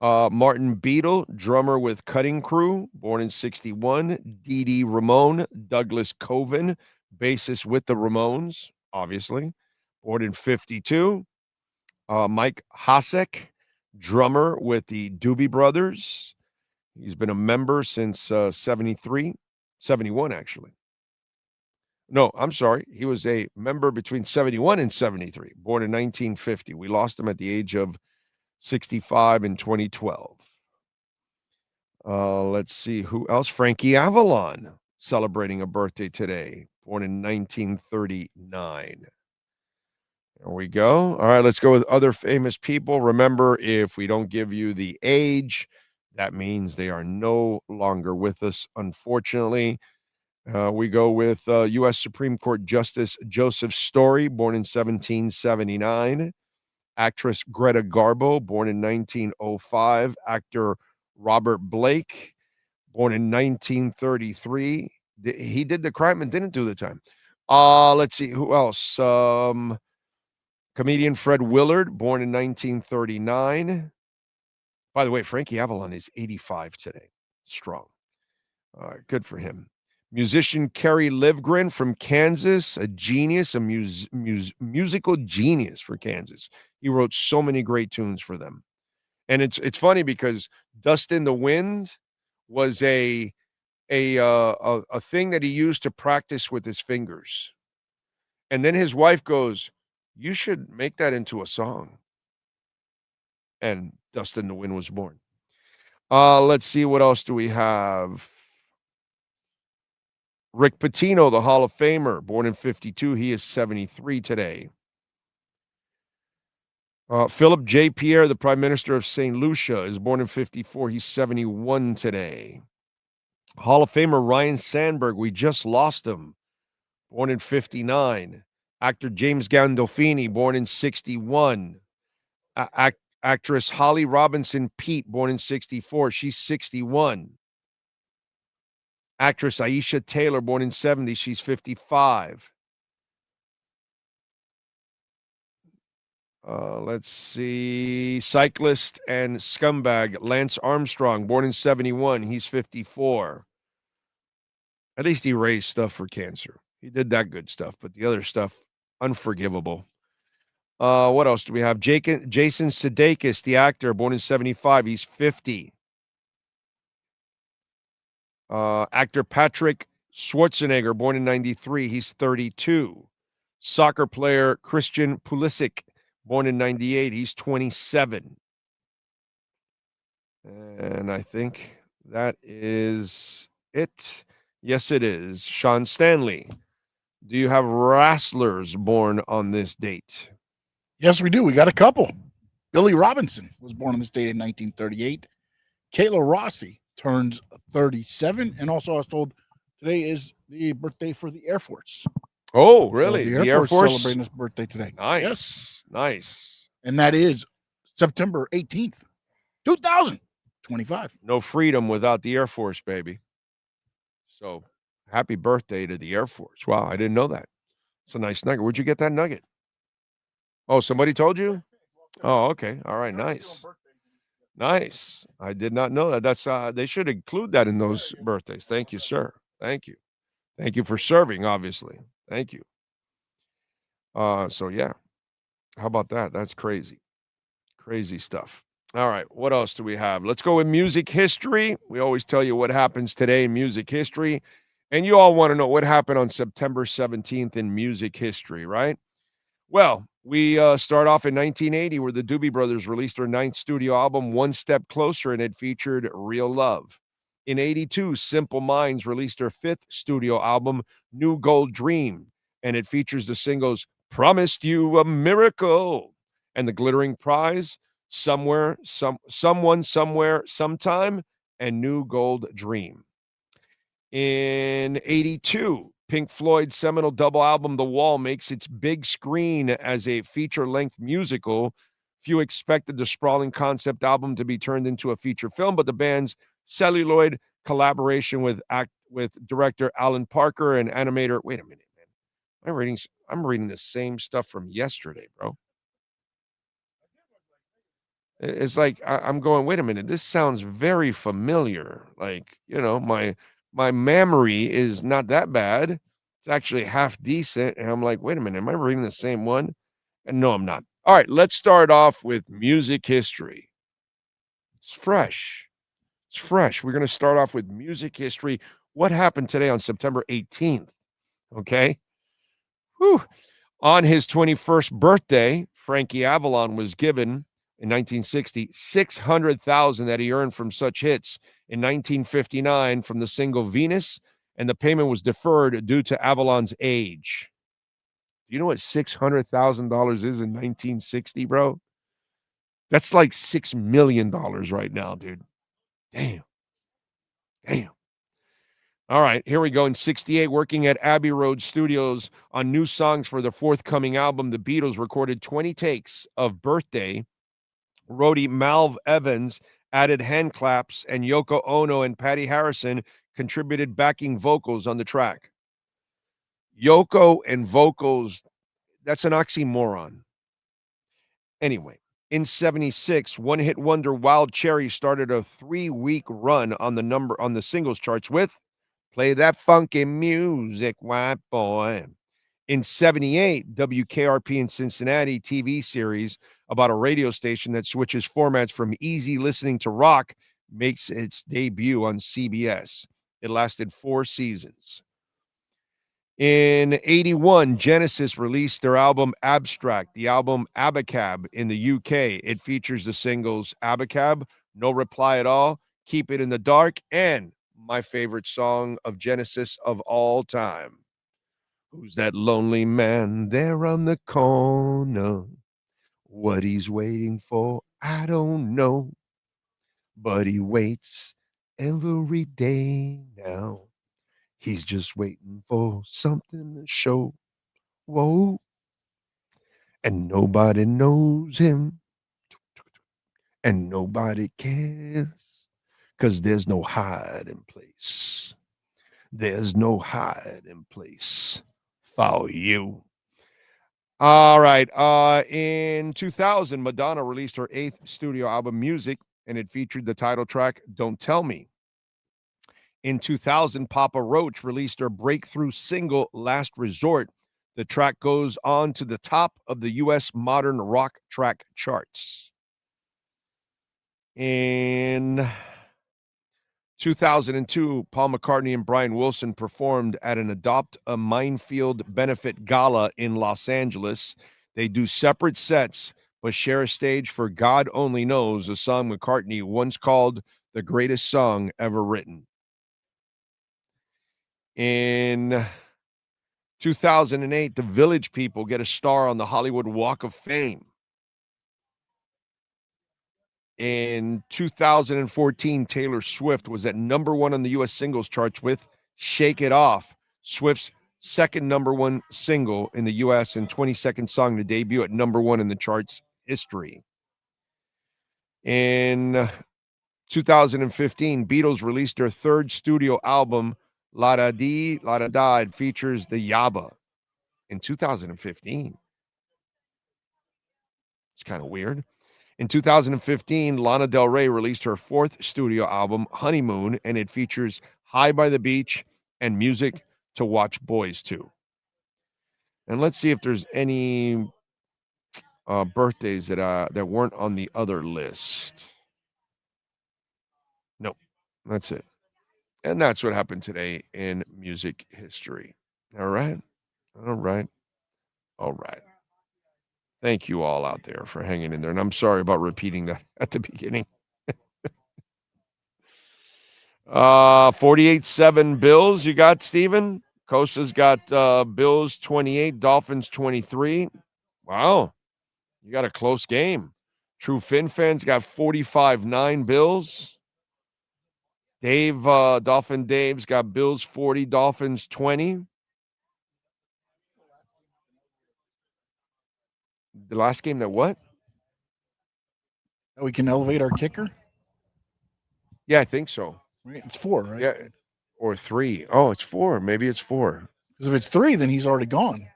[SPEAKER 14] Martin Beadle, drummer with Cutting Crew, born in 1961. Dee Dee Ramone, Douglas Coven, bassist with the Ramones, obviously, born in 1952. Mike Hasek, drummer with the Doobie Brothers. He's been a member since 71, actually. No, I'm sorry. He was a member between 71 and 73, born in 1950. We lost him at the age of 65 in 2012. Let's see who else. Frankie Avalon celebrating a birthday today, born in 1939. There we go. All right, let's go with other famous people. Remember, if we don't give you the age, that means they are no longer with us, unfortunately. We go with U.S. Supreme Court Justice Joseph Story, born in 1779. Actress Greta Garbo, born in 1905. Actor Robert Blake, born in 1933. He did the crime and didn't do the time. Let's see, who else? Comedian Fred Willard, born in 1939. By the way, Frankie Avalon is 85 today. Strong. Good for him. Musician Kerry Livgren from Kansas, a genius, a musical genius for Kansas. He wrote so many great tunes for them. And it's funny because Dust in the Wind was a thing that he used to practice with his fingers. And then his wife goes, "You should make that into a song." And Dust in the Wind was born. Let's see, what else do we have? Rick Pitino, the Hall of Famer, born in 1952. He is 73 today. Philip J. Pierre, the Prime Minister of St. Lucia, is born in 1954. He's 71 today. Hall of Famer Ryan Sandberg, we just lost him, born in 1959. Actor James Gandolfini, born in 1961. Actress Holly Robinson Peete, born in 1964. She's 61. Actress Aisha Taylor, born in 1970. She's 55. Let's see. Cyclist and scumbag Lance Armstrong, born in 1971. He's 54. At least he raised stuff for cancer. He did that good stuff, but the other stuff, unforgivable. What else do we have? Jason Sudeikis, the actor, born in 75. He's 50. Actor Patrick Schwarzenegger, born in 93. He's 32. Soccer player Christian Pulisic, born in 98. He's 27. And I think that is it. Yes, it is. Sean Stanley, do you have wrestlers born on this date?
[SPEAKER 13] Yes, we do. We got a couple. Billy Robinson was born on this date in 1938. Kayla Rossi turns 37. And also, I was told today is the birthday for the Air Force.
[SPEAKER 14] Oh, really?
[SPEAKER 13] So the Air Force celebrating his birthday today.
[SPEAKER 14] Nice.
[SPEAKER 13] Yes.
[SPEAKER 14] Nice.
[SPEAKER 13] And that is September 18th, 2025.
[SPEAKER 14] No freedom without the Air Force, baby. So happy birthday to the Air Force. Wow, I didn't know that. It's a nice nugget. Where'd you get that nugget? Oh, somebody told you? Oh, okay. All right, nice. Nice. I did not know that. That's they should include that in those birthdays. Thank you, sir. Thank you. Thank you for serving, obviously. Thank you. So yeah. How about that? That's crazy. Crazy stuff. All right. What else do we have? Let's go with music history. We always tell you what happens today in music history. And you all want to know what happened on September 17th in music history, right? Well, we start off in 1980 where the Doobie Brothers released their 9th studio album, One Step Closer, and it featured Real Love. In 82, Simple Minds released their 5th studio album, New Gold Dream, and it features the singles Promised You a Miracle and The Glittering Prize, Somewhere, Someone, Somewhere, Sometime, and New Gold Dream. In 82, Pink Floyd's seminal double album, The Wall, makes its big screen as a feature-length musical. Few expected the sprawling concept album to be turned into a feature film, but the band's celluloid collaboration with director Alan Parker and animator. Wait a minute, man. I'm reading the same stuff from yesterday, bro. It's like I'm going, wait a minute, this sounds very familiar. Like, my memory is not that bad. It's actually half decent. And I'm like, wait a minute, am I reading the same one? And no, I'm not. All right, let's start off with music history. It's fresh. It's fresh. We're going to start off with music history. What happened today on September 18th? Okay. Whew. On his 21st birthday, Frankie Avalon was given in 1960, $600,000 that he earned from such hits in 1959 from the single Venus, and the payment was deferred due to Avalon's age. You know what $600,000 is in 1960, bro? That's like $6 million right now, dude. Damn. All right, here we go. In 68, working at Abbey Road Studios on new songs for the forthcoming album, the Beatles recorded 20 takes of Birthday. Roadie Malv Evans added hand claps, and Yoko Ono and Patty Harrison contributed backing vocals on the track. Yoko and vocals, that's an oxymoron. Anyway, in 76, one-hit wonder Wild Cherry started a 3-week run on the singles charts with Play That Funky Music, White Boy. In 78, WKRP in Cincinnati TV series about a radio station that switches formats from easy listening to rock makes its debut on CBS. It lasted 4 seasons. In 81, Genesis released their album Abstract, the album Abacab in the UK. It features the singles Abacab, No Reply at All, Keep It in the Dark, and my favorite song of Genesis of all time. Who's that lonely man there on the corner? What he's waiting for, I don't know. But he waits every day now. He's just waiting for something to show. Whoa. And nobody knows him. And nobody cares. Because there's no hiding place. There's no hiding place for you. All right. In 2000, Madonna released her 8th studio album, Music, and it featured the title track, Don't Tell Me. In 2000, Papa Roach released her breakthrough single, Last Resort. The track goes on to the top of the U.S. modern rock track charts. In 2002, Paul McCartney and Brian Wilson performed at an Adopt a Minefield benefit gala in Los Angeles. They do separate sets, but share a stage for God Only Knows, a song McCartney once called the greatest song ever written. In 2008, the Village People get a star on the Hollywood Walk of Fame. In 2014, Taylor Swift was at number 1 on the U.S. singles charts with Shake It Off, Swift's second number 1 single in the U.S. and 22nd song to debut at number 1 in the charts history. In 2015, Beatles released their third studio album, La Da Dee, La Da Da. It features the Yabba in 2015. It's kind of weird. In 2015, Lana Del Rey released her fourth studio album, Honeymoon, and it features High by the Beach and Music to Watch Boys To. And let's see if there's any birthdays that weren't on the other list. Nope, that's it. And that's what happened today in music history. All right. Thank you all out there for hanging in there. And I'm sorry about repeating that at the beginning. 48-7 Bills you got, Steven. Costa's got Bills 28, Dolphins 23. Wow. You got a close game. True Fin fans got 45-9 Bills. Dave, Dolphin Dave's got Bills 40, Dolphins 20. The last game that what?
[SPEAKER 13] We can elevate our kicker?
[SPEAKER 14] Yeah, I think so.
[SPEAKER 13] Right? It's 4, right?
[SPEAKER 14] Yeah, or 3. Oh, it's 4. Maybe it's 4.
[SPEAKER 13] Because if it's 3, then he's already gone.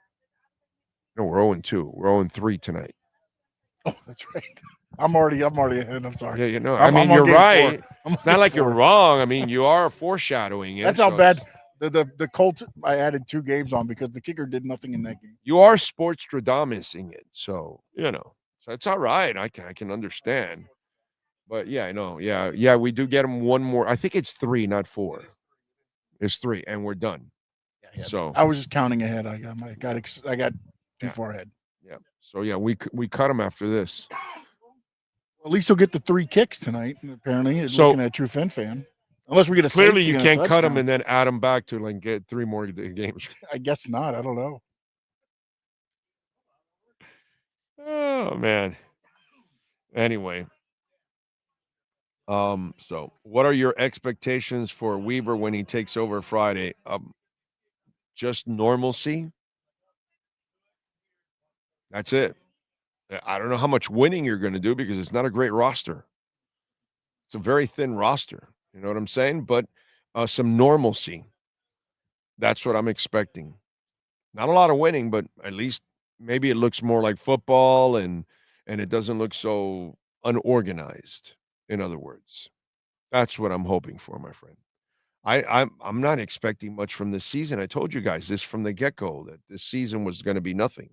[SPEAKER 14] No, we're 0-2. We're 0-3 tonight.
[SPEAKER 13] Oh, that's right. I'm already ahead. I'm sorry.
[SPEAKER 14] Yeah, you know. I'm you're right. It's not like you're wrong. I mean, you are foreshadowing it.
[SPEAKER 13] That's how bad the Colts I added 2 games on because the kicker did nothing in that game.
[SPEAKER 14] You are Sportstradamusing it, so you know. So it's all right. I can understand. But yeah, I know. Yeah, we do get him one more. I think it's 3, not 4. It's 3, and we're done.
[SPEAKER 13] Yeah.
[SPEAKER 14] So
[SPEAKER 13] I was just counting ahead. I got too far ahead.
[SPEAKER 14] Yeah. So yeah, we cut him after this.
[SPEAKER 13] At least he'll get the 3 kicks tonight. Apparently, looking at True Fin fan. Unless we get a
[SPEAKER 14] clearly,
[SPEAKER 13] safety
[SPEAKER 14] you
[SPEAKER 13] and a
[SPEAKER 14] can't cut him
[SPEAKER 13] touchdown.
[SPEAKER 14] and then add him back to like get 3 more games.
[SPEAKER 13] I guess not. I don't know.
[SPEAKER 14] Oh man. Anyway. So what are your expectations for Weaver when he takes over Friday? Just normalcy. That's it. I don't know how much winning you're going to do because it's not a great roster. It's a very thin roster. You know what I'm saying? But some normalcy. That's what I'm expecting. Not a lot of winning, but at least maybe it looks more like football and it doesn't look so unorganized. In other words, that's what I'm hoping for, my friend. I'm not expecting much from this season. I told you guys this from the get-go that this season was going to be nothing.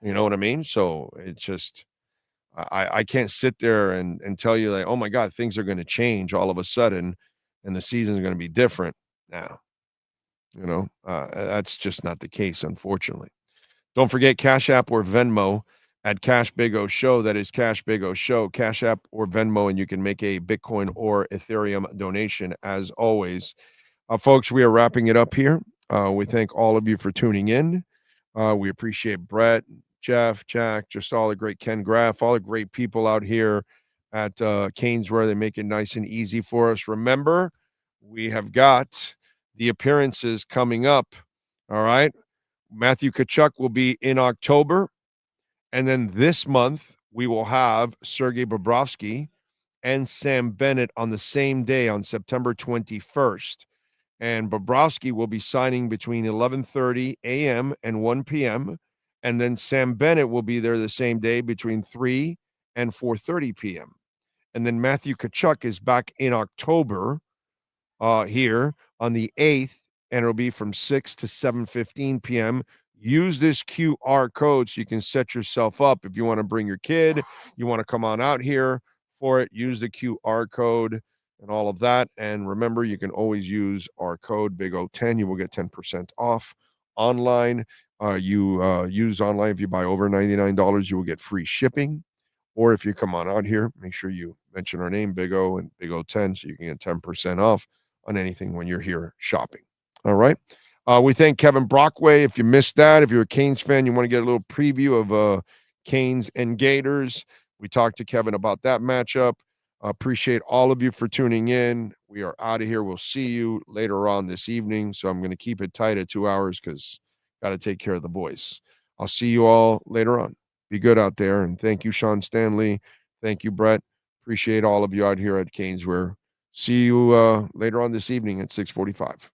[SPEAKER 14] You know what I mean? So it's just I can't sit there and tell you like, oh my God, things are going to change all of a sudden and the season's going to be different now. You know, that's just not the case, unfortunately. Don't forget Cash App or Venmo at Cash Big O Show. That is Cash Big O Show, Cash App or Venmo, and you can make a Bitcoin or Ethereum donation as always. Folks, we are wrapping it up here. We thank all of you for tuning in. We appreciate Brett, Jeff, Jack, just all the great Ken Graff, all the great people out here at Canesware. They make it nice and easy for us. Remember, we have got the appearances coming up. All right. Matthew Tkachuk will be in October. And then this month, we will have Sergei Bobrovsky and Sam Bennett on the same day on September 21st. And Bobrovsky will be signing between 11:30 a.m. and 1 p.m. And then Sam Bennett will be there the same day between 3 and 4:30 p.m. And then Matthew Tkachuk is back in October here on the 8th, and it'll be from 6 to 7:15 p.m. use this QR code so you can set yourself up. If you want to bring your kid, you want to come on out here for it, use the QR code and all of that. And remember, you can always use our code Big O10. You will get 10% off online. You use online. If you buy over $99, you will get free shipping. Or if you come on out here, make sure you mention our name, Big O and Big O10, so you can get 10% off on anything when you're here shopping. All right. We thank Kevin Brockway. If you missed that, if you're a Canes fan, you want to get a little preview of Canes and Gators. We talked to Kevin about that matchup. Appreciate all of you for tuning in. We are out of here. We'll see you later on this evening. So I'm going to keep it tight at 2 hours because got to take care of the boys. I'll see you all later on. Be good out there. And thank you, Sean Stanley. Thank you, Brett. Appreciate all of you out here at Caneswear. See you later on this evening at 6:45.